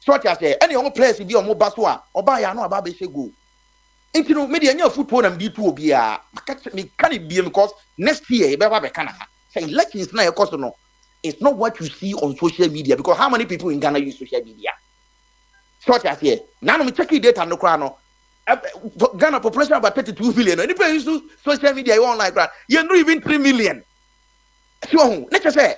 so what you say any omo players bi omo ba so a oba ya no aba behye go into no media nya football na bi tu obi a me can it be because next year e be ba be kana say elections na e cost no it's not what you see on social media because how many people in Ghana use social media so what you say now me check data no kra no Ghana population about 32 million. And if you use social media, you online, you're not even 3 million. So, let's just say,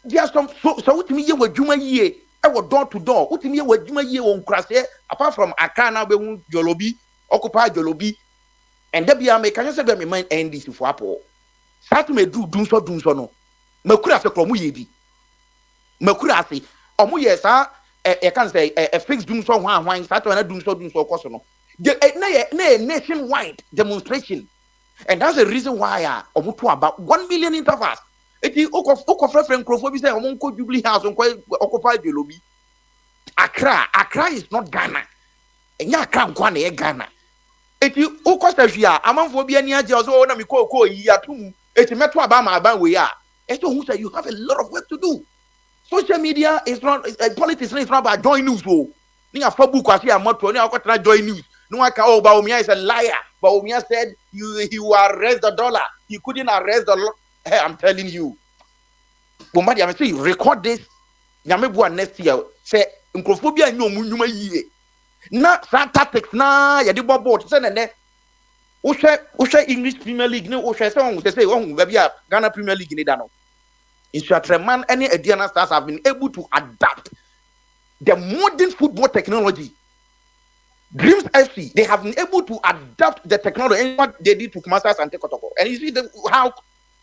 there are some, so what me with Juma ye, I was door to door. What me with Juma ye on crash apart from Akana, Jolobi, Occupy Jolobi, and Debbie, I can just say, my mind end this for Apple. Start me do so no. Makura se kromu ye bi. Makura se, omu yes, I can say a fixed doom so one, start to do so cost no. Nationwide demonstration, and that's the reason why about 1 million intervals. It is friend Crawford say Jubilee House on Occupy the lobby. Accra is not Ghana, and ya can't Ghana. It is Okostafia, Amanphobia near Jazo, Namiko, Yatum, it's Metro Abama about we are. And so who say you have a lot of work to do. Social media is not politics is not about join news. Near Fabu I see a motto, now join news. No one can. Oh, Baumia is a liar. Baumia said he will arrest the dollar. He couldn't arrest the. Hey, I'm telling you. Bombardier, I'm saying record this. Nyamebua next year. Say Nkrophobia nyuma yiye. Na tactics na ya di bobo. Say ne. Ushe English Premier League. Ne ushe say baby Ghana Premier League ni dano. Instructman any Ediana stars have been able to adapt the modern football technology. Dreams FC, they have been able to adapt the technology and what they did to Kumasi Asante Kotoko. And you see how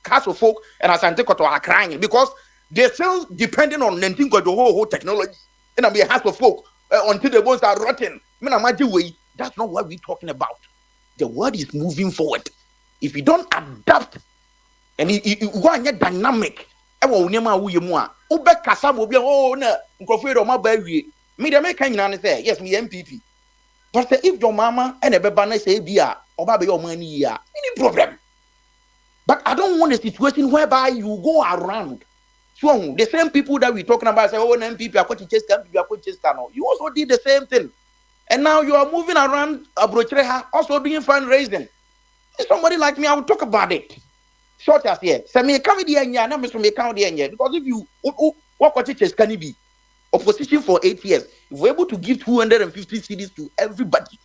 Castle Folk and Asante Kotoko are crying because they're still depending on Nantin the whole technology. And I mean, half of folk until the bones are rotten. That's not what we're talking about. The world is moving forward. If you don't adapt and you want dynamic, oh no, me the American say yes, me MPP. But if your mama and a baby say beer or baby your money, any problem. But I don't want a situation whereby you go around. So the same people that we're talking about say, oh, MPP, you also did the same thing. And now you are moving around Abrochereha, also doing fundraising. If somebody like me, I will talk about it. Short as here. Say me come here, na me so me come here because if you what churches can it be? Opposition for 8 years. If we're able to give 250 CDs to everybody,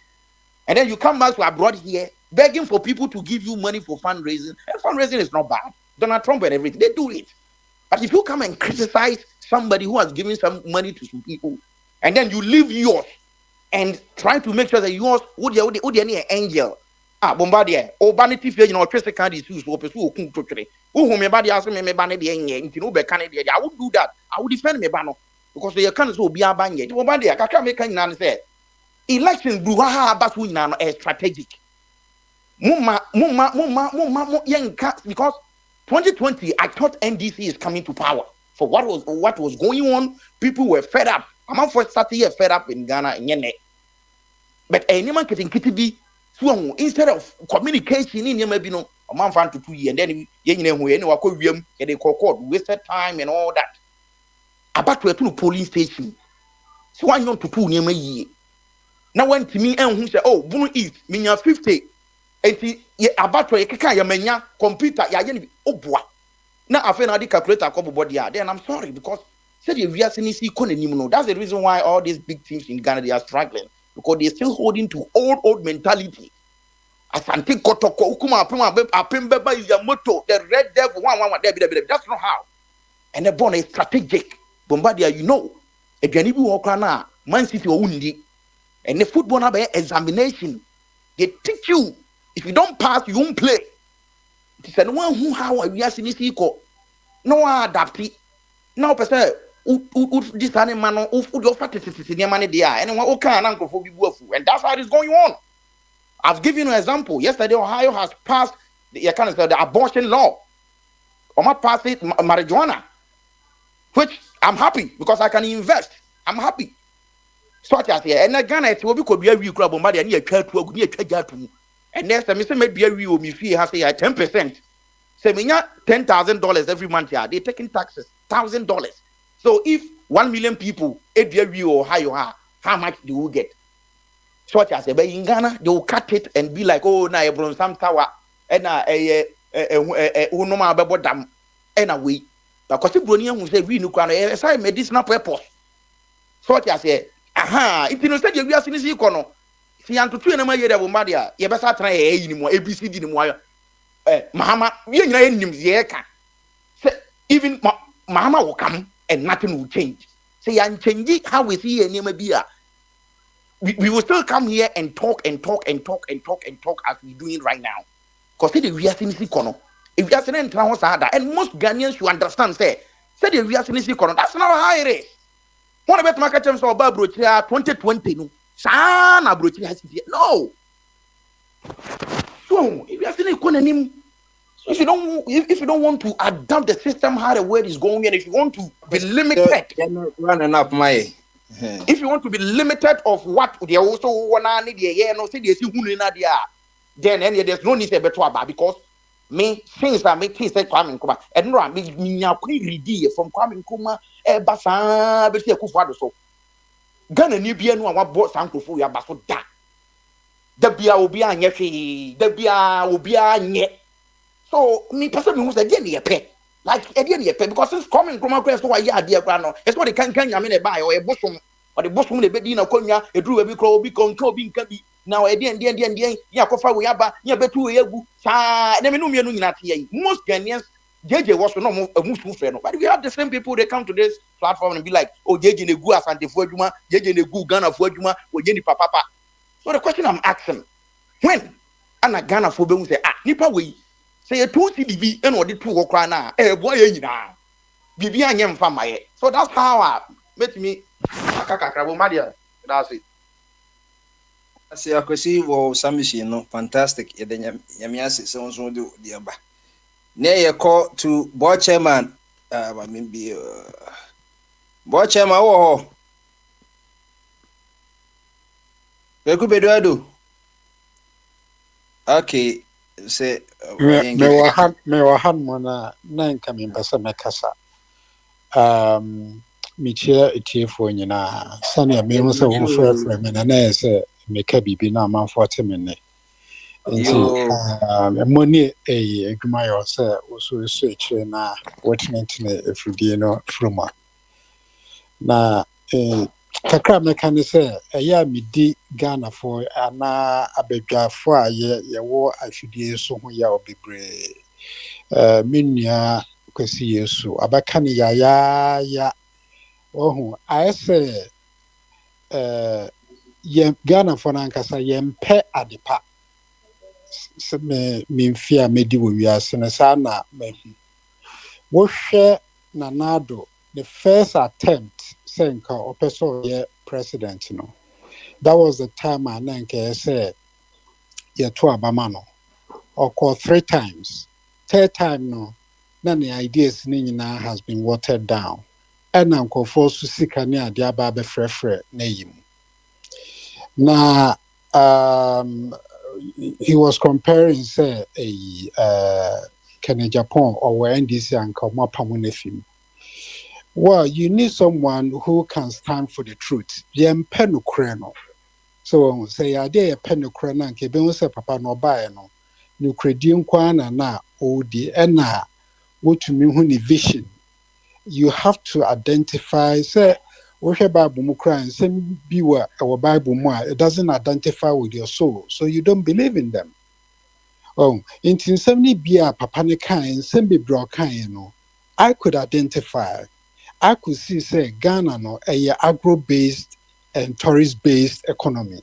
and then you come back to abroad here begging for people to give you money for fundraising, and fundraising is not bad. Donald Trump and everything, they do it. But if you come and criticize somebody who has given some money to some people, and then you leave yours and try to make sure that yours would any angel. Bombardier, or vanity fair, Tracy candy issues, or pursue Kuntre. Who me body asked me, banner the end, Canada. I would do that. I would defend me, Bano, because they can't so be a bang. Bombardier, I can't make any say. Election Bruhaha Batuina is strategic. Mumma, because 2020, I thought NDC is coming to power. For what was going on, people were fed up. I'm not for 30 years fed up in Ghana and Yene. But any man getting kitty. So instead of communication in maybe no a month and to 2 years, and then they call wasted time and all that. About to a polling station. So I know to 2 near me. Now went to me and who said, oh, Bunu East, Minya 50. And about to a menya computer, oh boy. Now I find I calculate a couple body. Then I'm sorry because said we are seeing that's the reason why all these big teams in Ghana they are struggling. Because they're still holding to old mentality. Asante Kotoko, Ukuma, Apembeba is your motto, the red devil, one, that's not how. And the bond is strategic. Bombardier, a Ganibu Okana, Man City or Undi, and the football examination. They teach you, if you don't pass, you won't play. It's the one who, how we are seeing this no adapti. Now, person. This animal who your fatty money there, and what can uncle for people, and that's how it is going on. I've given you an example. Yesterday, Ohio has passed the abortion law. Or not passed it marijuana, which I'm happy because I can invest. I'm happy. So I say, and Ghana it will be a real club money and and there's a missing maybe a real me fee has 10%. Say me $10,000 every month. Yeah, they're taking taxes $1,000. So if 1 million people, or how much do you get? So I say, but in Ghana, they will cut it and be like, oh, na ebron some tower, and unoma bebo dam, and away. Because if Bronian will say, we no can, I medicinal purpose. So I say, aha, if you know, said you are seeing this econo, see, and to train a year of Madia, you better try anymore, ABCD anymore. Mahama, we ain't names, yeah, even Mahama will come. And nothing will change. Say, and change it how we see any maybe. We will still come here and talk as we're doing right now. Because we are seeing this economy. If we are seeing and most Ghanaians should understand, say the we are seeing this economy. That's not how it is. One about market terms of Babrochia 2020. No, Sana Brochia has no. So if we are seeing economy. If you don't want to adapt the system how the world is going, and if you want to be limited, running up my. If you want to be limited of what they also wanna need then there's no need to be trouble because me things that make things like Kwame Nkrumah and no me ready from Kwame Nkrumah basa be say Akufo-Addo so Ghana ni bia no a wabɔ sankofo ya baso da bia obi anye hwe da bia obi anye. So me person me say dey na yepe like dey na yepe because since Kwame Nkrumah crest why ya dey kra no it's what they can nyame na buy or e bosom or the bosom na be di na konwa eduru we bi kra obi konka obi nka bi now dey ya kofa we aba ya betu we agu sa na me no mienu nyina te yi most Ghanaians JJ was no musu frɛ no but we have the same people they come to this platform and be like oh JJ na gu asantefo adwuma JJ na gu Ghana fo adwuma o je ni papa. So the question I'm asking when ana Ghana fo be hu say nipa we say a 2 CDB and or the 2 okra na boy nyina bibi anye mfa maye. So that's how I met me akakakra bo madia. That's it. Asi akwesi wo submission no fantastic. Ye de nyamiase se won do de aba. Na ye call to board chairman I mean be board chairman wo ho. Beku bedo. Okay, say me wa han mona na nka me mbasa mekasa michia etiefo nyina sane me hu se wo frefre me na ese meka bibi na amanfo temene nti moni adwuma yo se wo so eche na watchment na efudie no froma na kakra meka ne se eya medi Ghana for ana abedwafo a ye wo afudie so ho ya obebre minua kwesi Yesu abaka ne ya ohu aise ye Ghana for nankasa ye mpe adepa se me mfia medi wo wiase ne sa na mahu wo hwe na nado the first attempt senka opeso ye president no. That was the time I said, "Yeah, to Abamano," or call 3 times. 3rd time, no, none the ideas now has been watered down. And Uncle forced to seek a near the Ababe Frefre name. Now, he was comparing, say, Kenya Japan or NDC and Kamuapamunefim. Well, you need someone who can stand for the truth. Yempenu kreno. So say I dare penukra na nke be won papa no bae no nukredi nkwa na odi ena wotumi hu ni vision. You have to identify say wo hwe Bible mu kra nsem bi wa e Bible mu it doesn't identify with your soul, so you don't believe in them. In nsem ni bia papa ne kan nsem bebre kan no I could identify. I could see say Ghana no a agro-based and tourist-based economy.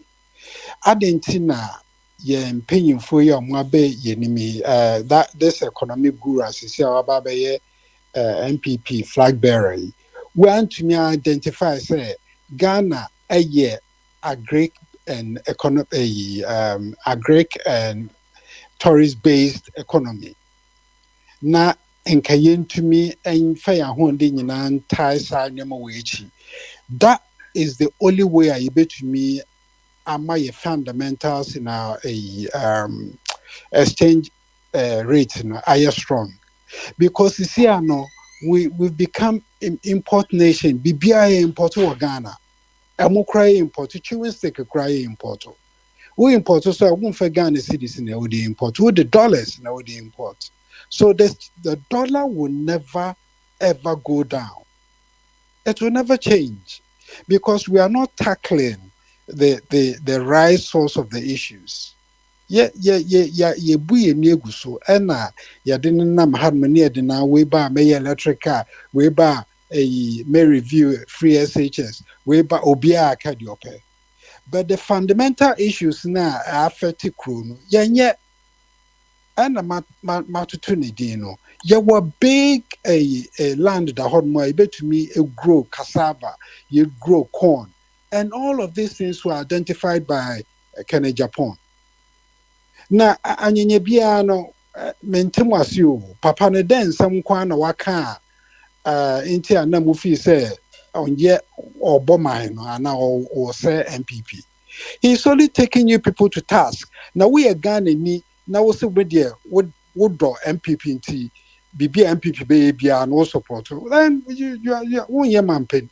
Adentina ye paying for your mwabe yenimi that this economic guru as you see our babe MPP flag bearer. We want to identify say Ghana a year agric and agric and tourist-based economy. Na enkayen to me and fire holding in anti sign. That is the only way I bet to me my fundamentals in our exchange rate are strong. Because you see, we've become an import nation. BBI import to Ghana. I'm cry import to chewing stick cry import. We import so I won't for Ghana cities in the import. With the dollars now the import. So the dollar will never ever go down. It will never change because we are not tackling the right source of the issues. Buye neguso ena ya didn't nam harmony na we ba me electrical we ba a may review free SHS we ba obia akadiope. But the fundamental issues na affect krono yenye and matutunidino. You were big a land that had more able to me grow cassava, you grow corn, and all of these things were identified by Kenya Japan. Now, anyenye biano mentimwasio papa ne den some kwana waka inti ana mufi say onye obomai no or say MPP. He's only taking you people to task. Now we are Ghana ni now we say would draw MPP into BB MPP baby and no support. Then you one year man paid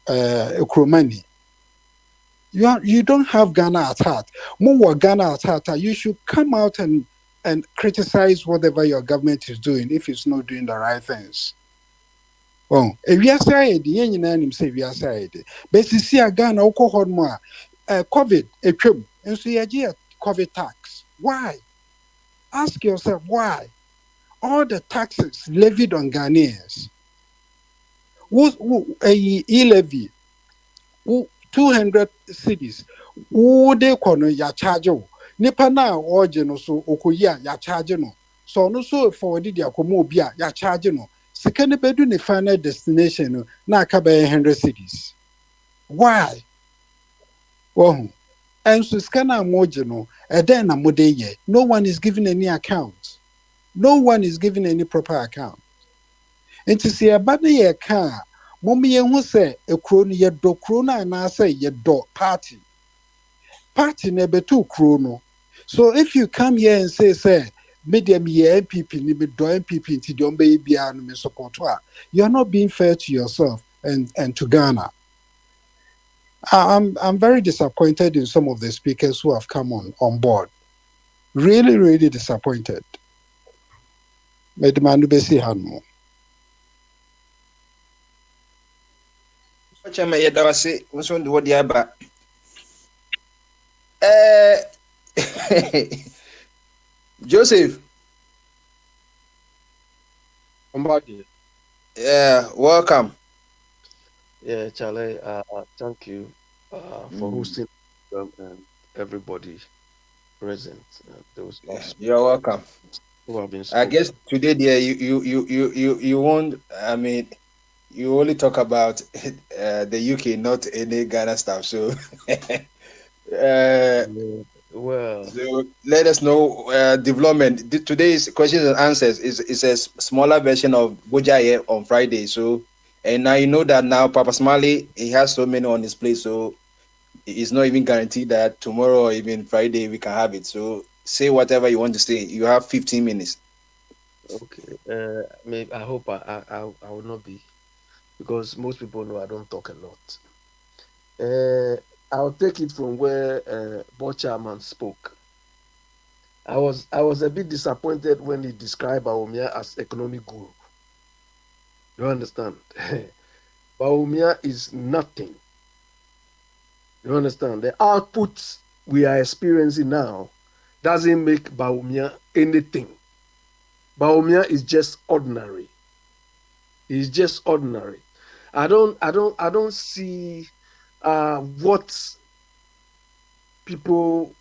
Ukromani. You don't have Ghana at heart. More Ghana at heart. You should come out and criticize whatever your government is doing if it's not doing the right things. Well, if we are saying the Union say we are saying, but see a Ghana oko more COVID a trip and so you COVID tax. Why? Ask yourself why. All the taxes levied on Ghanaians. E-levy 200 cities. They kono ya charge o. Nipa na oje no so okoyi ya charge no. So no so for the akomo bia ya charge no. sika no bɛdu ne final destination no na aka bɛyɛ 100 cities. Why? Wɔho. Ɛnso sika no a mogye no, ɛdɛn na mode yɛ? No one is giving any account. No one is giving any proper account. Nti sɛ yɛba no yɛka a, mom yɛhu sɛ ekuro no yɛdɔ kuro no anaasɛ yɛdɔ party. Party na ɛbɛto kuro no. So if you come here and say, medium year MPP, ni me do MPP nti de ombe bia no me support wa, you are not being fair to yourself and to Ghana. I'm very disappointed in some of the speakers who have come on board. Really, really disappointed. Medimanu besi hanu. Chama yɛda wase nso de wɔde aba. Joseph. Yeah, welcome. Yeah, Charlie, thank you for hosting and everybody present. Those You're welcome. who have been I guess today, dear, you won't. I mean, you only talk about the UK, not any Ghana stuff. So, well, so let us know development. Today's questions and answers is a smaller version of Bojaye on Friday. So, and now you know that now Papa Smiley, he has so many on his plate. So it's not even guaranteed that tomorrow or even Friday we can have it. So say whatever you want to say. You have 15 minutes. okay. Maybe I hope I will not be, because most people know I don't talk a lot. I'll take it from where Board Chairman spoke. I was a bit disappointed when he described Bawumia as economic guru. You understand? Bawumia is nothing. You understand? The output we are experiencing now doesn't make Bawumia anything. Bawumia is just ordinary. He's just ordinary. I don't see what people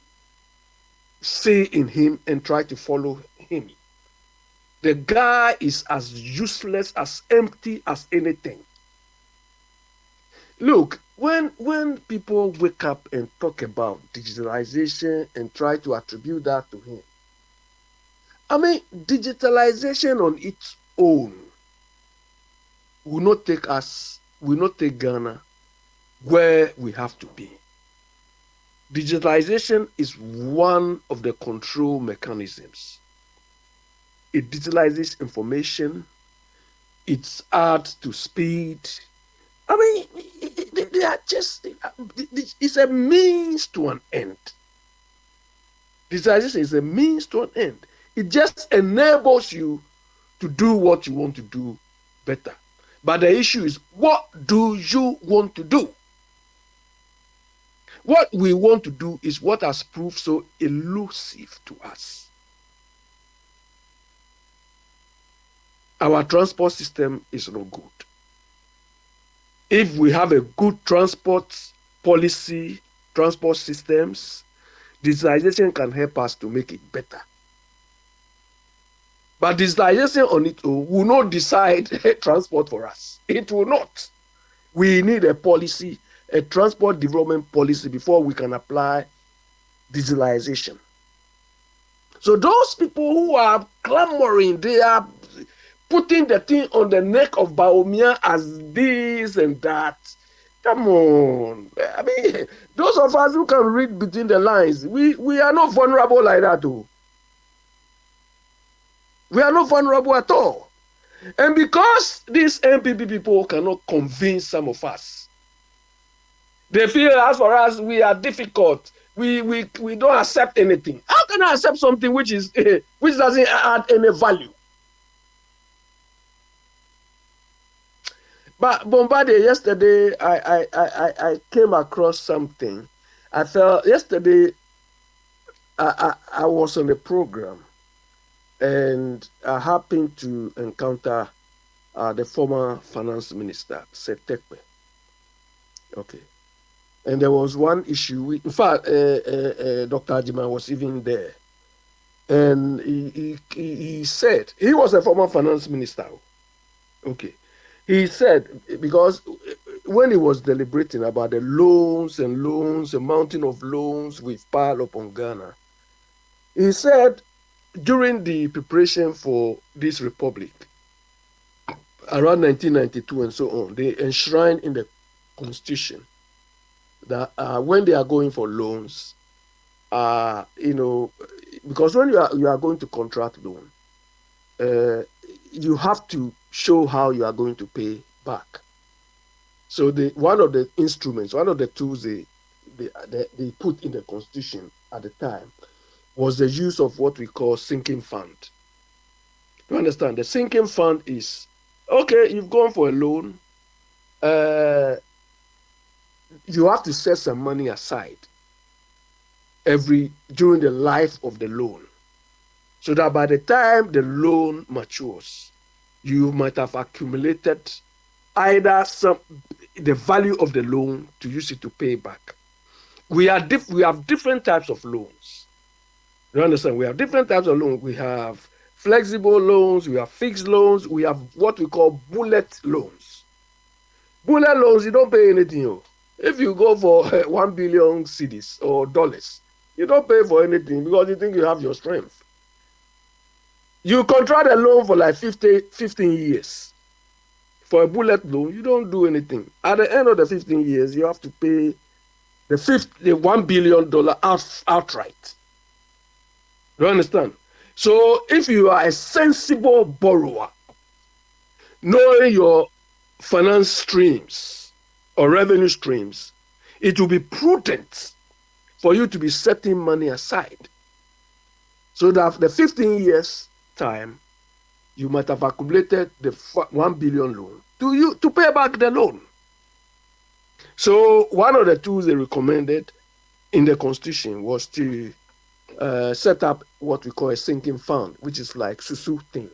see in him and try to follow him. The guy is as useless, as empty as anything. Look, when people wake up and talk about digitalization and try to attribute that to him, I mean, digitalization on its own will not take Ghana where we have to be. Digitalization is one of the control mechanisms. It digitalizes information. It adds to speed. I mean, they are just, it's a means to an end. Digitalization is a means to an end. It just enables you to do what you want to do better. But the issue is, what do you want to do? What we want to do is what has proved so elusive to us. Our transport system is not good. If we have a good transport policy, transport systems, digitalization can help us to make it better. But digitalization on its own will not decide transport for us. It will not. We need a policy, a transport development policy, before we can apply digitalization. So those people who are clamoring, they are putting the thing on the neck of Bawumia as this and that. Come on. I mean, those of us who can read between the lines, we are not vulnerable like that, though. We are not vulnerable at all. And because these MPP people cannot convince some of us, they feel as for us, we are difficult. We don't accept anything. How can I accept something which doesn't add any value? But Bombardier, yesterday I came across something. I felt yesterday I was on a program and I happened to encounter the former finance minister, Seth Terkper. Okay. And there was one issue. In fact, Dr. Ajiman was even there. And he said, he was a former finance minister. Okay. He said, because when he was deliberating about the loans and loans, a mountain of loans we've piled upon Ghana, he said during the preparation for this republic, around 1992 and so on, they enshrined in the constitution that when they are going for loans, because when you are going to contract loan, you have to show how you are going to pay back. So one of the instruments, one of the tools they put in the constitution at the time was the use of what we call sinking fund. You understand? The sinking fund is, okay, you've gone for a loan, you have to set some money aside during the life of the loan, so that by the time the loan matures, you might have accumulated either the value of the loan to use it to pay back. We have different types of loans. You understand? We have different types of loans. We have flexible loans, we have fixed loans, we have what we call bullet loans. Bullet loans, you don't pay anything. If you go for 1 billion cedis or dollars, you don't pay for anything because you think you have your strength. You contract a loan for like 15 years. For a bullet loan, you don't do anything. At the end of the 15 years, you have to pay the $1 billion outright. You understand? So if you are a sensible borrower, knowing your finance streams or revenue streams, it will be prudent for you to be setting money aside. So that after 15 years time, you might have accumulated the 1 billion loan to pay back the loan. So one of the tools they recommended in the constitution was to set up what we call a sinking fund, which is like susu thing.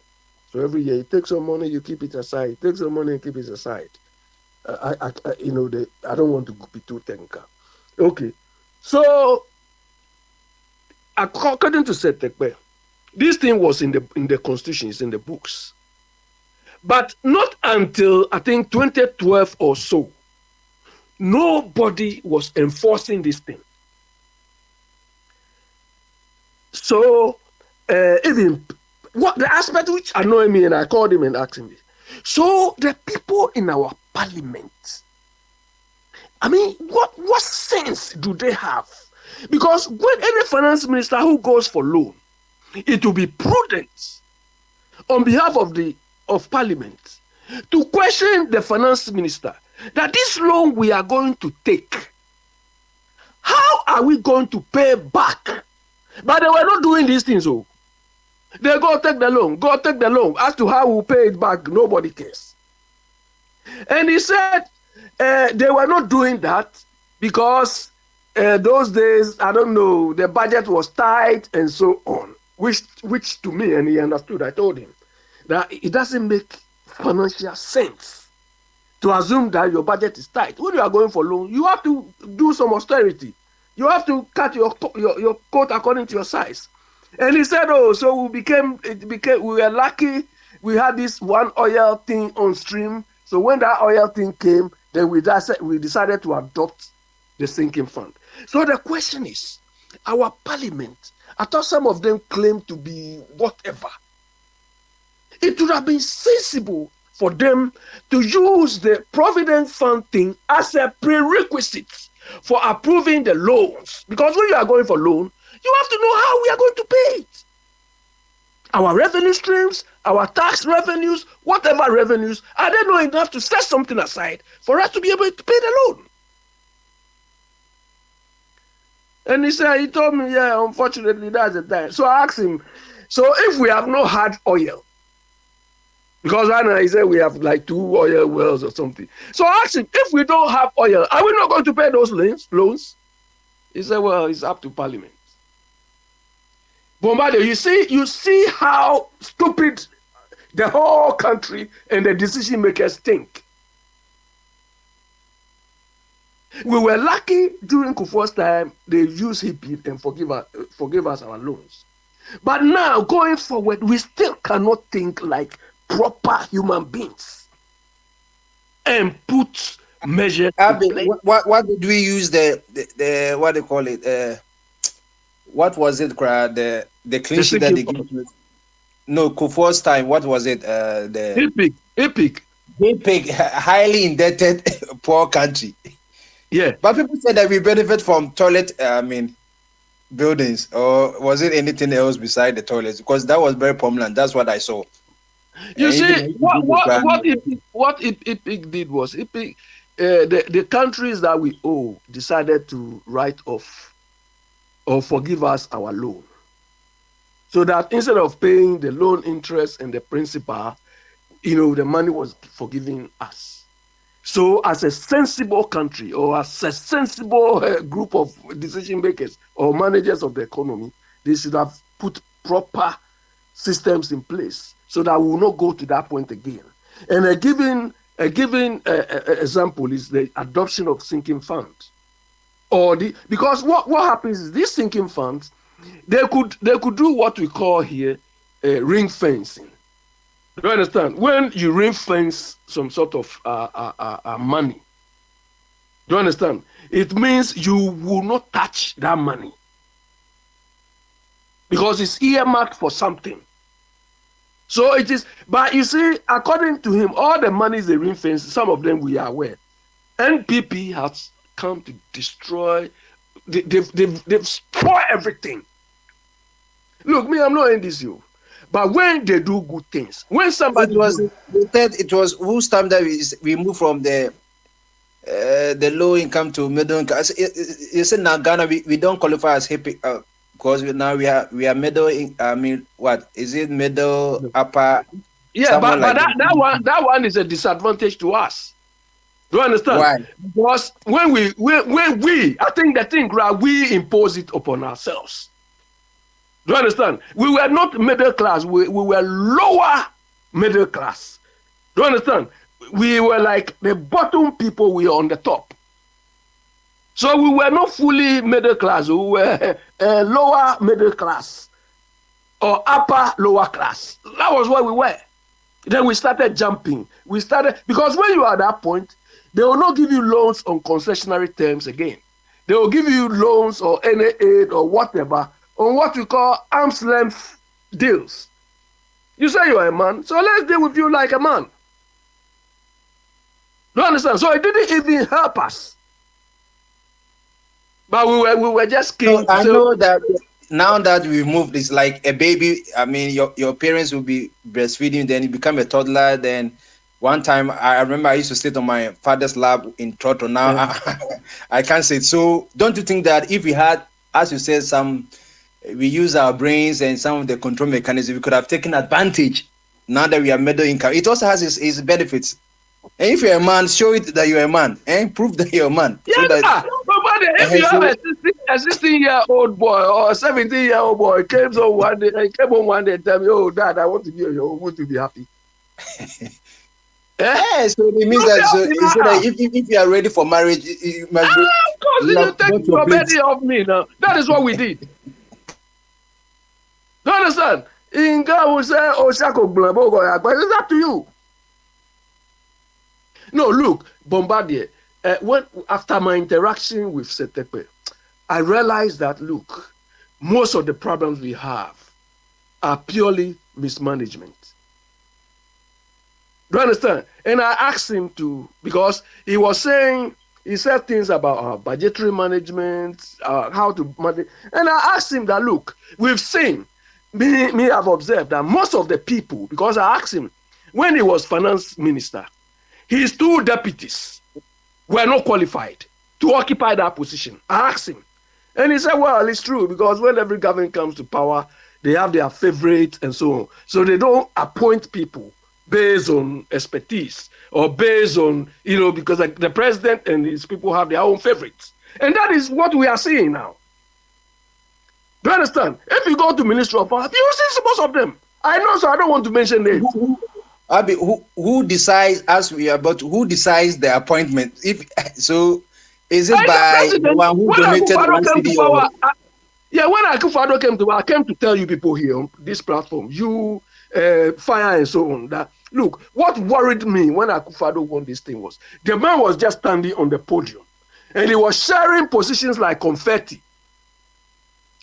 So every year you take some money, you keep it aside. You take some money and keep it aside. I don't want to be too technical. Okay, so according to Setekbe, this thing was in the constitution, it's in the books, but not until I think 2012 or so, nobody was enforcing this thing. So even what the aspect which annoyed me, and I called him and asked him this. So the people in our parliament, I mean, what sense do they have? Because when any finance minister who goes for loan, it will be prudent on behalf of parliament to question the finance minister that this loan we are going to take, how are we going to pay back? But they were not doing these things. Oh, they go take the loan. As to how we pay it back, nobody cares. And he said they were not doing that because those days, I don't know, the budget was tight and so on. Which to me, and he understood, I told him that it doesn't make financial sense to assume that your budget is tight. When you are going for loan, you have to do some austerity. You have to cut your coat according to your size. And he said, oh, so we were lucky we had this one oil thing on stream. So when that oil thing came, then we decided to adopt the sinking fund. So the question is, our parliament, I thought some of them claim to be whatever. It would have been sensible for them to use the Provident Fund thing as a prerequisite for approving the loans. Because when you are going for loan, you have to know how we are going to pay it. Our revenue streams, our tax revenues, whatever revenues, are they not enough to set something aside for us to be able to pay the loan? And he told me, yeah, unfortunately, that's the time. So I asked him, so if we have not had oil, because right now he said we have like 2 oil wells or something. So I asked him, if we don't have oil, are we not going to pay those loans? He said, well, it's up to parliament. Bombardier, you see how stupid the whole country and the decision makers think. We were lucky during Kufuor's time, they used HIPID and forgive us our loans. But now, going forward, we still cannot think like proper human beings and put measures in Abi, place. what did we use the what they call it? What was it? The clean sheet that they give to it? No, Kufuor's time. What was it? The Epic. highly indebted poor country. Yeah. But people said that we benefit from toilet. Buildings, or was it anything else beside the toilets? Because that was very prominent. That's what I saw. You see, what Epic did was Epic, the countries that we owe decided to write off or forgive us our loan, so that instead of paying the loan interest and the principal, the money was forgiven us. So, as a sensible country or as a sensible group of decision makers or managers of the economy, they should have put proper systems in place so that we will not go to that point again. And a given example is the adoption of sinking funds, because what happens is these sinking funds, they could do what we call here ring fencing. Do you understand? When you ring fence some sort of money, do you understand? It means you will not touch that money because it's earmarked for something. So it is, but you see, according to him, all the monies they ring fence, some of them we are aware. NPP has come to destroy. They've spoiled everything. Look, me, I'm not in this you. But when they do good things, when somebody it was whose time that we moved from the low income to middle income. You said now Ghana we don't qualify as hippie because now we are middle. I mean, what is it? Middle, upper. Yeah, but like that one is a disadvantage to us. Do you understand? Why? Because when we I think the thing we impose it upon ourselves. Do you understand? We were not middle class. We were lower middle class. Do you understand? We were like the bottom people. We were on the top. So we were not fully middle class. We were lower middle class or upper lower class. That was what we were. Then we started jumping. Because when you are at that point, they will not give you loans on concessionary terms again. They will give you loans or any aid or whatever on what we call arm's length deals. You say you're a man, so let's deal with you like a man. Do you understand? So it didn't even help us. But we were just kings. So I know that now that we've moved, it's like a baby. I mean, your parents will be breastfeeding, then you become a toddler. Then one time, I remember I used to sit on my father's lap in Toronto. Now I can't sit. So don't you think that if we had, as you said, we use our brains and some of the control mechanisms, we could have taken advantage now that we are middle income. It also has its benefits. And if you're a man, show it that you're a man and prove that you're a man. Yeah, so that, if you have a 16-year-old boy or a 17-year-old boy came home one day and tell me, oh, Dad, I want to be on your home to be happy. Yeah, so it means that, so that if you are ready for marriage, you must be. Of course, you take your belly off me now. That is what we did. Do you understand? Inga will say, oh, Shako Blabo, but it's up to you. No, look, Bombardier, after my interaction with Setepe, I realized that, look, most of the problems we have are purely mismanagement. Do you understand? And I asked him because he said things about our budgetary management, how to manage. And I asked him that, look, we've seen, me have observed that most of the people, because I asked him, when he was finance minister, his two deputies were not qualified to occupy that position. I asked him. And he said, well, it's true, because when every government comes to power, they have their favorites and so on. So they don't appoint people based on expertise or based on, because the president and his people have their own favorites. And that is what we are seeing now. Do you understand? If you go to Ministry of Finance, you see most of them. I know, so I don't want to mention names. Abi, who decides, as we are about, who decides the appointment? If so, is it by the one who donated one CD? Yeah, when Akufo-Addo came to power, I came to tell you people here on this platform, you, Fire and so on, that Look, what worried me when Akufo-Addo won this thing was the man was just standing on the podium and he was sharing positions like confetti.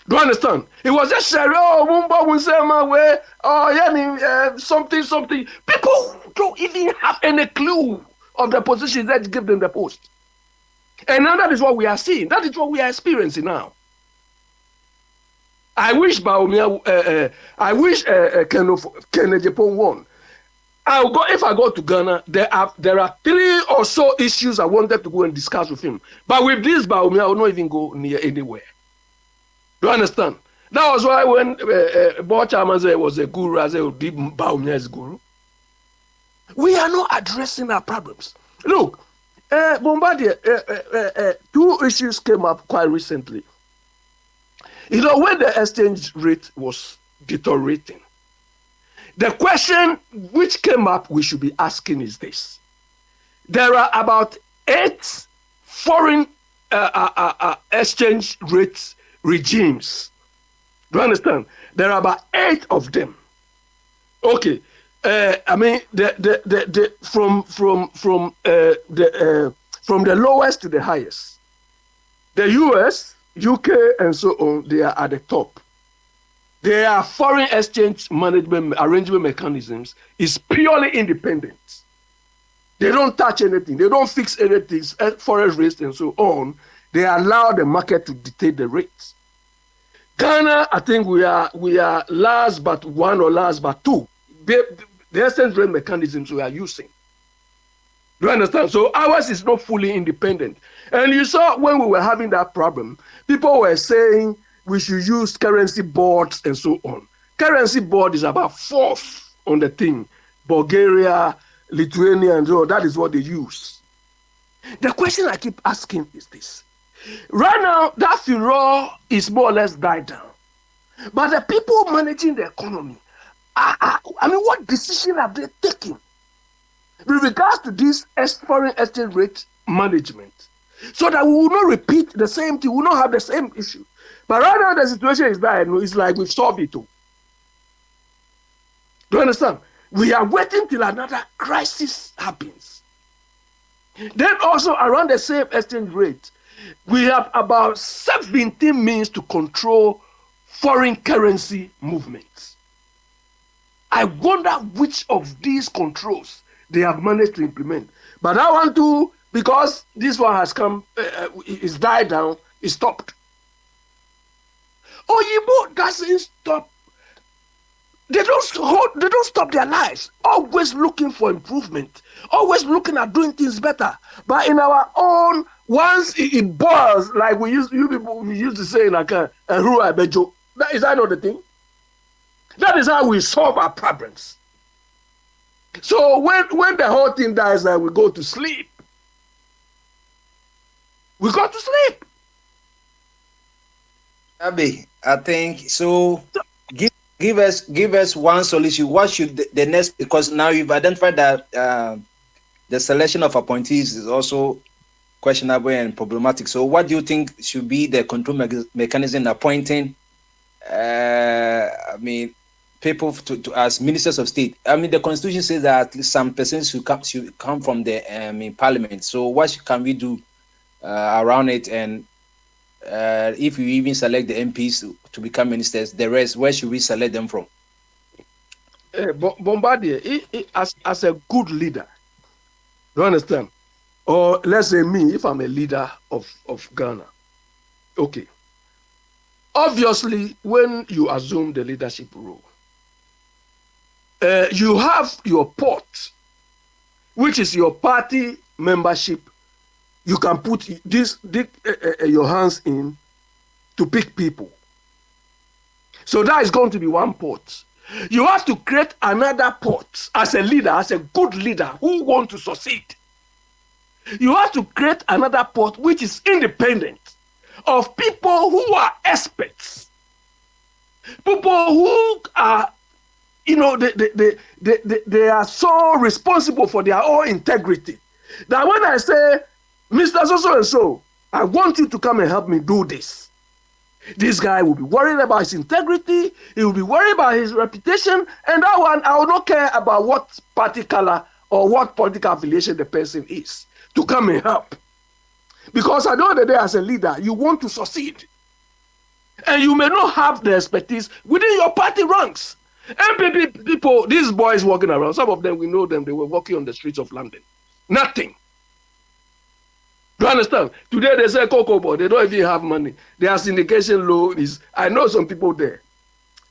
Do you understand? He was just sharing, oh, Mumba Winsema way, oh, yeah, something. People don't even have any clue of the positions that give them the post. And now that is what we are seeing. That is what we are experiencing now. I wish Kenneth Agyapong won. If I go to Ghana, there are 3 or so issues I wanted to go and discuss with him. But with this Bawumia, I will not even go near anywhere. Do you understand? That was why when Board Chairman said was a guru, I said, Bawumia is guru. We are not addressing our problems. Look, Bombardier, 2 issues came up quite recently. You know, when the exchange rate was deteriorating, the question which came up we should be asking is this. There are about 8 foreign exchange rate regimes. Do you understand? There are about 8 of them. Okay. I mean, from the lowest to the highest. The US, UK, and so on, they are at the top. Their foreign exchange management arrangement mechanisms is purely independent. They don't touch anything. They don't fix anything, foreign rates and so on. They allow the market to dictate the rates. Ghana, I think we are last but 1 or last but 2. The exchange rate mechanisms we are using. Do you understand? So ours is not fully independent. And you saw when we were having that problem, people were saying we should use currency boards and so on. Currency board is about 4th on the thing. Bulgaria, Lithuania, and so on. That is what they use. The question I keep asking is this. Right now, that furor is more or less died down. But the people managing the economy, what decision have they taken with regards to this foreign exchange rate management? So that we will not repeat the same thing, we will not have the same issue. But right now the situation is that it's like we've solved it all. Do you understand? We are waiting till another crisis happens. Then also around the same exchange rate, we have about 17 means to control foreign currency movements. I wonder which of these controls they have managed to implement. But I want to, because this one has come, is died down, is stopped. Oyibo doesn't stop. They don't stop their lives. Always looking for improvement. Always looking at doing things better. But in our own, once it boils, like we used to say like is that not the thing? That is how we solve our problems. So when the whole thing dies, we go to sleep. We go to sleep. Abi, I think so. Give us one solution. What should the next? Because now you've identified that the selection of appointees is also questionable and problematic. So, what do you think should be the control mechanism appointing? People to as ministers of state. The Constitution says that at least some persons should come from the Parliament. So, what can we do around it? And if you even select the MPs to become ministers, the rest, where should we select them from? Bombardier, as a good leader, do you understand? Or let's say me, if I'm a leader of Ghana, okay. Obviously, when you assume the leadership role, you have your pot, which is your party membership. You can put your hands in to pick people. So that is going to be one pot. You have to create another pot as a leader, as a good leader who want to succeed. You have to create another pot which is independent of people who are experts. People who are, they are so responsible for their own integrity that when I say, Mr. So and so, I want you to come and help me do this. This guy will be worried about his integrity. He will be worried about his reputation. And that one, I will not care about what party color or what political affiliation the person is to come and help. Because at the end of the day, as a leader, you want to succeed. And you may not have the expertise within your party ranks. MPP people, these boys walking around, some of them, we know them, they were walking on the streets of London. Nothing. Do you understand? Today they say Cocoa Boy, they don't even have money. Their syndication low is, I know some people there.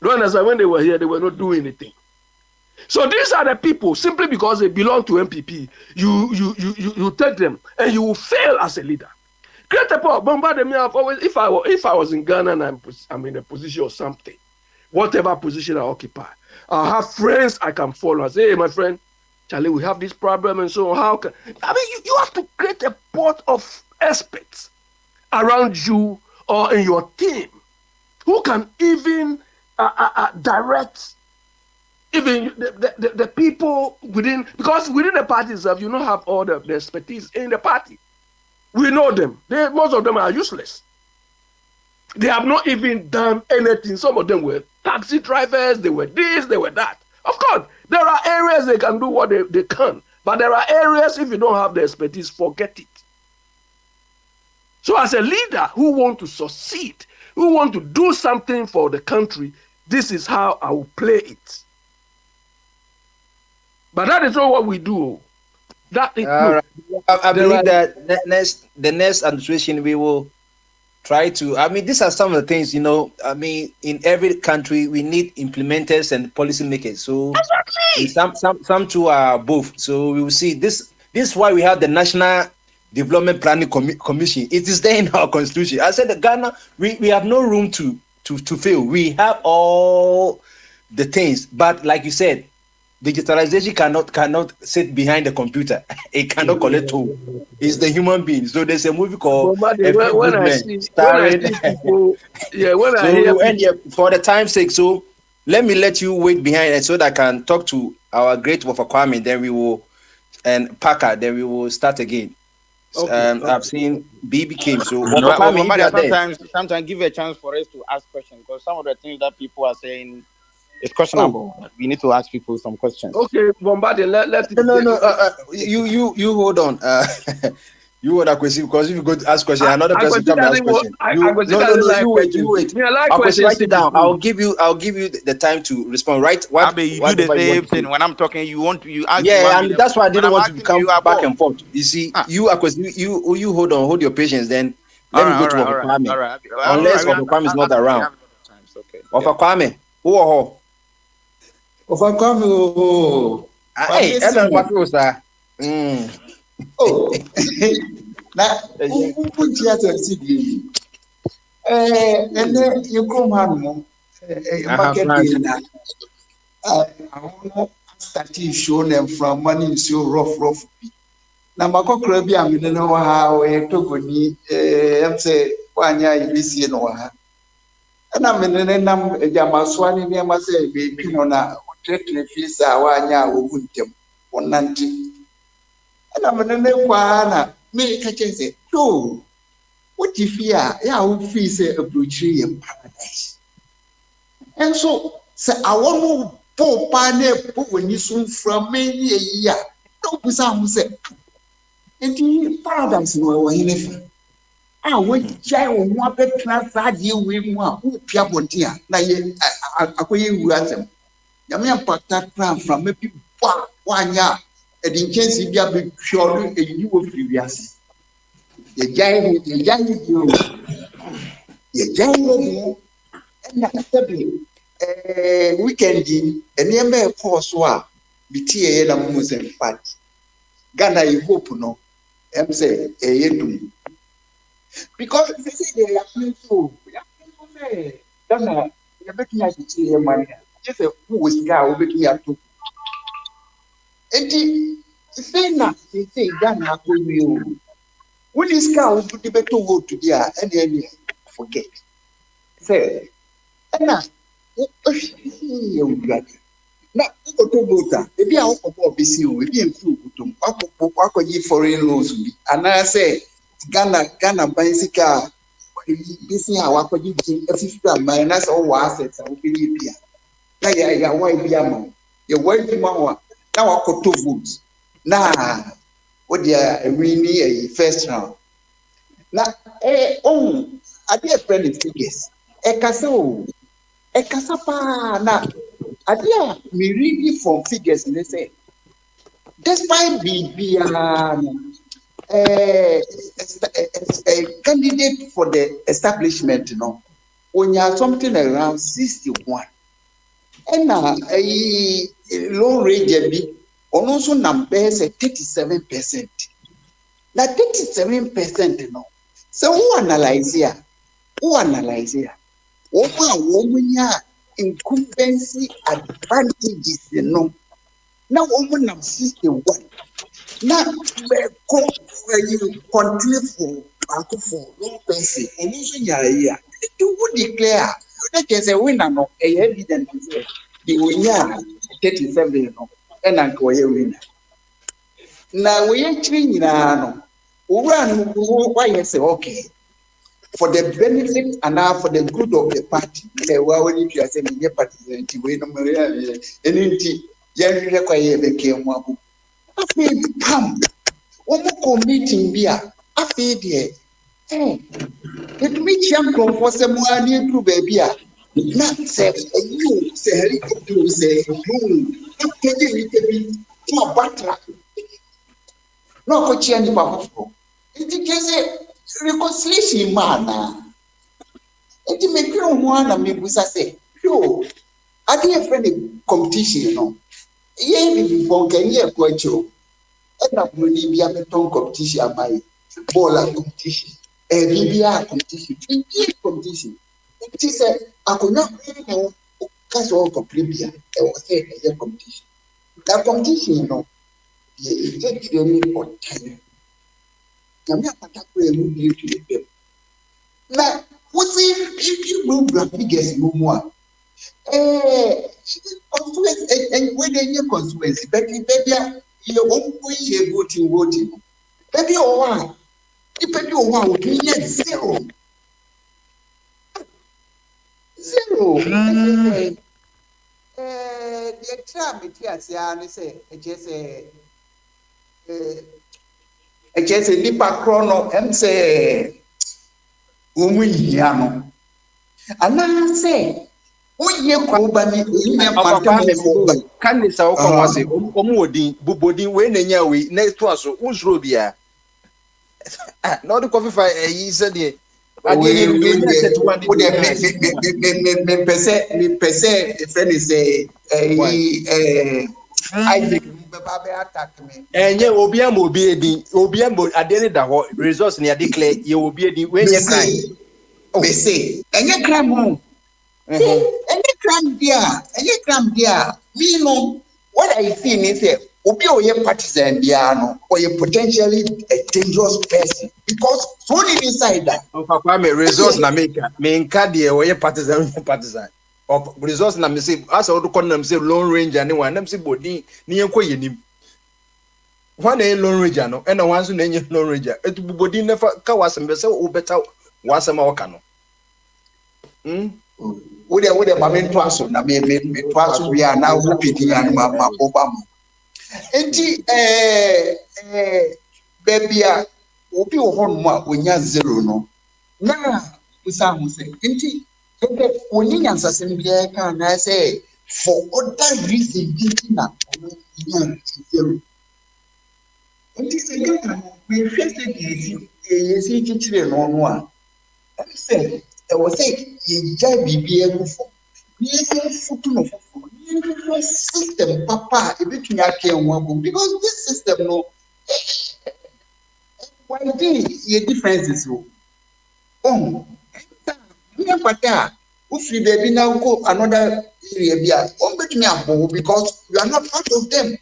Do you understand? When they were here, they were not doing anything. So these are the people, simply because they belong to MPP, you take them and you will fail as a leader. Great Paul, bombarded me. I've always, if I was in Ghana and I'm in a position or something, whatever position I occupy, I'll have friends I can follow. I say, hey, my friend, Charlie, we have this problem and so on. How can you have to create a pot of experts around you or in your team who can even direct even the people within, because within the party itself, you don't have all the expertise in the party. We know them. Most of them are useless. They have not even done anything. Some of them were taxi drivers. They were this, they were that. Of course, there are areas they can do what they can. But there are areas, if you don't have the expertise, forget it. So as a leader who want to succeed, who want to do something for the country, this is how I will play it. But that is not what we do. That is right. I believe that the next administration we will try to. I mean, these are some of the things, I mean, in every country we need implementers and policymakers. So some two are both. So we will see. This is why we have the National Development Planning Commission. It is there in our constitution. I said that Ghana, we have no room to fail. We have all the things, but like you said, digitalization cannot sit behind the computer. It cannot collect toll. It's the human being. So there's a movie called For the time's sake, so let me let you wait behind it so that I can talk to our great Wafa Kwame, then we will, and Parker, then we will start again. Okay. I've seen BB came. So sometimes give a chance for us to ask questions, because some of the things that people are saying, it's questionable. Oh. We need to ask people some questions. Okay, Bombardier, let you hold on. You hold that question, because if you go to ask question, another person come and ask question. You wait. Write it down. I'll give you the time to respond. Right? You do the same thing when I'm talking. You ask. Yeah, and that's why I didn't want to become back and forth. You see, you hold your patience. Then let me go to Wafa Kwame. Unless Wafa Kwame is not around. Wafa Kwame, who? Wafa Kwame, hey, oh, now who put theater CB? And then you come home, market day. I want to show them from money so rough. Now, my cockroach, I mean, know how I took on me. I'm say, one year you see no one. And I'm in the number, Yamaswani, near myself, baby, on a treatment fees. I want you wouldn't them 190. And I'm in the one, me catch and say, no, what if you are, a blue tree in paradise? And so, say, I want to poor pane when you soon from many a year. No, some say, and in paradise, no, anything. I went jail one bed class idea with one who Piapontia, like a way you answer. Yamian Pata from maybe 1 year. And in case you have been purely a new previous. The giant, and weekend, and near me, course, BTA and Muslim fat. Ghana, you hope no, I'm saying, because they say they are playing so, Ghana, you're making us to see money. Just a who is guy making us to. And the Fena, they say, Ghana, when this cow to the better go to there, and then forget. Say, and now, you got it. Now, go to Bota, if you are about BC, we be in food to Wako foreign laws. And I say, Ghana bicycle, busy our colleague a system minus all assets and believe here. Now ya why be a man? Your word now I could 2 votes. Now what ya really a first round. Now I dear friend in figures. Ekasa pa na I dear me reading from figures and they say despite being a candidate for the establishment, when you have something around 61, and a low rate, also numbers 37%. Now 37%, so who analyze here? Woman, incumbency advantages, Now woman of 61. Now you continue for long person. And also you would declare that as a winner no evident the winner 37 and uncle winner. Now we actually no why you say okay. For the benefit and now for the good of the party, you say me party we no anything you require the came one. Come, one meeting beer. I feel there. It meets young for someone near to baby. Not say you say, you say, no butler. No coach any papa. It is a reconciliation man. It make you one of me, Busa say, yo, I didn't friend competition, Ye before can hear quite you. And I will be a beton competition by baller competition, a BBR competition, competition. It is I could not really know because all complete I was saying a competition. That competition, it takes really for time. I'm not particularly new to them. Now, what's if you move the biggest more? And when they hear consequences, baby, you won't be voting. Baby, oh, if you want, you get 0. The exam it say, just a nipa chrono, and say, Umuiano. And I say, Candice Okomase, Omodi, Bubodi, when they know we next to us, who's Rubia? Not the coffee fire, he said, I didn't Isaac. And you will be a Obiambo, I didn't know resource near declare you will be a when you cry. Oh, say, and you cry home. And you come there, me know what I feel is a Obio partisan piano or a potentially a dangerous person because so inside that. Papa, me resource na make me Kadia or a partisan of resource na me say as I would call them say Lone Ranger and one them say body near Koyanim. One a Lone Ranger no and once in any Lone Ranger. It would body never kawas and vessel or better was a Mawakano. Would a mammy twasso, na me twasso we are now repeating and Mamma Obama. And baby, Obi home when you're 0 no. Now, we say, indeed, when you answer Sambia can I say, for other reason, zero. And this again, we first say, teaching on one. I said, I was saying, you just be able for. System, Papa, because this system, no, why the differences? Oh, if you baby now go another area, because you are not part of them.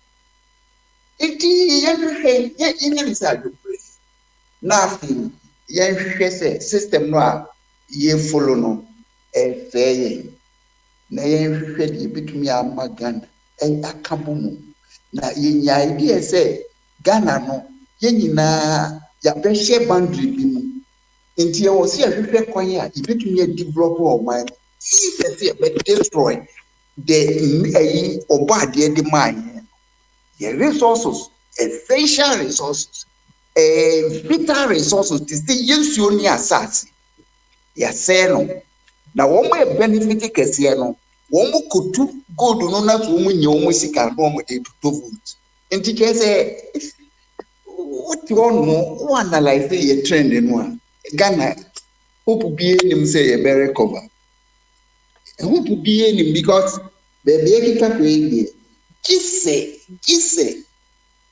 Nothing, system no, ye follow no, fair. Na yɛhwehwɛ deɛ ɛbɛtumi ama Ghana aka bɔ mu na yɛnya idea sɛ Ghana no yɛn nyinaa yɛabɛhyɛ boundary bi mu nti yɛwɔ sɛ yɛhwehwɛ kwan a yɛbɛtumi develop ɔman if sɛ yɛbɛdestroy the ɔbɔ adeɛ de maa yɛn resources essential resources vital resources te sɛ yɛnsuo ne asase yɛsɛe no na wɔn a benefit kɛseɛ no wɔn kotu gold no na so wɔn nyɛ wɔn sika no wɔn de toto vote nti kyerɛ sɛ what you want no analyze yɛ trend no a Ghana hope be nim say yɛ bɛ recover hope be nim because baby ekita kɔ yɛ gise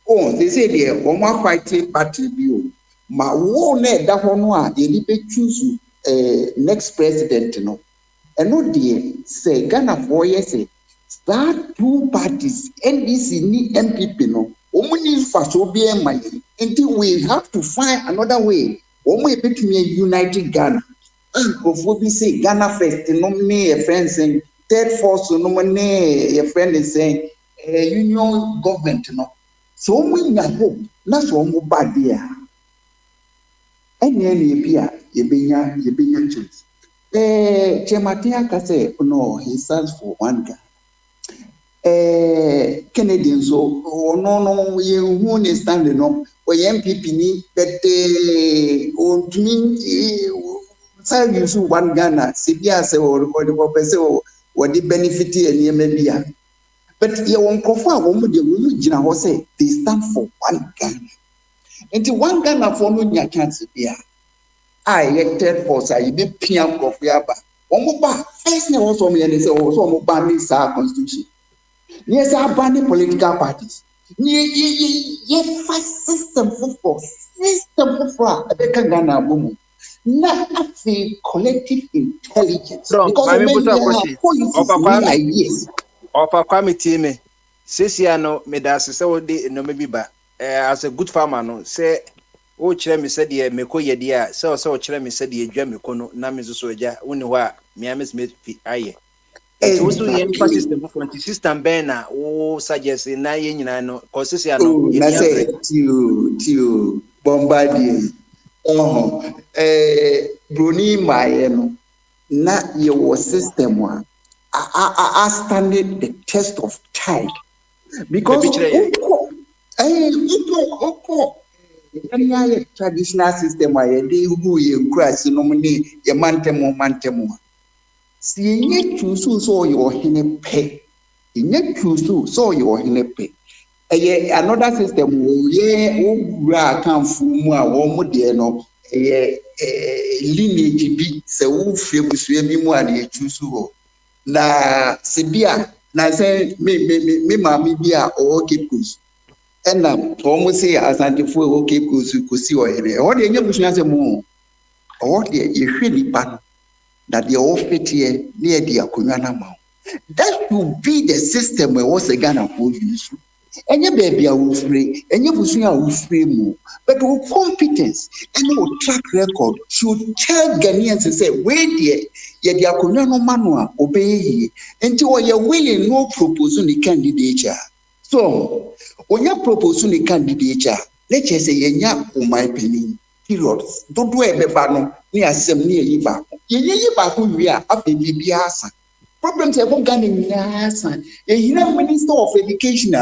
oh they say deɛ wɔn fighting party bi o ma wɔn na ɛda hɔ no a yɛde bɛ choose next president no ɛno deɛ sɛ Ghana for yɛ sɛ that two parties NDC ni MPP no wɔn ni nfa so bi ɛma yɛ until we have to find another way wɔn yɛ betumi unite Ghana nkurɔfoɔ bi say Ghana first nom ne yɛ friend sɛn third force nom ne yɛ friend sɛn union government no so wɔn nya hope na so wɔn ba deɛ ɛnna ɛna ebi a yɛbɛnya choice Chemate aka sɛ no he stands for one Ghana Kennedy nso ɔno yɛhu ne stand no ɔyɛ MPP ni bɛtɛ ɔntumi saa yusu one Ghana sɛ bi a sɛ ɔpɛ sɛ wɔde benefit nneɛma bi a but yɛwɔ nkurɔfoɔ a wɔn de wɔn gyina hɔ sɛ they stand for one Ghana nti one Ghana foɔ no nya chance bi a yɛ third force a yɛbɛpia nkurɔfoɔ aba wɔn ba first na wɔn sɔ wɔn yɛ ne sɛ wɔn ba ne saa constitution ne yɛ sɛ aba ne political parties ne yɛ fa system foforɔ a ɛbɛka Ghana abɔ mu na afei collective intelligence because of many ideas. Opa Kwame Time sesia no medase sɛ wode nnoma bi ba as a good farmer no sɛ wo kyerɛ me sɛ deɛ meko yɛ deɛ a sɛ wo kyerɛ me sɛ deɛ dwa meko no na me so agya woni hɔ a me ames me fi ayɛ so so yɛ nipa system for system ben na wo suggest na yɛ nyina no consistency no na sɛ tio bombardier broni maye no na yɛwɔ system a standing the test of time because any traditional system where they who you cross no money your mantemo see ye choose so your hine pay ye choose so your hine pay another system ye owura kan fumu a wo mo de no lineage bi se wo fie busua bi mu a na choose ho na sibia na say me mama bi a o Cape Coast ena o say asantefo o Cape Coast ko si o here o de nya busua se mu o de yehwe nipa no na de o fetie na e de akonwa na ma that should be the system we was Ghana for use enye baby a wo free enye busua a wo free mu but wo competence and wo track record should tell Ghanaians say we there ye de akonwa no ma no a obeye enti wo ye willing no propose ni candidature so onya propose ni candidature let's say ye nya o my penny period dodo e beba no ni asem ni yi ba yi ba ko wi a afebi bi asa problem say go Ghana ni asa e minister of education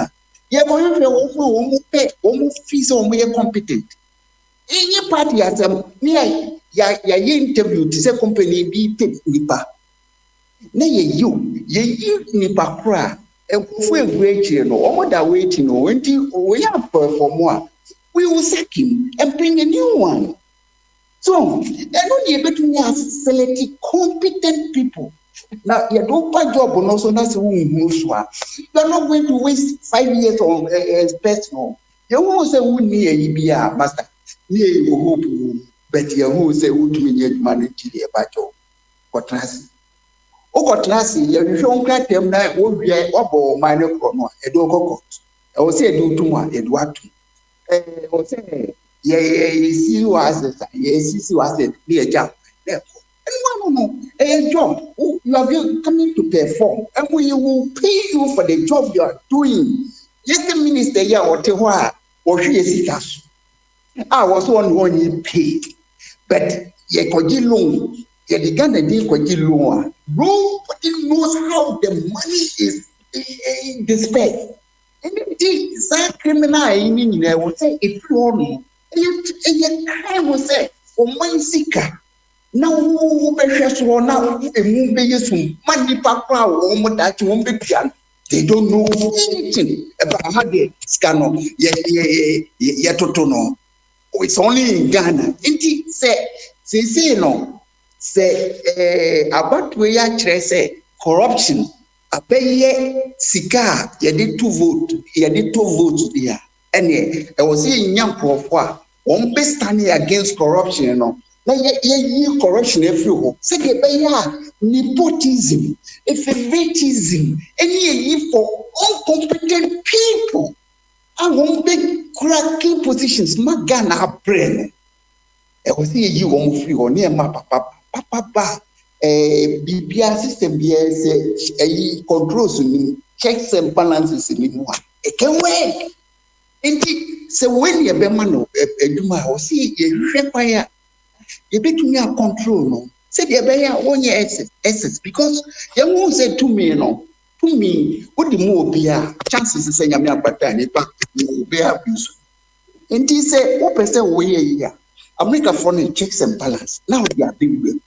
ye go you wo mo pay wo mo fees wo mo ye competent any party asem ni ya interview to say company bi take nipa na ye nipa kra e fu egwe no omo da waiting no enti we ya perform a we will sack him and bring a new one. So, they're not able to select competent people. Now, you don't find job and also that's who you're not going to waste 5 years on personal. You won't say who near EBR, master. Near you hope, but you won't say who to me money to the battle. Got classy. Oh, got classy. You don't get them that won't be a minor chrono, a dog court. I will say, do too much, Edward. O say see you as a job. No, a job. You are coming to perform, and we will pay you for the job you are doing. Yes, the minister here or Tewa or she is I was one you paid, but ye kwaji loan, ye the Ghana dey kwaji loan. Nobody knows how the money is dispersed. And it that criminal in there will say if you want and crime will say for money seeker. Now who be so now a move be some money pakra or that you won't be pian. They don't know anything about how they scan on ye totono. It's only in Ghana. Inti say no say about we are say corruption. Apeye sika ye did 2 votes there. And I was saying young profile one be standing against corruption, you know. Now ye corruption everywhere. Say the nepotism, favoritism, any for incompetent people. I won't be cracking positions. Magana brain. I was saying you won't free or near my papa. BBR system BS controls checks and balances in one. It can work. Indeed, so when you be man or see you require you be to control no. Say the be 1 year essence because you won't say to me no. To me, what the more be chances is saying I'm not back be abuse. Indeed, say what person we here. America for checks and balance. Now they are doing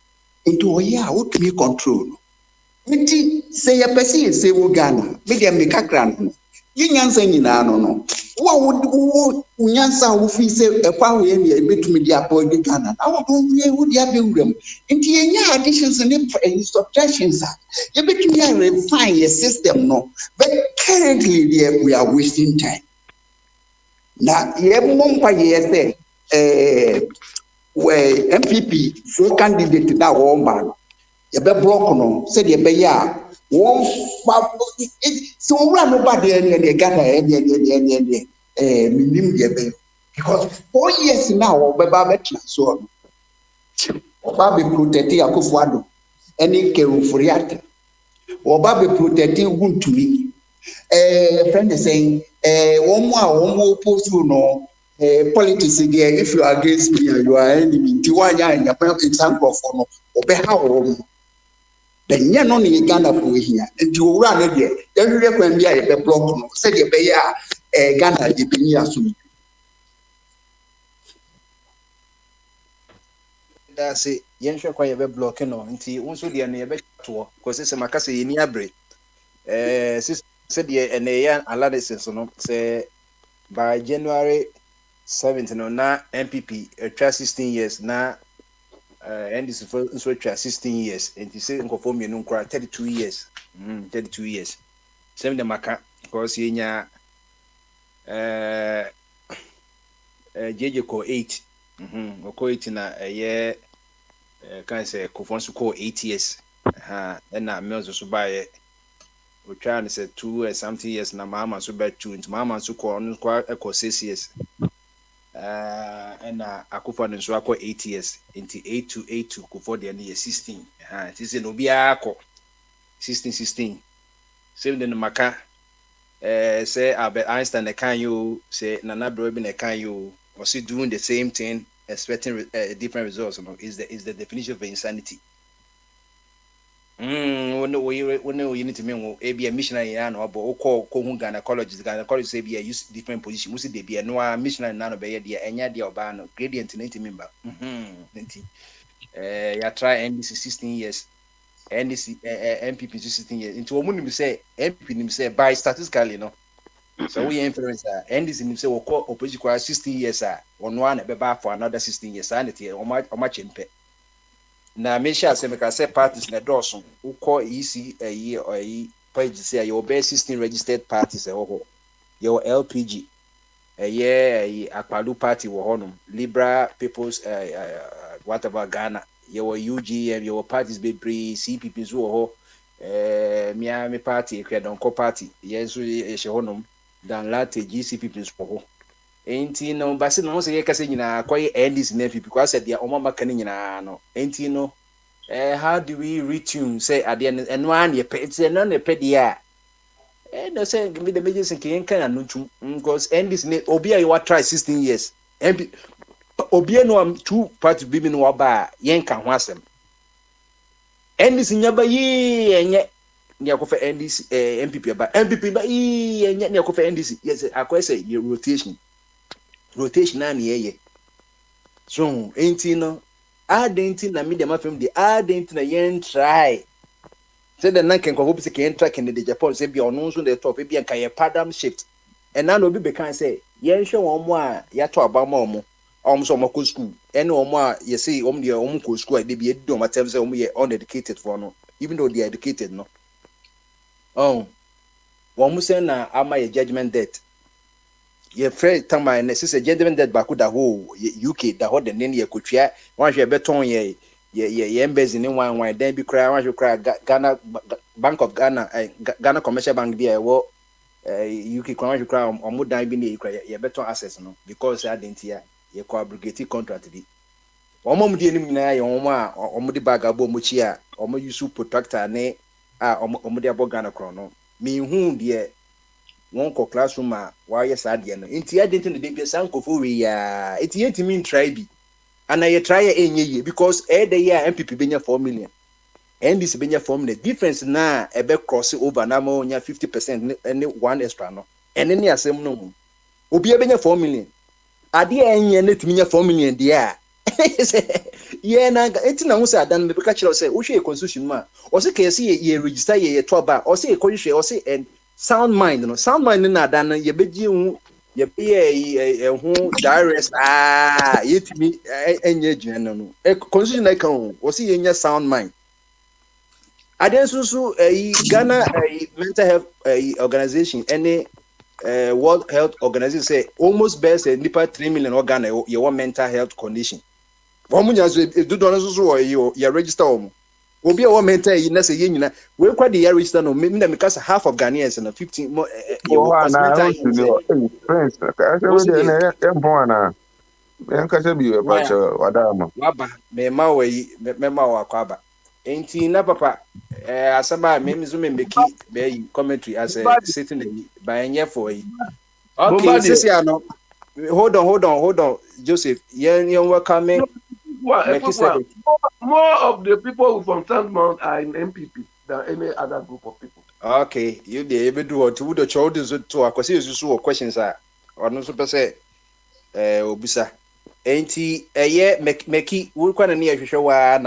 into what me control. Inti say a person say Ghana, media make a grand. You answer no. What would Nyansa who fee say a power in a bit media boy Ghana? I would have them. Into any additions and subtractions. You bet me refine a system no. But currently there we are wasting time. Now you have one by say where MPP so candidate now woman you be block no said you be ya one so run nobody any Ghana any minim ye be because 4 years now obeba betra so oba be protect Akufo-Addo any Kerufuriate oba be protect Wuntumi friend is saying one more post no politics there, if you are against me and you are enemy, Tiwanya and your example for no, obey how then you're not in Ghana for here, and you run it there. Then you reckon me a block, said you pay Ghana, the Pinia soon. That's it. Yensha kwa yebe block no nti unso de na yebe to because se makase yeni abre sis said ye and yan analysis no say by January 17 na MPP try 16 years na NDC so try 16 years and he say nkofo mienu nkra 32 years 32 years same the maka because yenya JJ ko 8 ko 8 na can say Kofonsu ko 8 years and na Mills so buy we try and say 2 something years na mama so buy 2 into mama so ko on ko 6 years and Akufo-Addo nso akọ 8 years into 8 to 8 to Akufo the year 16 it is no bia akọ 16 same the maka say Albert Einstein the can you say Nana Brobi the can you was he doing the same thing expecting different results is the definition of insanity. When you need to be a missionary and or call Ghana college say be a use different position. We see they be a no missionary none of the enya dia obano gradient 90 member. You try NDC 16 years, NDC MPP 16 years. Into a say MPP say by statistically so we influence NDC say we call opposition 16 years on one be for another 16 years and it or much impe. Na me sha se me ka say parties na doson wo call EC or page say your best 16 registered parties your LPG Akpalu party wo honum Libra People's whatever Ghana your UGM your parties be pre CPP zo ho Miami party Kredonko party yeso ye honum dan late GCP zo ho enti no basi no se yeka se nyina akoy NDC na FP because said dia omama kan nyina no enti no how do we retune say at the end eno an ye pe it's no ne pe dia no say give me the majors can kan anu tum because NDC ne obi a you try 16 years MP obie no am two party bi mi no oba yen ka ho asem NDC nyaba yi enye ne akofa NDC MPP ba MPP ba yi enye ne akofa NDC yes akwese ye rotation na ne ye so enti no adenti na media mafem de adenti na yen try say the nan ken ko bi se ken try ken de Japan say bi ono so the top bi an kan ye paradigm shift and now no be can say yen hwe won mo a ya to abama mo so mo school any omo a ye say de omo ko school de bi edu omo tell say omo ye uneducated for no even though they are educated no won say na ama ye judgment debt ye free tama na say judgment debt ba ku da ho UK da ho de ne ye kotwa wan hwe beton ye embassy ni wan then bi kra wan hwe kra Ghana Bank of Ghana Ghana Commercial Bank bi e wo UK kwa wan hwe kra omo dan bi ne kra ye beton access no because identity ye ko abrogate contract di omo mudi enim nyina ye omo a omo de bag abo mo chi a omo use protractor ne a omo de aboga na kro no me hu de won ko classroom a wa ye sa de no enti identity de bi sankofo we ya enti yetimi try bi ana ye try enye ye because the year MPP benya 4 million NDC benya 4 million difference na ebe cross over na ma onya 50% any one extra no ene ne asem no mu obi benya 4 million ade enye na timinya 4 million dia ye na enti na husa adan me beka kire say wo hwe constitution ma o se kese ye register ye to ba o se ko hwe o se sound mind na adan ye beji hu ye be hu direct yetimi enye gina no constitution na kan o se ye nya sound mind adan so Ghana mental health organization any World Health Organization say almost best nipa 3 million organ your mental health condition. Womu nya so do don so you register obi a mental na say ye nyina we kwa the register no me na because half of Ghanaians na 15 more friends ka se we de na empon na en ka se bi we pa che wadama waba me ma we me ma wa kwa ba enti na papa asaba me mizu me meki be commentary as a sitting by enye for yi okay sisi ano hold on Joseph yen welcome me more of the people from Sandmount are in MPP than any other group of people. Okay, you be able to do what the child is to akwase yusu questions are ono so pese obisa enti meki wo kwa na ne ahwehwe wa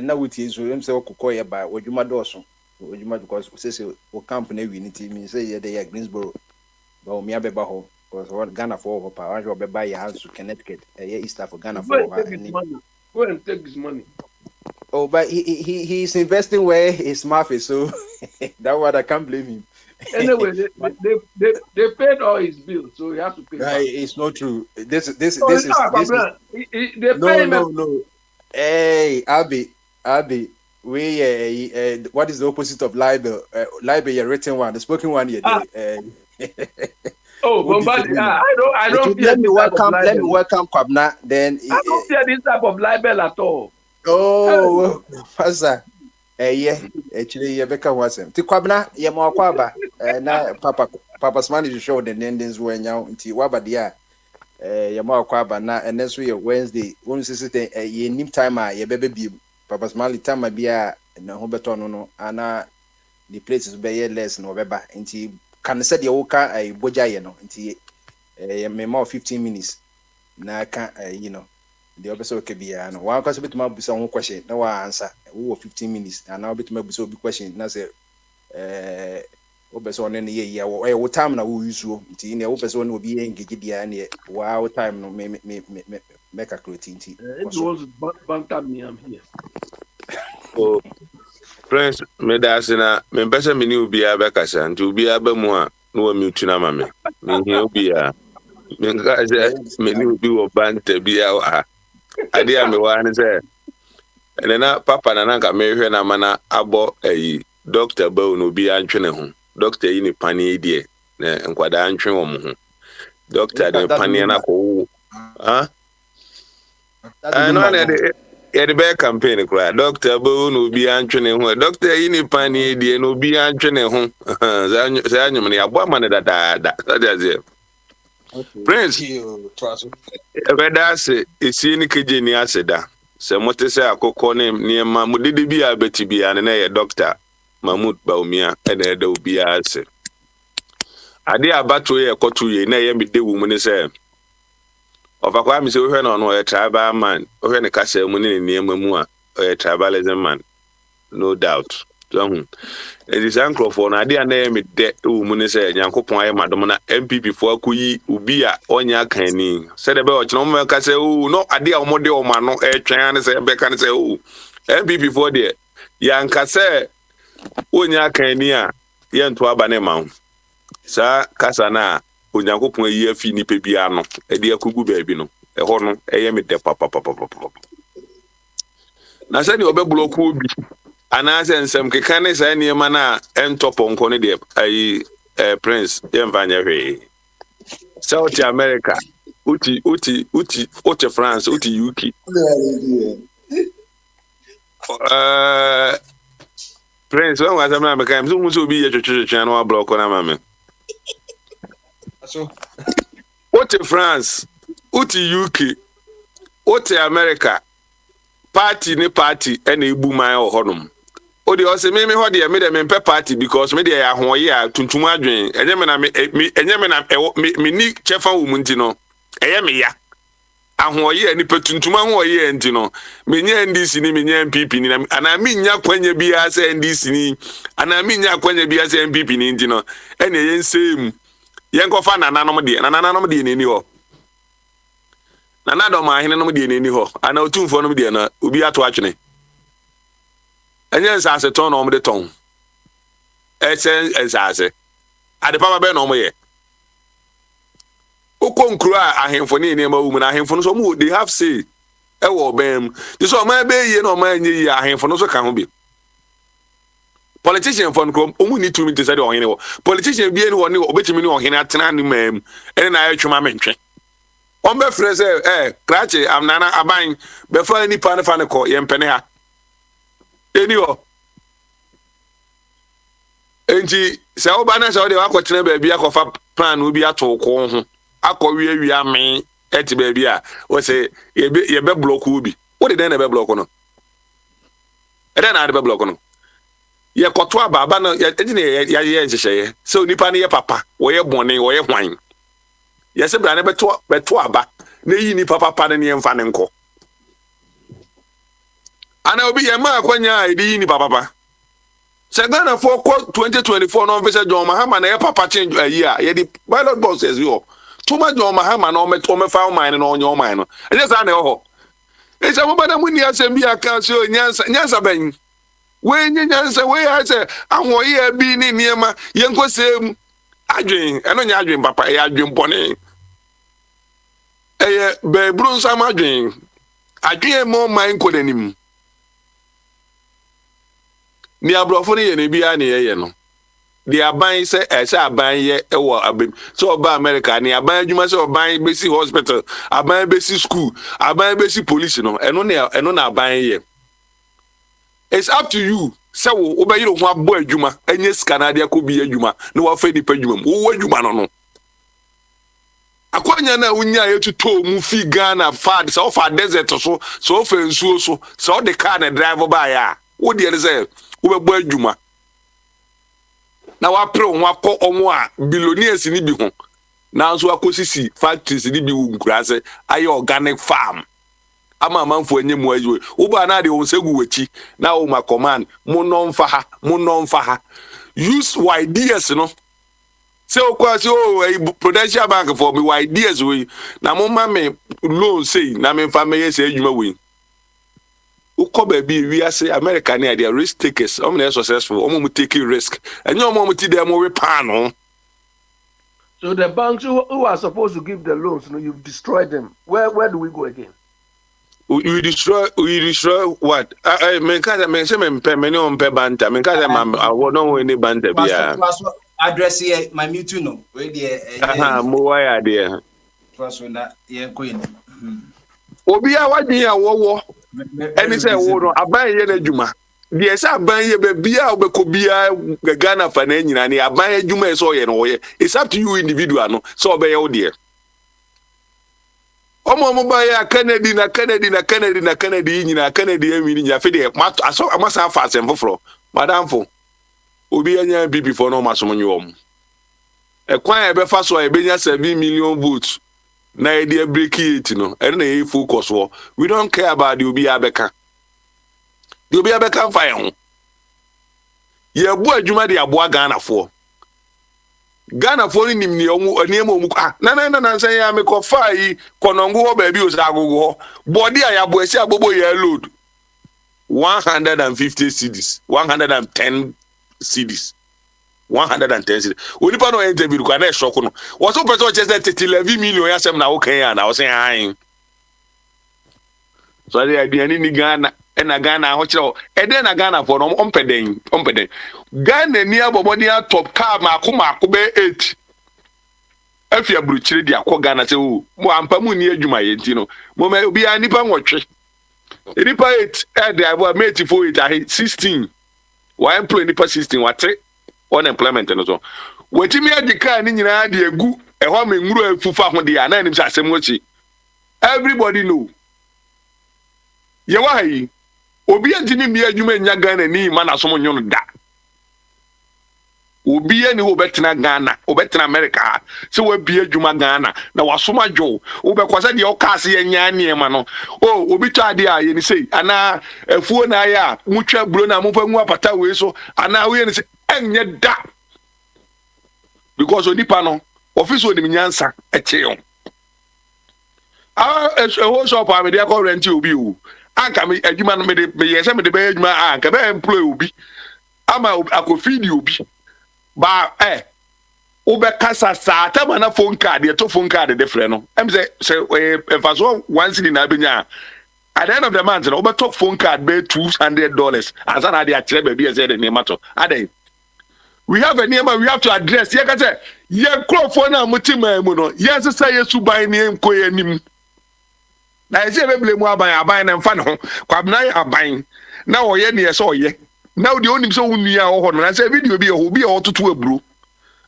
na wuti so em se okokoye ba odwuma doso odwuma because say o camp na wi ni team say ye dey Greensboro ba o mi abeba ho because what Ghana for ho pa wan be buy your house to Connecticut East for Ghana for go and take his money. Oh, but he's investing where his mouth is, so that what I can't blame him. Anyway, they paid all his bills, so he has to pay. Right, it's not true. This is they pay no. Hey, Abby, we what is the opposite of libel? Libel, your written one, the spoken one here. Oh, Bombadi, I don't. Let me welcome Kwabna. Then I don't fear this type of libel at all. Oh, Pastor. Yeah, actually, you become wasn't. Tikwabna, Yama Kwaba, na Papa's money to show the endings when now into Wabadia, Yama Kwaba, na and next week Wednesday, one sister, ye nim time, ye baby, Papa's money time, be a Hobeton, no, and the place is by less no November, into can say the Oka, a Bojayano, into a memo 15 minutes. Na I can't, the episode can be an one question bit my some question. No answer. 15 minutes and now bit my big question. Na say obeso on year what time na we use in the obeso will be engaged there and wow time no make a creativity. It was bantam me I'm here. Oh Prince me dasina me pese me ni obi abekasa nti obi abamu a no wa mute na mame me hi obi a me nka je me ni obi wo banta bia wa ade a me wa ne se ene na papa na nka me hwe na mana abo doctor ba no bi antwene ho doctor yi ni pani die na nkwada antwe wo mo ho doctor de pani na ko ha no na de be campaign kra doctor ba no bi antwene ho doctor yi ni pani die no bi antwene ho za anyum ne abo amane dada dada Prince, Vedase, it's in Kijini Aseda. So, what is a cocone near Mamudi Bia Betty and a doctor, Mahmoud Baumia, and a do be answered. I did about 2 years, 2 years, nay, be the woman say. Of a crime is over on a tribal man, or in a castle money near Mamua, or a tribalism man, no doubt. It is uncle for an idea name it dead woman say, Yanko Point, Madamana, MP before Kui, Ubia, Onya Canning. Said about no man can say, oh, no idea of model man, no air trying to say, Beccan say, oh, MP before there. Yanka say, Onya Cania, Yan to Abanemount. Sir Casana. Onyankopon yi afi ni pebia no e de akugu baabi no e ho no e ye me de papa na se ni obeblock obi ana se nsem keka ne sa ne ma na entopon ne de ayi Prince ye mvanya hwe South America uti France uti UK Prince when was am na meka so obi ye twetwetwe na wa block na mame So, what France, what UK, what America, party, and a boom my honum. Oh, they also made me what they made them party because maybe I are here to madrin, and Yemen, me need chef and woman, you know, ya. And who ye any petutuma who ye and you know, me and this in me and peeping, and I mean ya when you be as and this in, and I mean ya when you be as and peeping in, you know, and they same. Yanko fa nana no de ni ho nana do ma hene no de ni ho ana otumfo no de na obi ato atwene enye nsase ton no de ton nsase ade papa be no mo ye ukonkru a ahemfo ni ma wu mu na ahemfo no so mu they have say e wo bem they so ma be ye no ma nye yi ahemfo no so ka ho bi politician for omu ni 2 minutes say o hene wo politician bi eni wo ni obetimi ni o hene atena ni mam ene na ayetwuma mentwe on be frɛ sɛ krache amnana aban be fa ni pa ne fa ne ko ye mpene ha eni o enti sɛ wo ba na sɛ wo de wakɔtena ba bi akɔfa plan wo bi ato ko ho akɔwie wi ame eti ba bi a wo sɛ ye be block wo bi wo de den na be block no eden na de be block no ye koto ababa no ye ye nhyehyeye so nipa ne ye papa wo ye bone wo ye hwan ye se bra ne beto aba na yi nipa papa ne ye mfa ne nko ana obi ye ma akwanya e di yi nipa papa se Ghana for 2024 no visa John Mahama na ye papa change a year ye di ballot boxes yo tuma John Mahama na o me fa o man no onye o man no enye sa na e ho e se mo bana mu ni asem bi aka so nyansa ban we nyansa we ha se ahwo ye bi ni niema ye nkosem adwen eno nya adwen papa ye adwen bone eye be bru nsam adwen mo man ko danim ni abrofo ni ye ne bia ne ye no di aban se aban ye ewo abem so oba America ni aban adwuma se oban besi hospital aban besi school aban besi police no eno na aban ye. It's up to you. So, obey you one boy juma, and yes, Canada could be a juma, no afraid of juma, who juma no. Aquanya na unya to tow Mufi Ghana fad so far desert or so for so the car and driver by ya. What do you say? Ube boy juma. Now I pro one call on one billionaires in Ibiho. Now so I could see factories in Ibihu grass, I organic farm. Ama manfo enye mu ajuwe uba na de onsegu wechi na o ma command mo no mfa ha use ideas no say o kwa say o Prudential Bank for me ideas we na mo ma me loan say na me fa me yes adwuma we ukọ ba bi wi ase America na they risk takers o na successful o mo take risk enye o mo ti dem we pan no. So the banks who are supposed to give the loans, you've destroyed them. Where do we go again? We destroy what? I mean, because I say many on pe banta. I mean, because I won't know any banta bia. Address here, my mute no. We there. Mo why there. First one that ye queen. Obi a wadin a wo. Any say wo no aban ye na djuma. The say aban ye be bia obeko bia Ghana fa na nyina ni aban adwuma so ye no ye. It's up to you individual no. So obey ye wo there. Omo ba ya Kennedy na Kennedy nyina Kennedy emi ni afi de aso amasa afa asem foforo madam fo obi anya bibi for no maso nyi wom ekwan e be fa so e be nya 7 million votes na e dey break it no e na e focus wo we don't care about the obi abeka fa ho ye bu adwuma de aboa Ghana fo ni nimni oniemo mu na say ya me ko fai konongo ho ba bi o sa agogo ho body ayabo esi agbobo ye load 150 cedis 110 cedis 110 cedis onipa no interview ko na e shock no wo so person che say 11 million ya sem na wo kan ya na wo say han so dey aduani ni Ghana na Ghana ho kire e dey na Ghana for no ompeden Ghana ni abobodi a top car mako be 8 afia bruchire di akọ Ghana se o mo ampa mu ni adwuma ye ntino mo me obi anipa nwotwe nipa 8 e dey abo mate for 8 16 wa employ nipa 16 wate unemployment no so wetimi agika ni nyina de egu e ho me nwuru afufa ho de ana nim asem wochi everybody know ye wa yi obi antini mi adwuma nya Ghana ni ma na so mo nyono da obi ani wo betena Ghana wo betena America se wo bi adwuma Ghana na wasoma dwo wo be kwasa de o kaase ye nya ne ma no o obi twa de a ye ni sei ana afuo na ya mutwa buro na mo fa ngu apata we so ana we ni sei enye da because onipa no office onim nyansa echeyon ho shop a me de ko rent obi o anka me adwuma no me de me ye se me de be adwuma anka be employ obi ama akofidi obi ba ube kasa sa tama na phone card ye to phone card de frɛ no em say faso one city na benya at the end of the month no ube talk phone card be $200 as na dey akyere ba bi e say the name matter adai we have a name we have to address ye ka say ye crofo na mutima mu no ye say yesu ban ne enkoye nim na ye say beble mu aban na mfa ne ho kwabna aban na oye ne ye say oye now the only so nua ho no na say video bi ho bi ho tutu aburo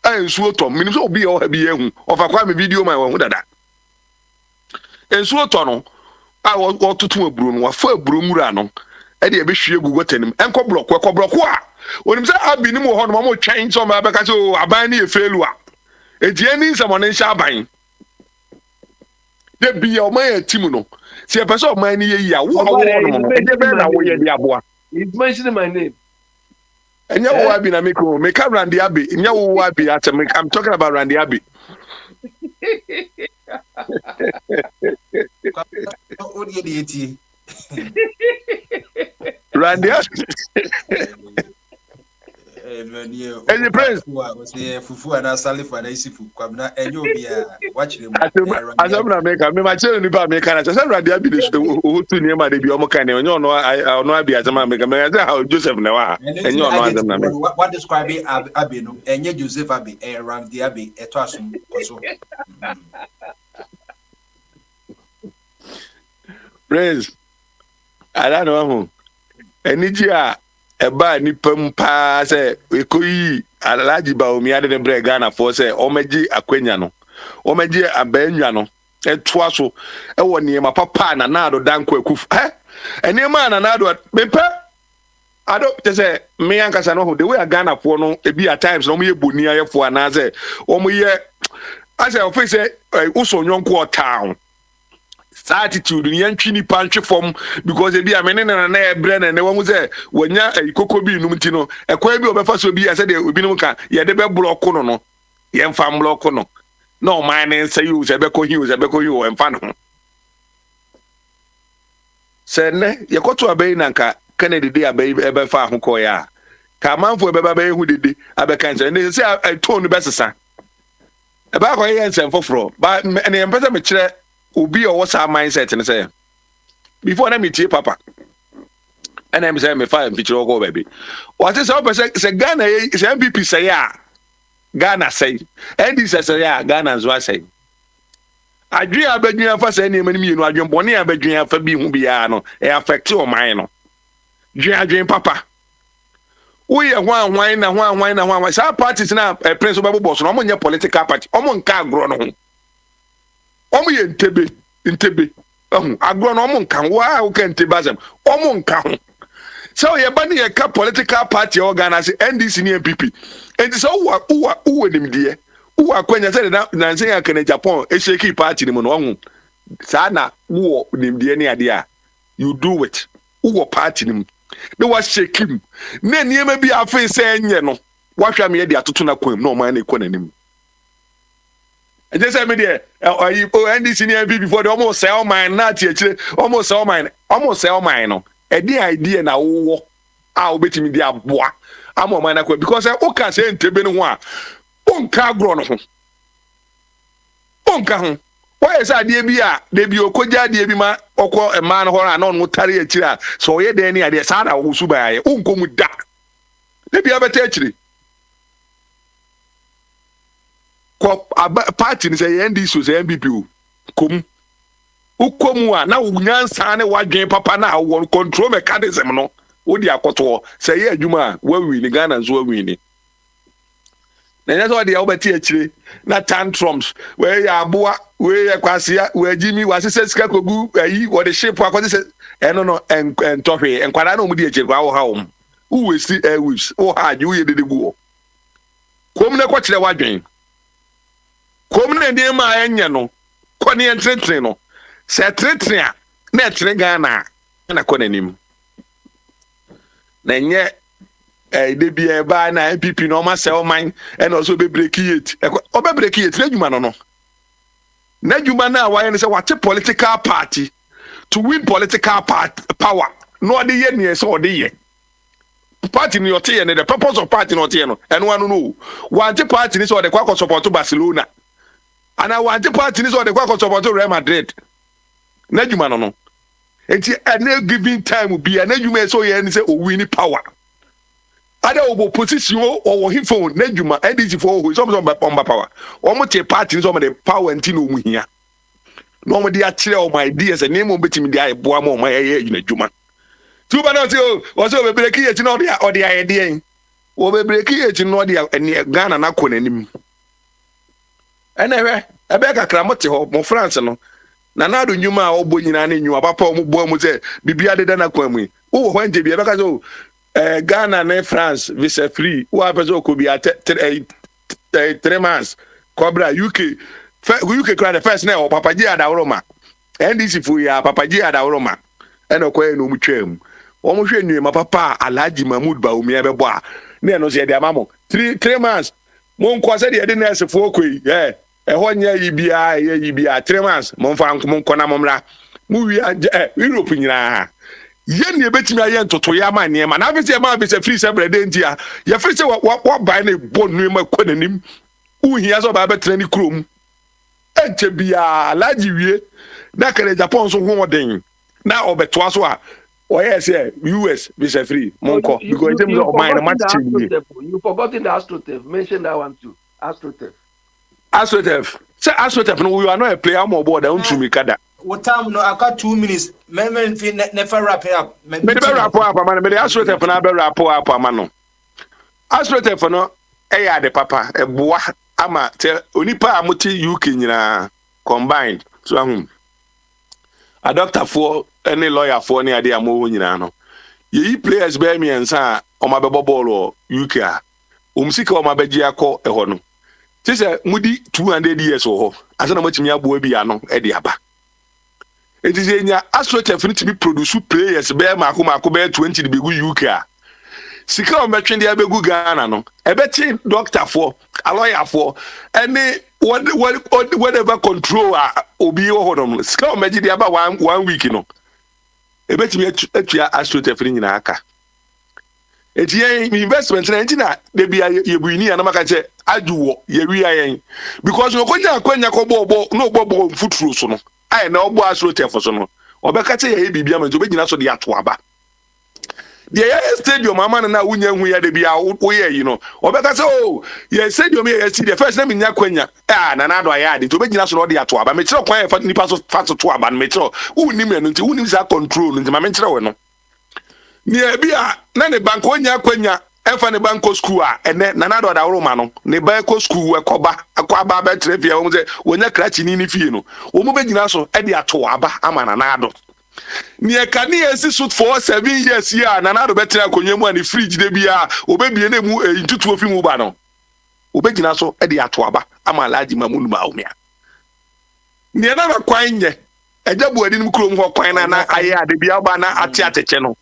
ensuo to minim so bi ho bi ehu ofa kwa me video ma ho dada ensuo to no a wo tutu aburo no wa fa aburo mura no e de be hwie gugu tanim enko block a onim say abi nim ho no mo twen so ma be ka so aban ne e felu a ejie ni nsamo ne nsha aban de bi o ma ya tim no se e person o ma ni ye yi a wo no e de be na wo ye de aboa. He's mentioning my name. And Wabi na Miko, make up Randy Abbey. Wabi, I'm talking about Randy Abbey. Randy Abbey. And the prince was here for and I salif and I see for Kwabna and you'll be watching him. As I'm not making my children about me, can I just read the abyss who to near my baby Omokane, and you know, I know I be as a man, how Joseph Noah, and you know, what describing Abino and yet Joseph Abbey around the Abbey at Twasum. Prince, I don't know. And Nigia. Eba ni pempa se ekoyi Alhaji Baomi ade ne bre Ghana for se omeji akwanya no omeji abanwa no etoa so e wo niema papa na nado danko akuf eniema na nado mepe ado te se me ankasa no ho the way Ghana for no e bi at times no mo ye boni ayefo ana se o mo ye ase office uso nyonko town attitude ni yantwi ni pantwe form because e bi amene na ebre na wo say wanya ikoko bi num ti no ekwa bi obefa so bi ase de obi num ka ye de be block no ye mfa block no no man say you say be ko you mfa no se ne ye koto abai na nka Kennedy dey abai ebe fa ho ko ya ka manfo ebe ba hu dede abeka nse ne say tone be sesa e ba ko ye nsem foforo ba ne mpesa me kire obi o what's our mindset and say before na meet papa and I'm say me fire picture go baby what is up say Ghana is MPP say ya Ghana say and this say ya Ghana as well say adwe abadwun afa say na mani mi no adwen bone abadwun afa bi hu bia no e affect o man no adwen papa we hwan na sa parties na prince obabu boss no mo nye political party omo nka agro no ho omo ye ntebe ntebe agro no mo nka wa wo ka ntebe asem omo nka ho so ye ba ne ye ka political party organize NDC ni MPP enti so wo nimdie wo akwanya se na nse ya kana Japan e shake party ni mo no ho sa na wo nimdie ne ade a you do it wo party ni mu ne wa shake him ne niema bi afi se enye no wa hwa me de atoto na kwam na o man na ekọ nanim and just say me there NDC ni MPP before the almost sell mine na ti akire almost sell mine no e dey idea na wo a obetimi di aboa ama man na kwam because o ka say ntebe no ho a o nka agro no ho o nka ho why is ade bi a de bi okoja ade bi ma okọ ema no ho na no tare akire a so ye den ni ade sa na wo su ba ye o nkomu da de bi abeta akire ko party ni say NDC say MPP kom ukomu a na unyansa ne wadwen papa na wo control mechanism no wo di akoto say ye adwuma wa wi ni Ghana nso wa wi ni na nyaso de obeti akire na tantrums we ya aboa we ya kwasia we jimi wasese sika kogu ayi wo de shape akwose se eno no entohwe enkwara na omudi akire kwa wo ha wo we see airwaves wo ha ju ye de gu kom na ko kire wadwen kom na de ma enye no ko ne entretre no se tretre a na etre Ghana na ko nanim na nye de bia ba na MPP no ma sell mine and also be break it o be break it na djuma no na djuma na wa ye say what political party to win political power no de ye ne so de ye party ni ote ye ne the purpose of party no ote no eno anu no want party ni so de kwa support Barcelona and I want party ni so de kwa support Real Madrid na djuma no enti any giving time be na djuma so ye ni say o win power ada obo position o he phone na djuma NDC for o so on power o mo te party so mo de power enti no mu hia no mo de a kire o my ideas e name mo betimi de aiboa mo ma ye na djuma tu ba na say o so be break ye ti no de o de idea o be break ye ti no de Ghana na ko nanim ene hwe ebe kakra mo te ho mo France no na na do nyuma a obo nyina na nyuma papa mo bo mo say bibia de na kwamu wo ho nje bia be ka so Ghana na France visa free wo apeso ko bia 3 months Cobra UK crowd the first na o papa ji adawroma NDC fu ya papa ji adawroma ene ko e no mu twam wo mo hwe nue ma papa Alhaji Mahmoud Bawumia be bo a na no se de amamo 3 months mo nko se de na se fu okoi ho nya yi bia 3 months mo fa nko na momra mu wi Europe nyina ye ne betimi aye ntoto ya ma ne ma na afese ma afese free se brede ntia ye free se wa buy na bonu ma kwananim uhia so ba betre ni krom enche bia Alhaji wie na kare Japan so ho den na obeto so a o yes US visa free monko because in terms of mine match you forgotten the AstroTurf mention that one too AstroTurf say AstroTurf no you are not a player more board don't to me kada what time no I got 2 minutes never wrap it up me be wrap up man me the AstroTurf na be wrap up amano AstroTurf no ya de papa eboa ama te onipa amuti UK nyina combined so ahum a doctor for any lawyer for any ade amoho nyina no ye players be me ensa o ma be ball UK a umsika o ma be gia ko eho no ti se mudi 200 years ho asana matimi aboa bi ano e de aba it is enya AstroTurf to be produce players be mako be 20 de begu UK a sika o metwe de abegu Ghana no e be ti doctor for a lawyer for any whatever control obi wo hodom sika o meji de aba 1 week no e be ti me atua AstroTurf nyina aka eti investment na ntina de bia ye buini ya na maka che ajuwo ye wi ayen because no kwanya ko bobo no bobo futuro so no ai na ogbo AstroTurf so no obeka che ye bibia ma obe gina so de ato aba de ye stadium amana na wunya hu ya de bia wo ye yi no obeka che oh ye stadium ye see the first na minya kwanya na na do aya de obe gina so no de ato aba me kire kwan ye fa nipa so fa to aba me kire uni me no nti uni za control nti ma me kire we no ni bia na ne bank onya kwanya ɛmfa ne ba nkɔ school a ɛnɛ nana dɔ da woroma no ne ba kɔ school ɛkɔba akɔaba bɛtrɛ fie wɔn sɛ wonya krakyini ne fie no wɔn bɛgyina so ɛde ato aba ama nana dɔ neɛ ka ne yɛsi so for 7 years yi a nana dɔ bɛtena akonnwa mu a ne fridge de bi a obɛbie ne mu ntutuo fi mu ba no obɛgyina so ɛde ato aba ama alagye ma mu numa awomia neɛ na kwan nyɛ ɛgya buadi no kurom hɔ kwan na ayɛ ade bi aba na ate atɛkyɛ no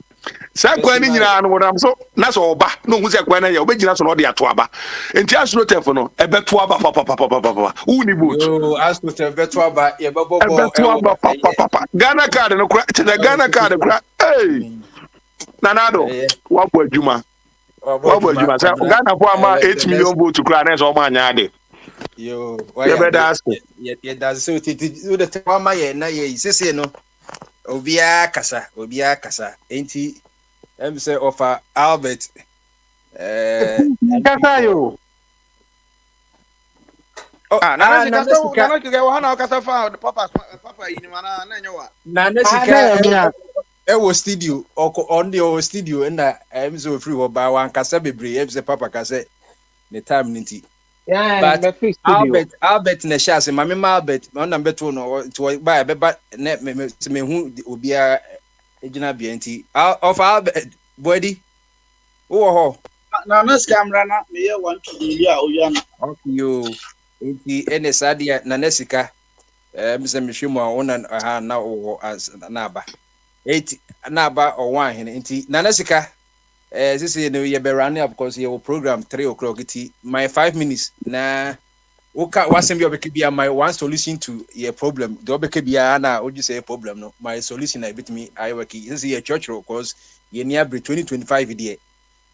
saa kwan ni nyinaa no wɔnam so na sɛ ɔba na ohun sɛ kwan na yɛ obɛgyina so na ɔde ato aba nti asoro tɛfo no ɛbɛto aba papapapapapa wuni boat asoro tɛfo bɛto aba yɛbɛbɔ bɔ ɛbɛto aba papapapa Ghana card no kura kyerɛ Ghana card kura nanado wabɔ adwuma sɛ Ghana fo ama 8 million vote kura na sɛ ɔma anya ade yɛbɛda ase yɛda so titi wode tɛfo ama yɛ na yɛ sese no obiara kasa enti em say offer Albert kasa yo nana kasa fa papa yini mana na nyewa nana sika e wo studio on the studio na em say free wo ba wan kasa bebre em say papa kasa the time nti but Albert na shase mama Albert on na beto no to ba na me hu obiara ejina bia nti of Albert body wo ho na camera na me ye want to dey a oya na okay yo nti ene sadia na nesika me se me hwemu a wona ha na wo na aba 8 na aba o wan hene nti na nesika sisi no ye be run up because your program 3 o'clock it my 5 minutes na oka wasem bi obeke bia my one solution to your problem the obeke bia na oju say problem no my solution na bit me I work sisi ye church because ye near 2025 there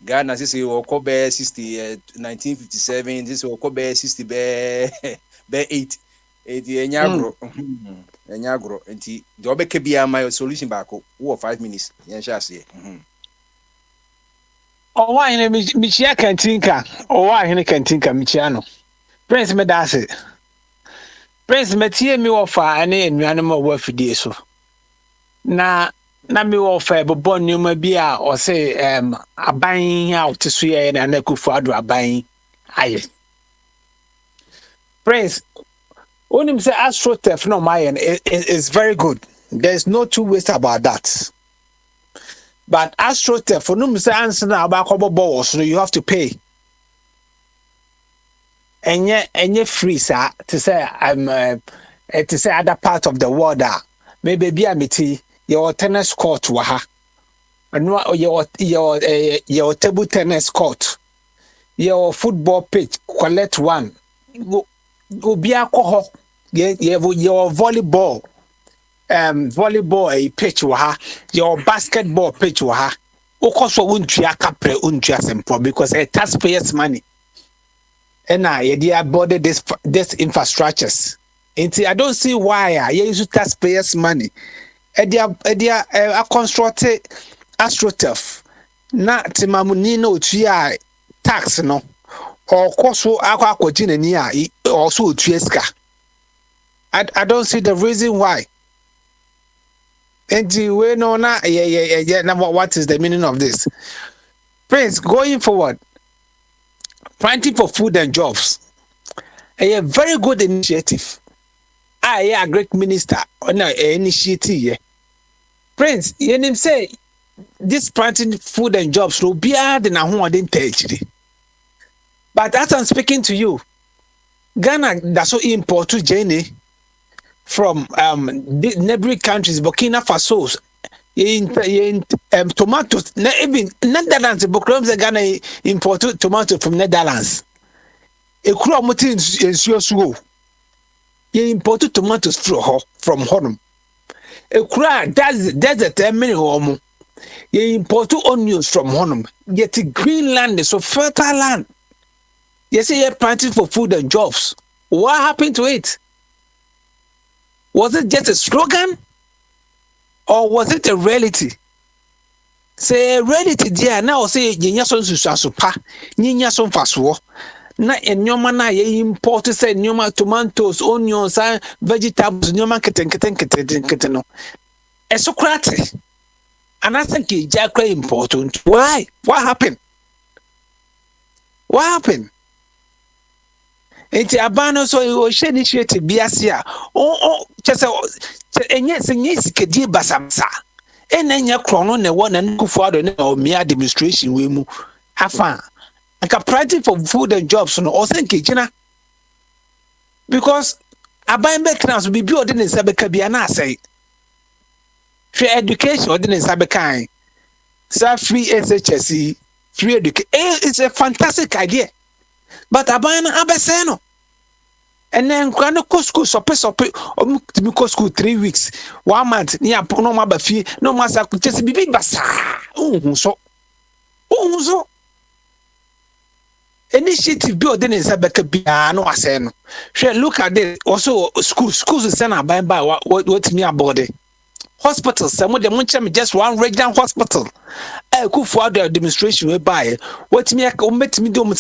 Ghana sisi oko be 60 1957 sisi oko be 60 be 8 enya agro nti the obeke bia my solution back wo 5 minutes yen sha say ọwa ahene michia kantinka michia no prince medase prince metie mi wofa ane enuane ma wo afidie so na mi wofa bebo nneoma bi a o se aban a oteso ye na Akufo Addo aban aye prince onim say AstroTurf no my is very good. There's no two ways about that. But AstroTurf, for no say answer now about bobo, so you have to pay. And yet free, sir, to say other part of the world maybe be a miti your tennis court waha. And your table tennis court, your football pitch, collect one. Go be alcohol, your volleyball. Volleyball a pitch waha, your basketball pitch waha. Okoso untua kapre untua sempo because it taxpayers money. And I bought this infrastructures. And I don't see why you use taxpayers money. I constructed AstroTurf. Na timamunino tuya tax no. Or koso akwa kojine niya also tueska. I don't see the reason why. And we know now, now what is the meaning of this? Prince, going forward, planting for food and jobs, a very good initiative. I a great minister on an initiative. Prince, you say this planting food and jobs will be hard in a home didn't. But as I'm speaking to you, Ghana that's so important journey from the neighboring countries, Burkina Faso, in tomatoes, even Netherlands, Burkina Ghana import tomato from Netherlands. A crop in Suo, you import tomatoes from home. A crowd that's a 10 minute home. You import onions from home. Yet Greenland is so fertile land. You say you're planting for food and jobs. What happened to it? Was it just a slogan? Or was it a reality? Say reality there now say yinya son susupa, yinya son fasuo. Na enyoma na ye import say nyoma tomatoes, onions, vegetables, nyoma keten no. Esokrate. And I think it's important. Why? What happened? What happened? Enti abano so o she initiative biase a o chese enye senye sikadie basabasa enanya krono ne wo na Nkufu Addo ne o me administration we mu afa aka practice for food and jobs no o senke gina because aban be class bibi odi ne sabeka bia na asai free education odi ne sabeka sa free SHS free education it's a fantastic idea but aban na abese no and then kwano ko school sope timi ko school 3 weeks 1 month ni apo no ma ba fie no ma sa chese bibi basa ohun so initiative bi odi ne sabeka bia no asai no hwe look at this also schools send aban ba what me about it hospitals some of them just one regional hospital Nkufu Addo administration we buy what me do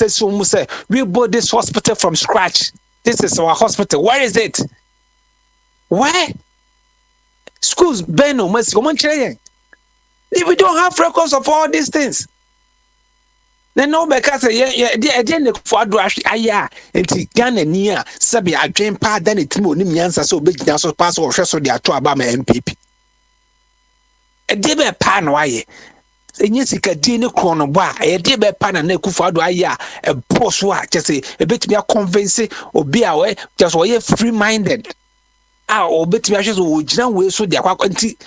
say we build this hospital from scratch. This is our hospital. Where is it? Where? Schools Ben or Mercy. If we don't have records of all these things, then no because Nkufu Addo actually enti Ghana niya sabi adwen pa dan etimo ni miansa so obegina so pass or so dey ato aba ma MPP. Be pa no aye enye sikadie ne krono bo a de be pa na Nkufu Addo aye a boss wa chese e betimi a convince obi a we just we free minded o betimi a hwe so o gina we so de akwa nti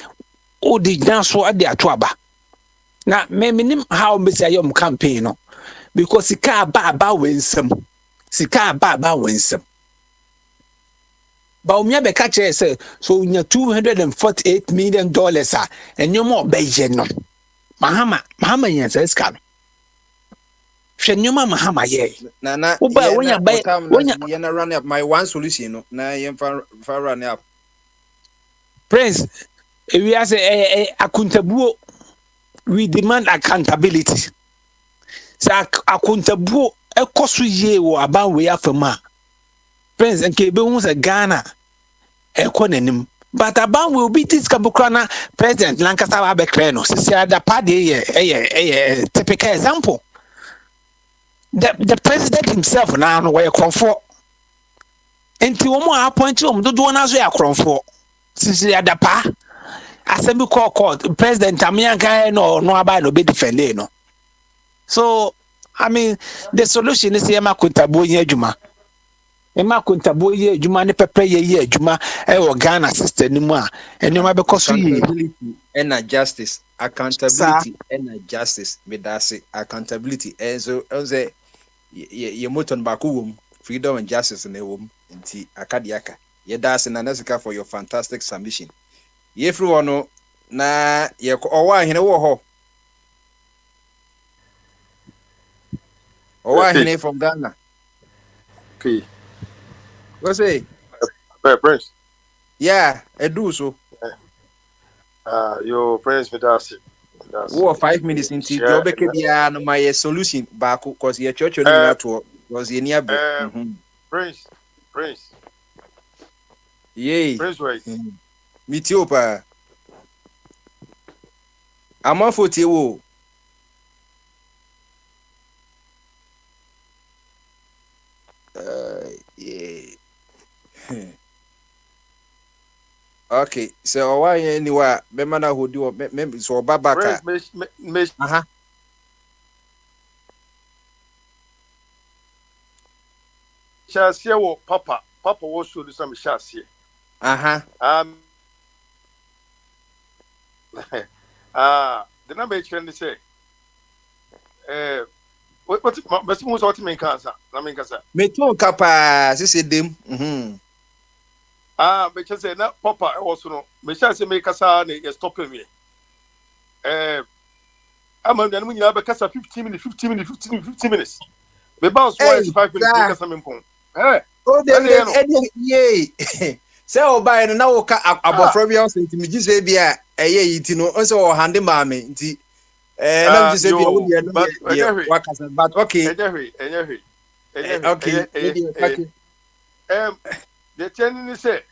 o de gina so ade ato aba na me minim how me say your campaign no because sika ba wensem ba umya be ka kire say so unya $248 million a enyo mo be ye no mahama yen say ska no hwe nyoma mahama ye na uba wonya na run up my one solution no na yen fa run up Prince we as accountable we demand accountability sa accountable ekoso ye wo aban we afama Prince nke be hu say Ghana ekonanim but aban will be this kabukra president Lancaster wa be kre no sisi ada party ye typical example the president himself now no we konfo enti wo mo appoint wo dodo na so ya konfo sisi ada pa assembly court president Amianka no aba no be defend no so I mean the solution is yema kuntabo ye adwuma ema kuntabo ye adwuma ne pepe ye adwuma wo Ghana system ni mu a enema be koso ye and justice accountability and justice me that's accountability so ye moton ba ko wom freedom and justice na wom nti akadiaka ye that's na nasika for your fantastic submission ye free wono na ye owa hene wo ho owa hene from Ghana okay what's it Prince yeah I do so your Prince Vidasi wo 5 minutes into job ke bia no my solution back cause ye church no na to cause ye near Prince yay Prince right meet you pa amafoti wo yeah okay so why anyway be man who do me so babaka Shasia wo papa wo show do some shasia the number is say what most mean cancer na mean cancer me to kapa sisi dem me say na papa also no me say me kasa na you stop me ama na mu nyina be kasa 15 minutes me bounce 5 minutes me kasa me pon yay say obai no na wo ka abofra bia so ntimi gise bia eye yiti no on say o hande maame nti na gise bia wo dia no wakasa but okay okay the channel say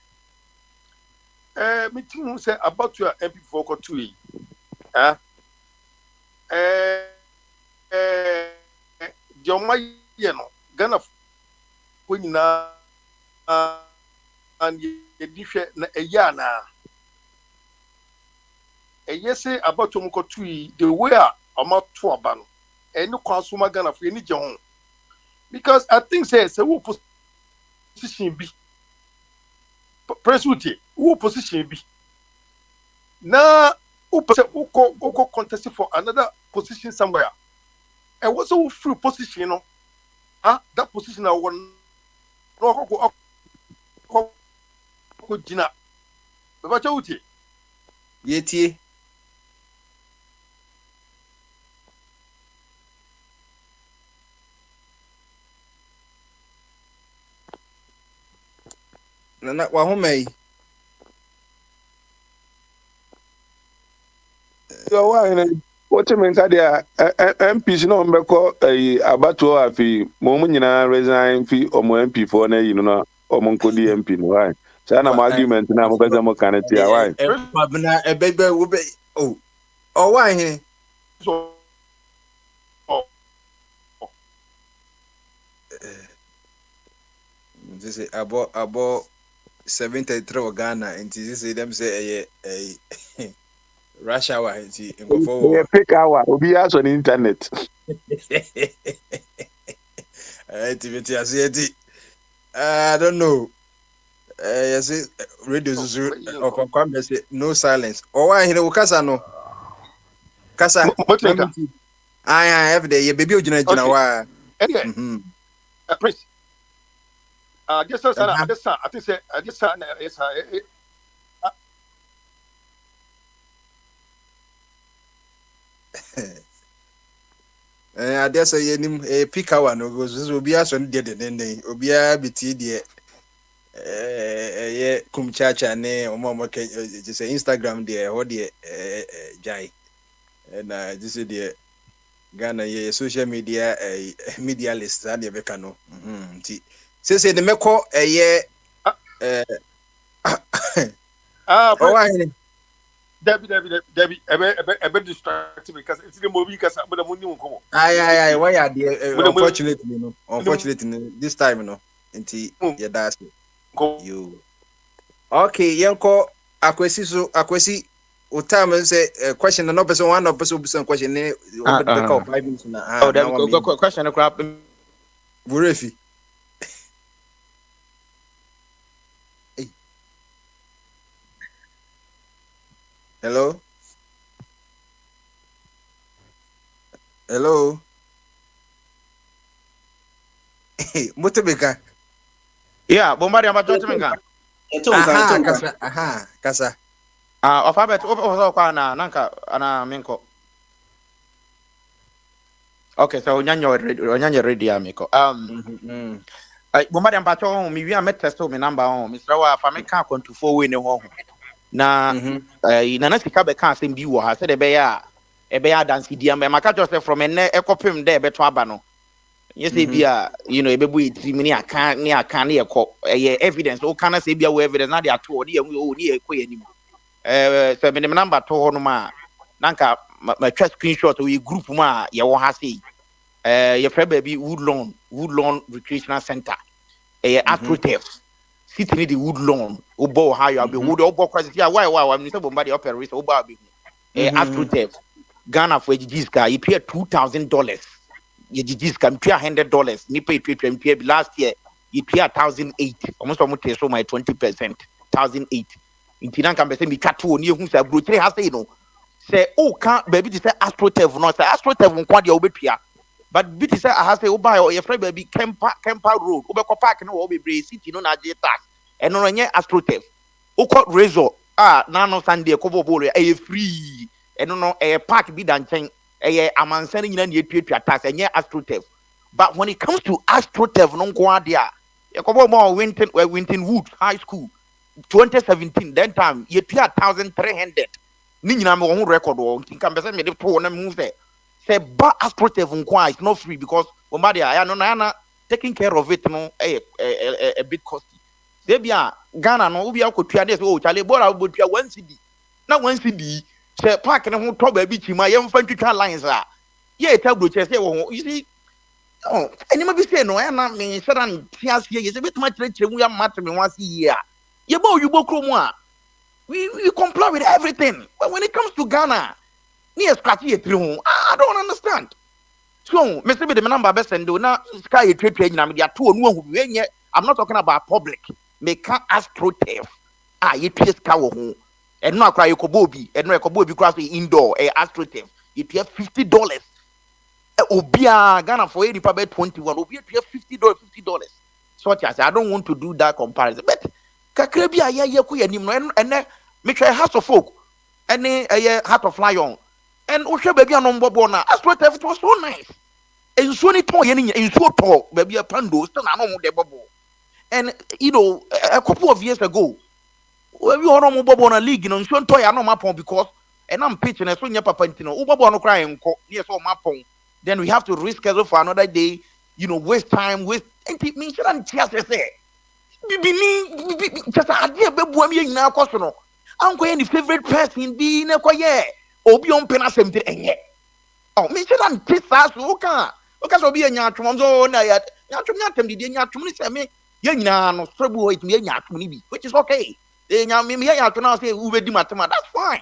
meeting who say about your MP for Kotui Jomai you know, Ghana when you na and you different a year now. A yes say about Tomoko tree, the way I'm out to a ban, and no consumer Ghana for any John. Because I think says who position be press who position be now who contest for another position somewhere. And what's a free position, you know? That position I want no go Gina. But what Yeti. Na wa home So why what you mean that MPs no mbeko abato afi mo nyina resign fi omo MP for na you know omo nkodi MP no why so na argument na mo pese mo kan tia why na ebebe wo be oh why he so this is about 73 Ghana and this is them say Russia wa nti ngofo we pick our obi aso on internet activity asieti I don't know yes radio zuzu okonkwa say no silence why he wo kasa no kasa every day ye baby ogina wa Prince just I think say I guess yenim pick our no go so obi aso de den obi a biti de ye kumchacha ne omo ke just Instagram de ho de jai na just de Ghana ye social media media list that de beka no nti say the meko ye Debbie, ebe distracted because it's the movie because I'm the money come. Aye, why are unfortunately this time no nti ye das you okay yenko akwesi utam say question no person one no person question ne obi ka 5 minutes na oh question no crap burefi Hello. Mutubika. Yeah, bombari amba Mutubika. Kasa. Alphabet opo kwa na nanka ana minko. Okay, so onyanyo ready amiko. Bombari amba to mi wi ametesto mi number on. Mr. wa fa me kan kwantufo we ne ho. Na na sika be kan asem bi wo ha se de be ya dance di am maka just from ene ekopem de be to aba no yes e bia you know ebebu etiri ni aka na ekọ evidence o kana se bia wo evidence na de ato o de o ni ekọ yanim so me number to ho no ma nanka ma twa screenshot we group ma ye wo ha sei ye fra ba bi Woodlawn Recreational Center Astrotef sitting in the Woodlawn obo ha you be wood obo kwasi ya why me say bomba operate obo be Astrotef Ghana for Jijiska you pay $2,000 ye Jijiska pay $100 ni pay last year you pay 1,008 almost so my 20% 1,008 intina kan be say me twato oni ehun say bro kire ha say no say o kan baby say Astrotef no say Astrotef nkwa de obetua but bit say I say oba your friend baby Kempa Road obeko park no obebre city no na je tax eno no nye Astrotef ukọ Razor na no Sunday kobo bolo free eno no park bi dan chen amansan nyina na etuatua tax enye Astrotef but when it comes to Astrotef no nko ade a yakobo mo Winton Wood High School 2017 that time you pay 1,300 ni nyina me ho record o nkan be say me de to na mu say ba Astrotef nko is not free because somebody I no taking care of it no a bit costly they bia Ghana no obi akotua dey say o chale bora obotua 1 cedi na 1 cedi say park ne ho to ba bi chima ye mfa ntwitwa lines a ye tablo che say wo you see oh anima bi say no e na me hwe dan tiase ye se betuma kyerɛkyerɛ mu ya mate me wase yi a ye ba oyubo krom a we comply with everything, but when it comes to Ghana near scratch ye through I don't understand. So me say be the number best and do na sky trade na me dia to onu hu we I'm not talking about public. Me can astroturf ye tue ska wo ho e no akra yekobobi e no yekobobi kra so indoor astroturf you pay $50 obia Ghana for any probably 21 obia pay $50 so I don't want to do that comparison, but kakra bi aye ko yanim no ene me try House of Folk ene Heart of Lion and ohwe baby anom bobo na astroturf it was so nice ensuo ni ton ye ni ensuo to baby pando still na no de bobo. And you know, a couple of years ago, we were on Bobo league, you know, so toy no mapon because and I'm pitching a soon papa intino, Ubobo no crying, yes, or mapon. Then we have to reschedule for another day, you know, waste time, waste and it means I'm just say. Just a idea baby now question. I'm going the favorite person be in a quiet or be on penasem and yet. Oh, me should I'm kiss us, okay, so be a nyatrum zone, yatum did yatum me. No trouble with me, which is okay. That's fine.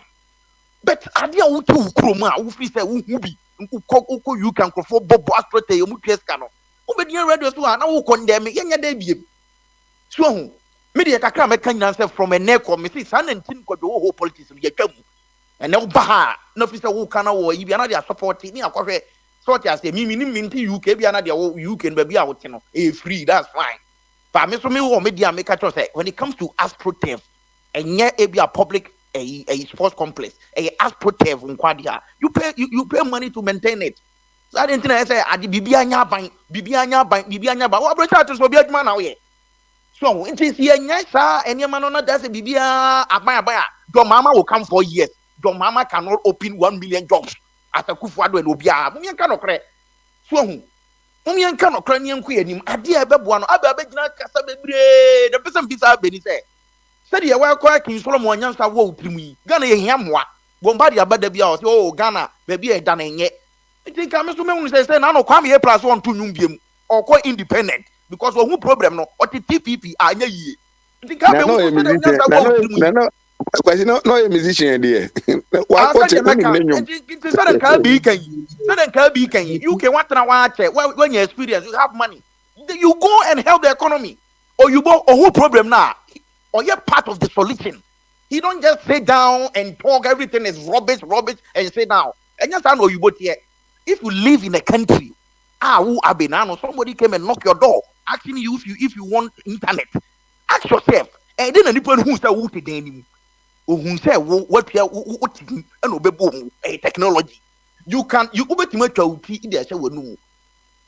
But idea who to Kroma, who feels a wooby, who you can control Bob Astrote, you must cano. Over the radio to an old condemn young debut. So, media can make answer from a neck or Mrs. Sun and Tin could do whole politics of your come. And no Baha, no officer who can or you be another supporting me, sort as a meaning to you, can be another you can be out, a free, that's fine. But media make a say when it comes to astroturf, and yet it be a public a sports complex, a astroturf in Quadia. You pay money to maintain it. So I didn't say I did Bibianya Bibianya, but what British will be a man away. So it is here, yes, sir, and your man on that's a Bibia Abaya. Your mama will come for years. Your mama cannot open 1 million jobs at a Kufuado and Obia. You cannot credit. So Umian cannot cranium queen, a dear babuano, Ababina Casabebre, the person beside Benny said. Said you were quaking Solomon Yansa woe to me. Ghana Yamwa, Bombardia Badabia, oh Ghana, baby a done yet. I think I'm assuming say, I know come here plus 1 to Numbium or quite independent because of who problem no or the TPP are ye. I think I'm because no musician there. Why you can want to watch it when you experience you have money. You go and help the economy. Or you go a whole problem now. Or you're part of the solution. He don't just sit down and talk everything is rubbish and say now. And just I know you both here. If you live in a country, who Abenano, somebody came and knock your door asking you if you want internet. Ask yourself. And then anyone who's a wounded anymore. Who say what and obey technology. You over to make a no.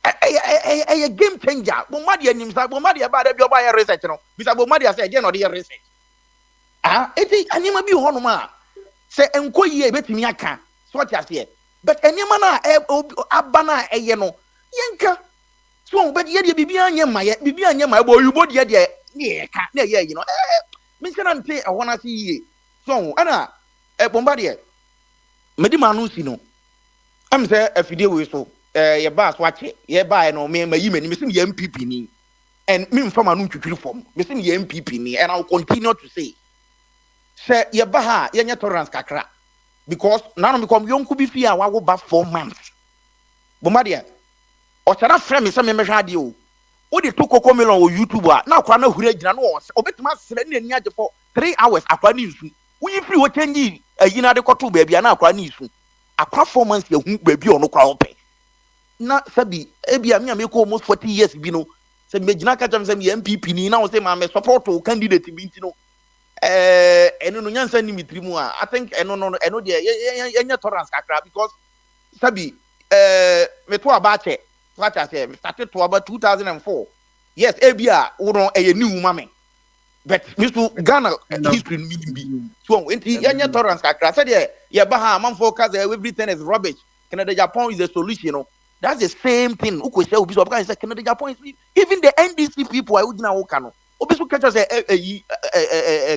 A game changer. Bomadia himself, Bomadia about your research. Mr. Bomadia said, again, or the research. It is anima be honoma. Say, and go ye bet me, I can. So what I say. But any mana abana a yeno. Yanka. So, but yet you be my boy, you bought yet, yeah, you know. Mr. Ante, I want to see ye. So, Anna, a Bombardier. Medimanusino. I'm there if you deal with so. Your boss watch it. Your buy no me, my human, missing the MPP ni. And me from a new reform, missing the MPP ni. And I'll continue to say, Sir, your baha, your tolerance kakra. Because now become young could be fear, I will back 4 months. Bombardier. Or shall I frame me some radio? What they took Cocomelon or YouTuber, now Crano Hurrah, or bet my sending for 3 hours after news. We free what can ye a United Cotu baby and now Cranisu. A performance your baby on no crowd. Not Sabi, Ebia make almost 40 years, you know. Said Majinaka Jams and the MPP now say, I'm a support to candidate to be, you know. And no Yansan Nimitrimua. I think I know the Torrance Kakra because Sabi, Metua Bache, what I said, started to about 2004. Yes, Ebia, or a new mammy. But Mr. Ghana history be so when the Torrance Kakra said, yeah, Baha, man focus everything is rubbish. Canada Japan is a solution, you know. That's the same thing. Who say Canada Japan is even the NDC people I would now cano. Obisu catch us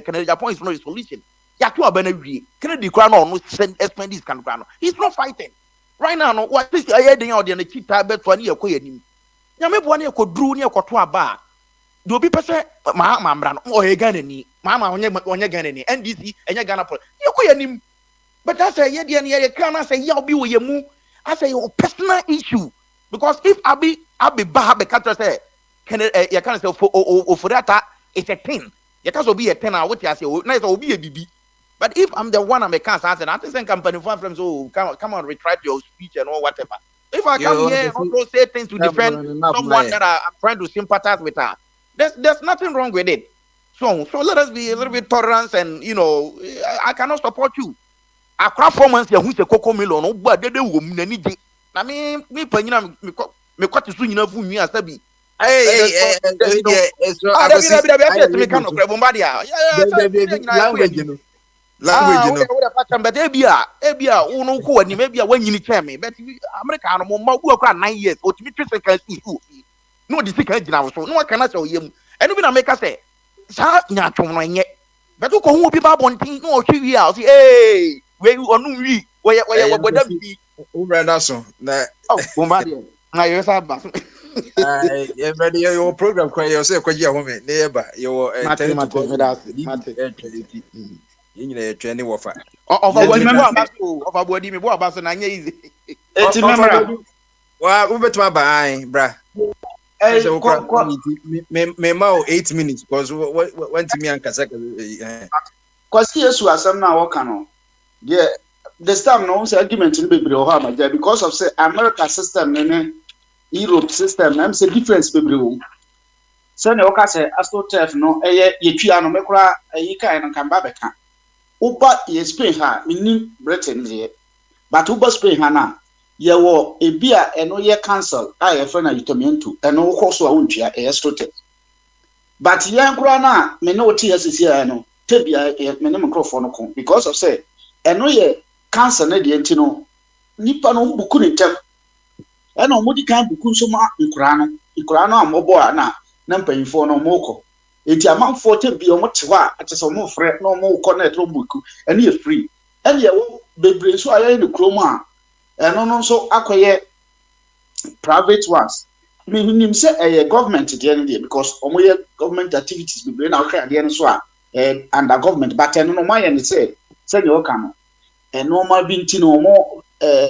Canada Japan is not a solution. Yatu Abenari, Canada Crown no send spend this can. He's not fighting. Right now, no what is I heading out in the cheetah bet for near Koyanim. nyame boa ne ekodru ne ekoto aba do bi pese ma mambra no o he Ghana ni ma onye Ghana ni NDC enye Ghana pro yekoyanim but I say ye dey ye kan say ya obi wo ye mu I say your personal issue because if abi ba be catch say can you can say for that it's a thing you can so be a 10 what you say na so be a bibi but if I'm the one I'm a cancer answer I think company from so come on retract your speech and all whatever if I come here and also say things to defend someone that I'm trying to sympathize with her there's nothing wrong with it so let us be a little bit tolerant and you know I cannot support you akra performance ya hu se koko million no gba dede wo mu nani je na me panyina me kwate so nyina fu nwi asabi language no but ebia unu ko wani ebia wanyini cheme but America no mo ma gu akra 9 years otimi twese kan si no di sika gina so no aka na se oyem enu bi na make say sa nya twom no enye but ko hu obi ba bontin no otwi wi a o say we onu wi we boda bi o brother so na bombardier na yo sa ba everybody your program kwa you say kwaji ahome na yeba you you know training wofa of a body me bo abaso na nya easy eti member wa ubetuma ba ai bra me ma 8 minutes because when to me ankasa kwasi yesu asem na woka no the time no say argument in bebre o ha ma because of say America system ne Europe system na say difference bebre o say ne woka say AstroTurf no yetwia no mekura yi kai no kan ba beka uba ye Spain ha minim Britain ye but uba Spain ha na ye wo ebia eno ye cancel ye friend na utomiento eno wo so a wontwia AstroTurf but ye nkura na me no ti asisi no tebia me ne microphone ko because of say eno ye cancer na de ntino nipa no buku ne tem eno mudi kan buku so ma nkura no amobo na mpanyifo no moko enti amanfo tem bi omo te wa atese omo frɛ na omo ko na etro buku eno ye free eno ye wo bebre so aye ne krom a eno no so akoye private ones me nim say government de eno because omo ye government activities bebre na akra de eno so a under government but eno no ma ye ne say you oka no normal binti no mo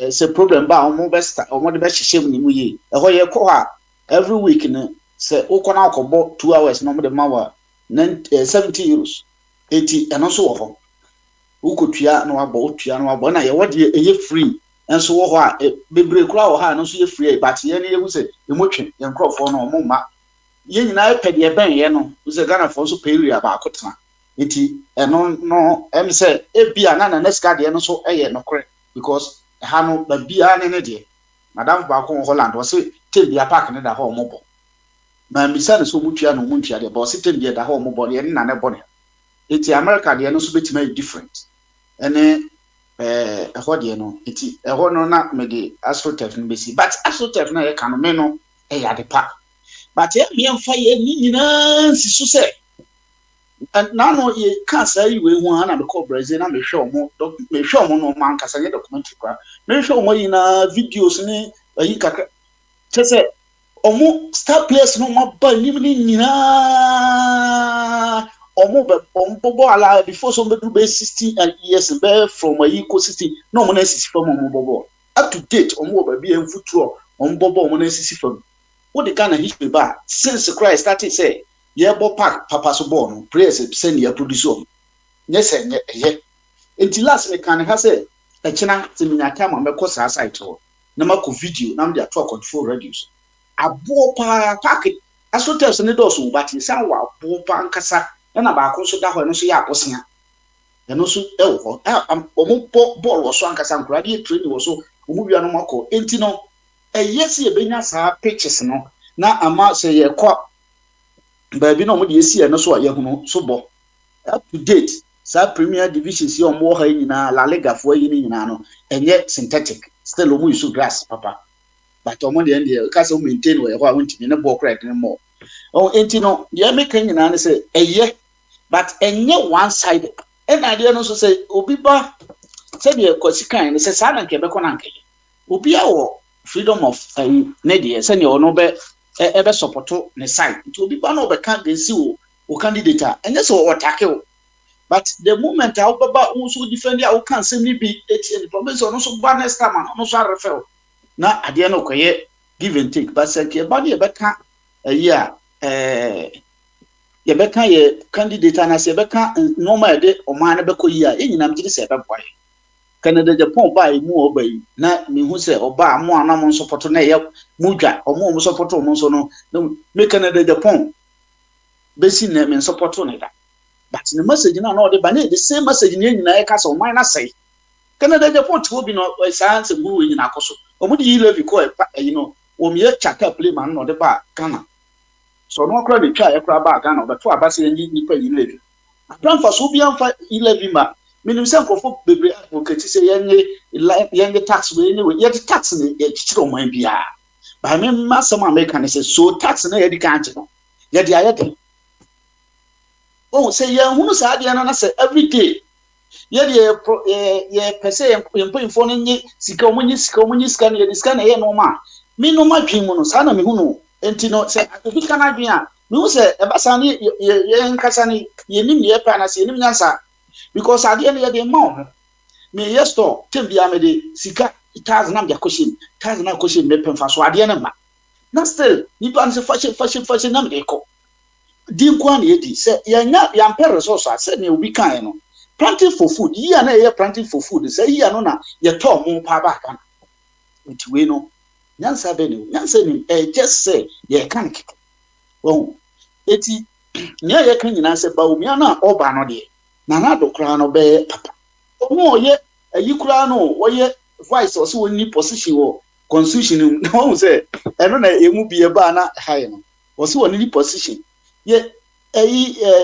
se problem ba omo besta omo de be hihye ni mu yi ho ye ko ha every week no se ukona akobo 2 hours no mo de mawa 70 euros 80 eno so wo ho ukotua no abo otua no abo na ye wode eye free enso wo ho a bebre kura wo ha no so ye free but ye ne ye hu se emotwe ye nkrofo no mo ma ye nyina e pede ye ben ye no se Ghana for so period ba akotena iti eno no em say ebia na next card no so eye no kore because ha no ba bia ne de madam ba ko Holland wo say tebia park ne da ho mobo ma misa ne so mutua no muntua de bo say tebia da ho mobo ye na ne bone iti America de no so betima different ene ho de no iti ho no na me de AstroTurf no besi but AstroTurf na ye kan me no e ya de pa but ye me mfa ye ni nyina si so say and now no ye can't say we want na because Brazil na me show mo no man kasa ye documentary kwa me show mo ina videos ni yi kaka say omo star players no ma ba ni nyina omo bobo ala before some be 60 years be from yi ko 60 no mo na 60 from omo bobo up to date omo ba bi enfuturo omo bobo omo na 60 from what the kind of history ba since Christ started say yebo park papa so ball no prayers send ya produce o yes ye enti last we kan ha say e kina timinya time me ko sa site ho na mako video na me dey talk control radios abo pa park AstroTurf ne do so but san wa abo pa nkasa na ba ko so da ho no so ya akosia e no so e wo omo ball wo so ankasa nkura dey train wo so omo bia no mako enti no e yes e benya sa pitches no na ama say ye kwa baby no mo de esi no so ayehunu so bo up to date sa Premier Divisions ye omo ha nyina La Liga fo yi nyina no enye synthetic still omo use grass papa but omo de end ka so maintain we ho a wontimi ne ball correct ne mo o enti no ye make nyina ne say eye but enye one side and idea no so say obi ba say de kwasikan ne say sa na nke be ko na nke obi a wo freedom of ne de say ne ono be ebe support ne side nti obi ba no be kan against o candidate and yes o attack o. But the moment I also defend ya can send me be the information also ban next time and also refer. Na ade no koye give and take but say ke ba ne be ka ya ye be ka ye candidate na say be ka normal de o man be ko yi a enyinam gidi say be boy. Canada Japan ba mu obai na me hu say oba mo anam support na ye mudwa o mo support o mo so no me Canada Japan be si na me support no da. But the message now, no, the same message in a castle, minor say. Canada Japan to be no science and woo in Akoso. Or would you love you call me a chaka play man or the bar, Ghana. So no credit try a crab bar Ghana, but 2 hours in you pay 11. I plan for Subian 11 ma. Meaning some for baby advocate say young tax way anyway, yet tax in the chill might be. But I mean, Master American says so tax in the country. Yet the other. Oh, say ya hunu sa ade na say every day. Ye pese ye phone nyi sika omunyi sika na ye sika na ye normal. Me normal dwin mu no sa na me hunu. Enti no say obi kana dwin a me hu say e ba sa na ye nkasa ni ye nim ye pa na say nim nyansa. Because ade na ye de ma me ye store tembia me de sika 1000 am ya koshim 1000 na koshim me pemfa so ade na ma. Na still ni ban say fashion na me de ko. Dinkwan yedi say ya mpere resource say na obi kan no planting for food yi na ye planting for food say yi no na ye to mo pa ba kan nti we no nyansa be ni nyansa ni just say ye kan kiko oh eti nya ye kan nyina say ba omi na oba no de na do kra no be papa omo ye ayi kra no wo ye vice or so woni position wo constitution no say eno na emu bi e ba na high no wo so woni position ye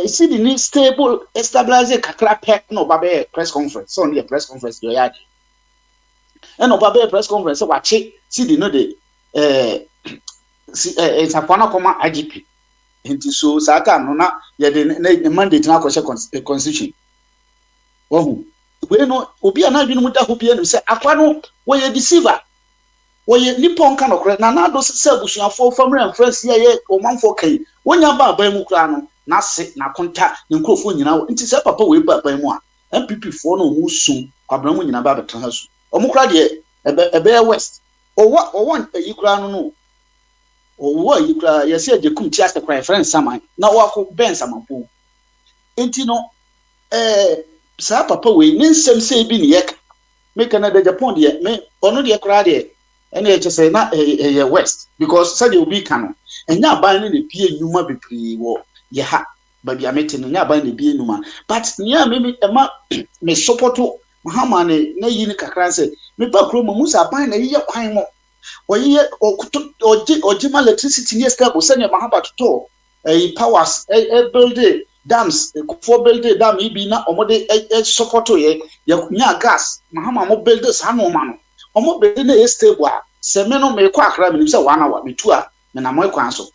see the new stable stabilize kakra pek no babe press conference so on press conference yo yadi and no babe press conference wa chi see the no de it's a kwana koma IGP nti so saka no na ye the mandate na kwese constitution wo we no obi ana bi no muda ho bi no say akwa no wo ye deceiver wo ye nipon ka no kre na do se abusuafo family and friends ye o manfo kai wonya ba ban mu kra no na se na konta ne nkrofo nyina nti se papa we ba ban mu a MPP fo no mu sun kwabran mu nyina ba betra ha su o mu kra de ebe west o won yi kra no o yi kra ye se ajekum ti ase kra friend saman na wo akọ ben saman po nti no sa papa we ne nsem se bi ne ye me Canada Japan de me ono de kra de ene ye say na west because said you be canon enya ban ne pie nyuma bepri wo ye ha ba bia meti no nya ban ne bie nyuma but nya me support Mahama ne na yi ni kakran say me ba kro mu sa ban na yi kwan mo oye ojima electricity ni stable say ne Mahaba to powers build dams for build dam ibi na omode support ye nya gas Mahama mo build sa no ma no omo be na stable a se me no me kwa akra me se 1 hour me tu a me na mo kwan so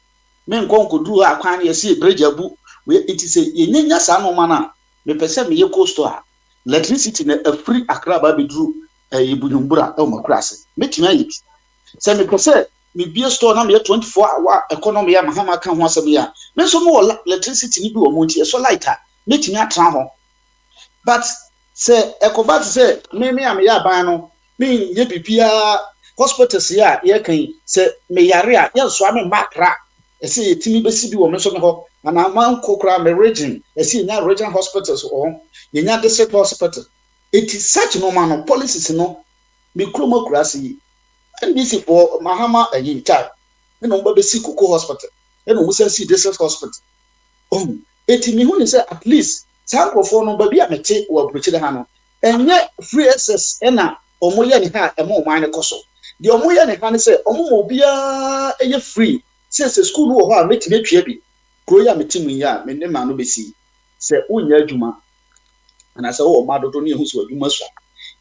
me nkonko duru akwan ye se bridge abu we it is ye nyanya sa no ma na me pese me ye coast a electricity na free akra ba be duru ibunyumbura e mo krase me tima yi se me pese me bie store na me 24 hour economy ya Mahama kan ho asem ya me so mo electricity ni bi wo mo nti so lighter me tima atra ho but se ekobat se me am ya ban no me ye bibia hospitals ya ye kan se me yare a ye so am makra e se yetimi besi bi wo me so me ho ana man kokra me region e se nya regional hospitals o ye nya district hospital it is such normal policies no me kromo krasi and this for Mahama ayi ta me no ba besi koko hospital e no musa si district hospital eti me hu ni say at least sankrofo no ba bi a mete wo abrochire ha no enye free access ena omo ye ni ha emo man ne koso de omo ye ni ha ne say omo mo bia eye free since school wo ho a metime twa bi kro ya metimu ya me ne ma no besi say unya adwuma ana say wo ma dodo ne hu so adwuma so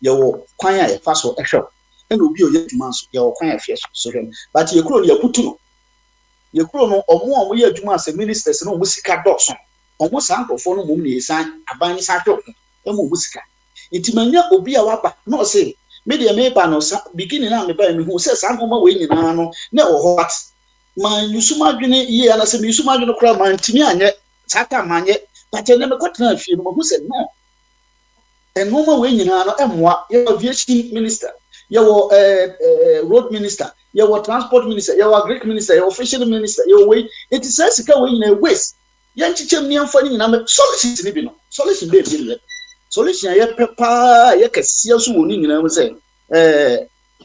ye wo kwan a ye fa so ehwe ena obi o ye adwuma so ye wo kwan a fie so hwem but ye kro ne yakutu no ye kro no omo ye adwuma as ministers no omo sika dɔso omo sankrofo no mum ne esan aban sa hwe emo omo sika intimanya obi a waba no say me de me ba no beginning na me ba me hu say san homa we nyina no na wo hot man yusuma dwene ye ana se yusuma dwene kura man timi anye saka manye but ene me kwatena afie no mo se no enoma we nyina no emwa ye aviation minister ye wo road minister ye wo transport minister ye wo agric minister ye wo fishery minister ye wo we it is sika we nyina waste ye nchichem ni amfa nyina me solutions ni bi no solution dey bi solution ye pepa ye kese so woni nyina mo se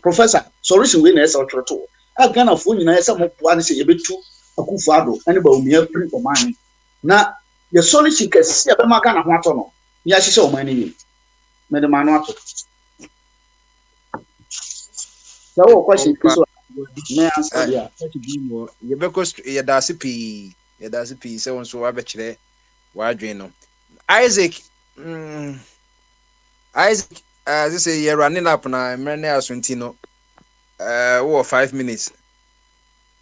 professor solution we na esa otwoto agana fo nyina esa mo boa ne se ye betu akufu ado ene ba omia free for man na ye solution kese ye be maka na ho ato no ya hihye o man ni me de manu ato so question so me answer ya ye be ko ye da sipi se won so wa be kire wa adwen no Isaac this say you're running up na mrene asunti no 5 minutes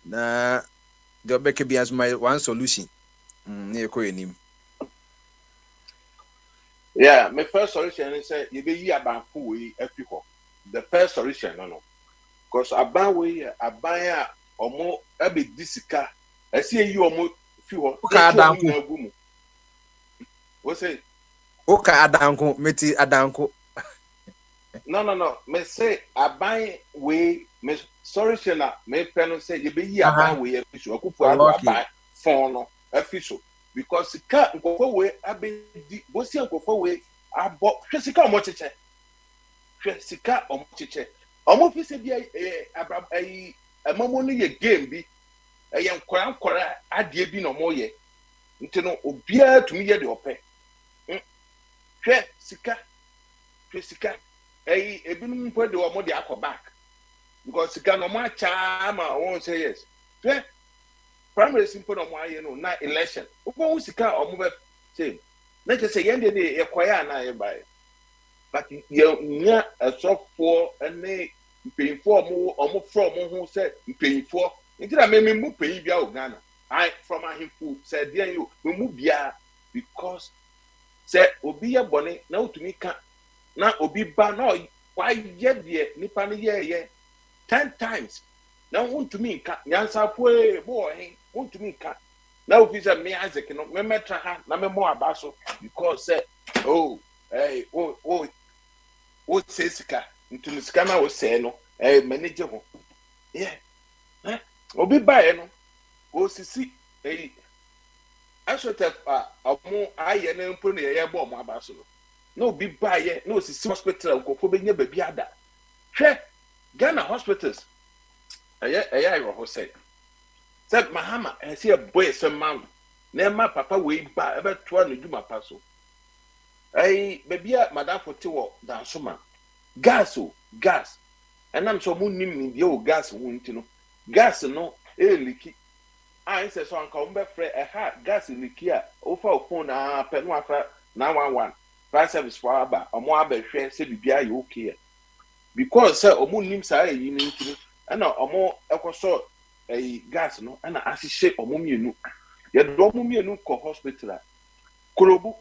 na the obeke bi as my one solution na ye ko enim. Yeah, my first solution is say you be abanku we afiko. The first solution no. Because aban we aban a omo ebe disika. Esi yi omo fi ho. Ka adanko. What say? Oka adanko, meti adanko. No. Me say aban we me solution na me pen say you be aban we afiko. Akufu ado aban phone no afiko. Because sika nkofo we abedi bosi nkofo we abo sika omocheche sika omocheche omo fi se bia amamo no ye game bi ye nkora ade bi no mo ye nti no obia tumi ye de ope hwe sika ebinum mpo de omo de akọ because sika no mo acha ma won say yes hwe primary simple no mo aye no na election uko sika omo be say na je say yende de ekoya na ye bai but ye nya asofo ene mpeinfo omo from ho say mpeinfo ntina me mu pein bia o Ghana I from ahimfu say dey you mu bia because say obi ye bone na otumi ka na obi ba na why ye de nipa no ye 10 times na wontumi nka nyansafo boy wontumi nka na ofisa me Isaac no me metra ha na me mo abaso because say say sika ntumi sika na wo say no manage ho obi bae no o sisi asotef omo aye na mpo na ye bo mo abaso no obi bae na o sisi hospital nkofo be nya babi ada hwe Ghana hospitals I will say said Mahama I see a boy some man nema papa we ba ebe to no djuma paso baby madam for tiwo dan soma gas and am so mu nim ni o gas wonti no gas no liki I say so anka umbe frɛ gas liki a o fa phone na pe no afa 911 fire service for aba omo aba hwɛ se bibia ye okay because say omo nim sa yi ni ntino ana omo ekoso gas no ana asihye omo mienu ye do omo mienu ko hospital korobu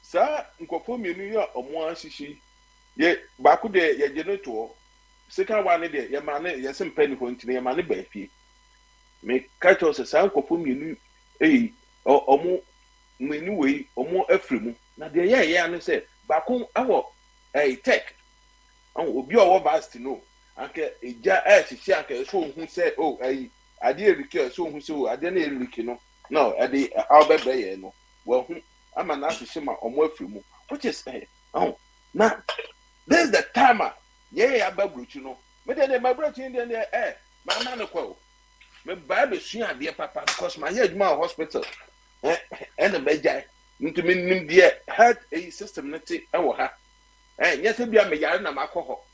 sa nkofo mienu ya omo asihye ye ba ku de ye generator second one de ye ma ne ye sempani ho ntino ye ma ne ba fie me catch us sa nkofo mienu omo mienu we omo afrimu na de ye anu say ba ku awo tech obi owo vast no anke eja hihye anke so hu say ade erike so hu so ade na erike no ade awbebre ye no wo hu ama na hihye ma omo afrimu which is na this is the time ye ababruchi no me de mabruchi de ma na no kwa me ba be sua ade papa because my head ma hospital and the beja ntumi nim de health system nete ewo ha nyese bia me yare na makọ ho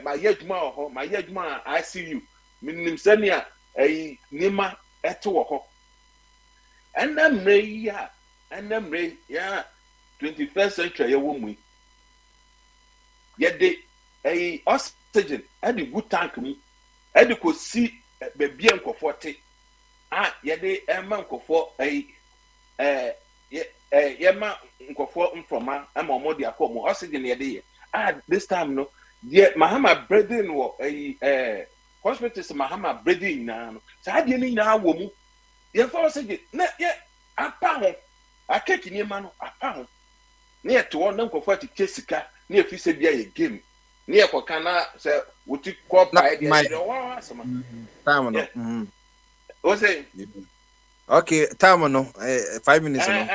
ma yeduma ho ma yeduma ICU minim sania nima eto ho enamre ya 21st century ya wo mu yede oxygen adi good tank mu adi ko si bebia nkofo te yede ema nkofo yema nkofo mfroma ama omodi akomo oxygen yede this time no the Mahama brethren wo hospitals mahama breeding na no saa de ni na wo mu ye fa say na ye apa ho akeki ni ma no apa ho na ye to na nkofo ati kesika na ye fi se bia ye game na ye koka na say wuti ko pa e de wa asama time no o say okay time no 5 minutes no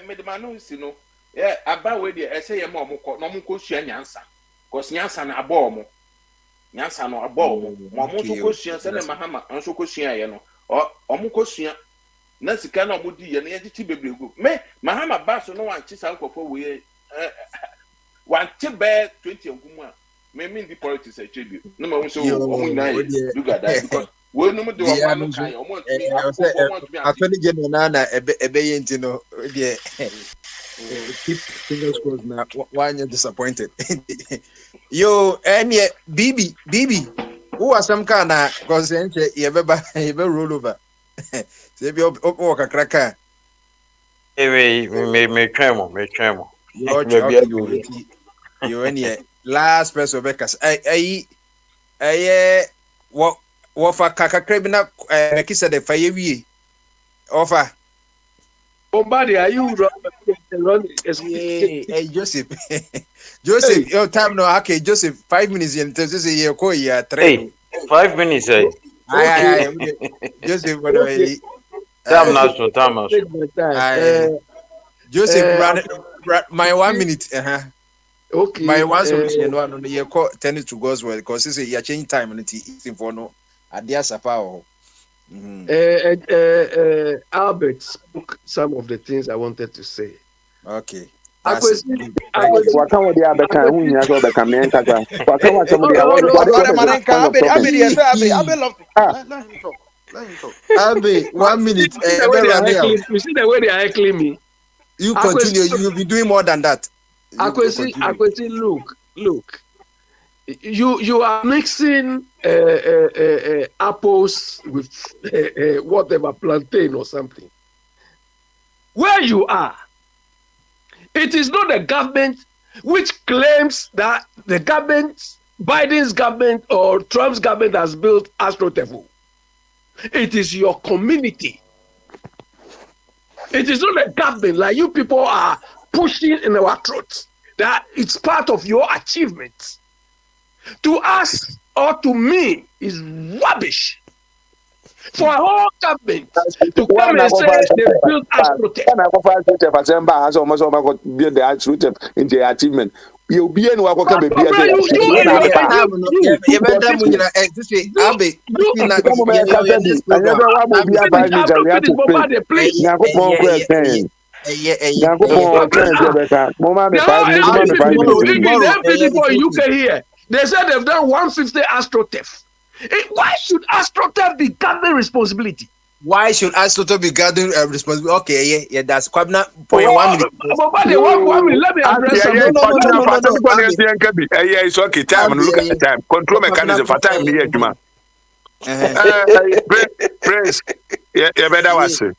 me de manu si no yeah aba we de e say ye ma omko no omko sua nyansa cause nyansa na aba omo nyansa no aba omo mo so ko sua se na mahama nso ko sua ye no omko sua na sika na omudi ye na ye titi bebrego me mahama ba so no wanchi sa nkofo we wanchi be 20 ngumu a me mean the politics e chebi no ma so omo na do that because we no do o ma kai omo attorney general na ebe ye ntino de keep fingers crossed na why you disappointed yo any bibi who are some kind of consent ye be roll over se bi o kakraka me tremo yo any last person be kas ai what for kakra bi na make said the fire wie offer Somebody, are you running? Hey, Joseph. Joseph, your time no. Okay, Joseph. 5 minutes. You say you call you 3. Hey, 5 minutes. Aye. Joseph, what do you? Time. Joseph, my 1 minute. Okay. My one solution. No, you call tennis to God's word because you say you change time and it's for no. Adia sapa. Albert spoke some of the things I wanted to say. Okay. Abe, 1 minute. You see the way they are heckling me. You continue. You will be doing more than that. Akwesi, look. You are mixing apples with whatever plantain or something. Where you are, it is not the government which claims that the government, Biden's government or Trump's government has built AstroTurf. It is your community. It is not the government like you people are pushing in our throats that it's part of your achievements. To us or to me is rubbish. For a whole government to come and say they built AstroTurf. Build the AstroTurf into the achievement. You'll be in what can be They said they've done 150 AstroTurf. Why should AstroTurf be government responsibility? Why should AstroTurf be government responsibility? Okay, yeah, that's Kwabna for 1 minute. Let me address something. No. Yeah, it's okay. Time. Look at the time. Control mechanism for time. Prince. Yeah, better was it.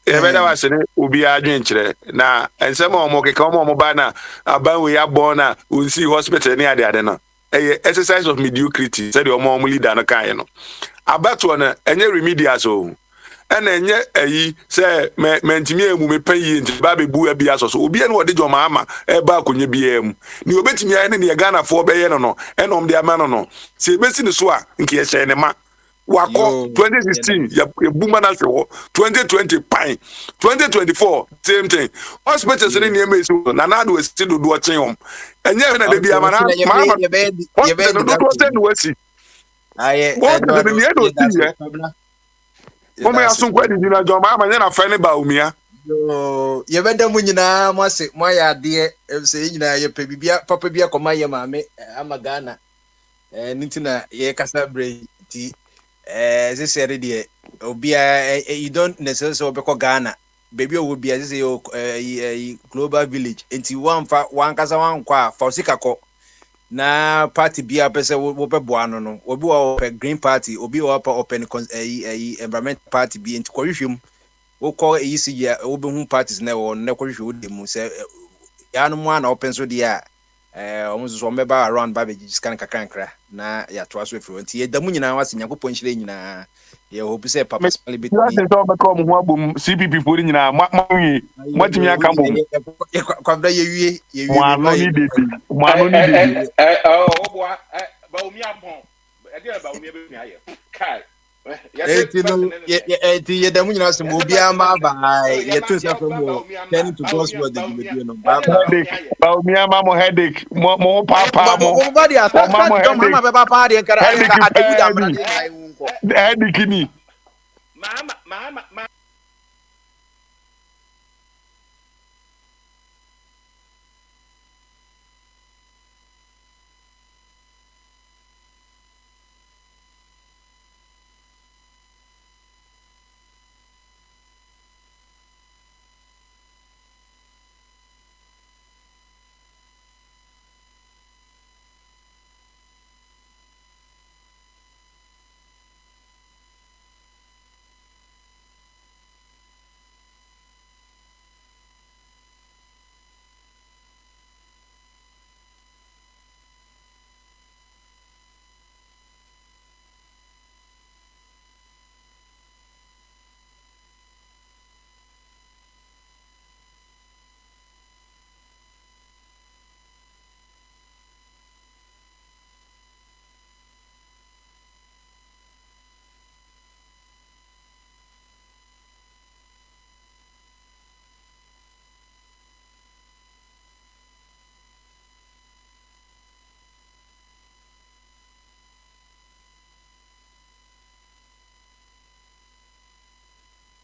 Better was it. Ubi adventure. Na and some more come on mobana. About we are born. We see hospital near the other. Exercise of mediocrity. Said your mom leader no kind no. About one any remedial so. And enye say mentimi emu me pan yi nti ba be bu abia so obi ene wode jo maama e ba konye bia emu ni obetimi ene ne Ghana fo be ye no ene om de ama no se besi ne so a nke ye hye ne ma wako 2016 ya bu mana hwe 2020 pan 2024 same thing hospital se ne ema esi na na do esi do chen enye na de bia ma na maama ye be do send wasi aye Mama ya sunkwa di na John ma nya na fa ne ba umia yo ye benda mu nyina mo ase mo ya de se nyina ye pe bibia papa bia koma ye maame ama Ghana nitina ye kasa bre ti ze sere de obia you don't necessarily obeko Ghana baby o bia ze yo global village enti wan kasa wan kwa fa osika ko na party bia pese wo pe boano no obi wo pe green party obi wo pa open environment party bi enti kwahwehwem wo ko ya wo be hu parties na wo na kwahwehwe wo de mu se ya no mu ana open so dia almost so member around baby just kan kakra na ya to aso efiri nti yedamu nyina wase nyankopon hyire nyina ye hope say papa small bit ya se to be ko mo ho abom CPP for nyina mo timi aka bom kwabda ye wie mo ano ni dedi oh boy ba omi abon e dey ba omi be mi aye kai ye damu nyina wase mo bia ma ba ye to say from turning to God's word the video no ba omi ama mo headache mo papa mo body as mama be papa de nkara headache ni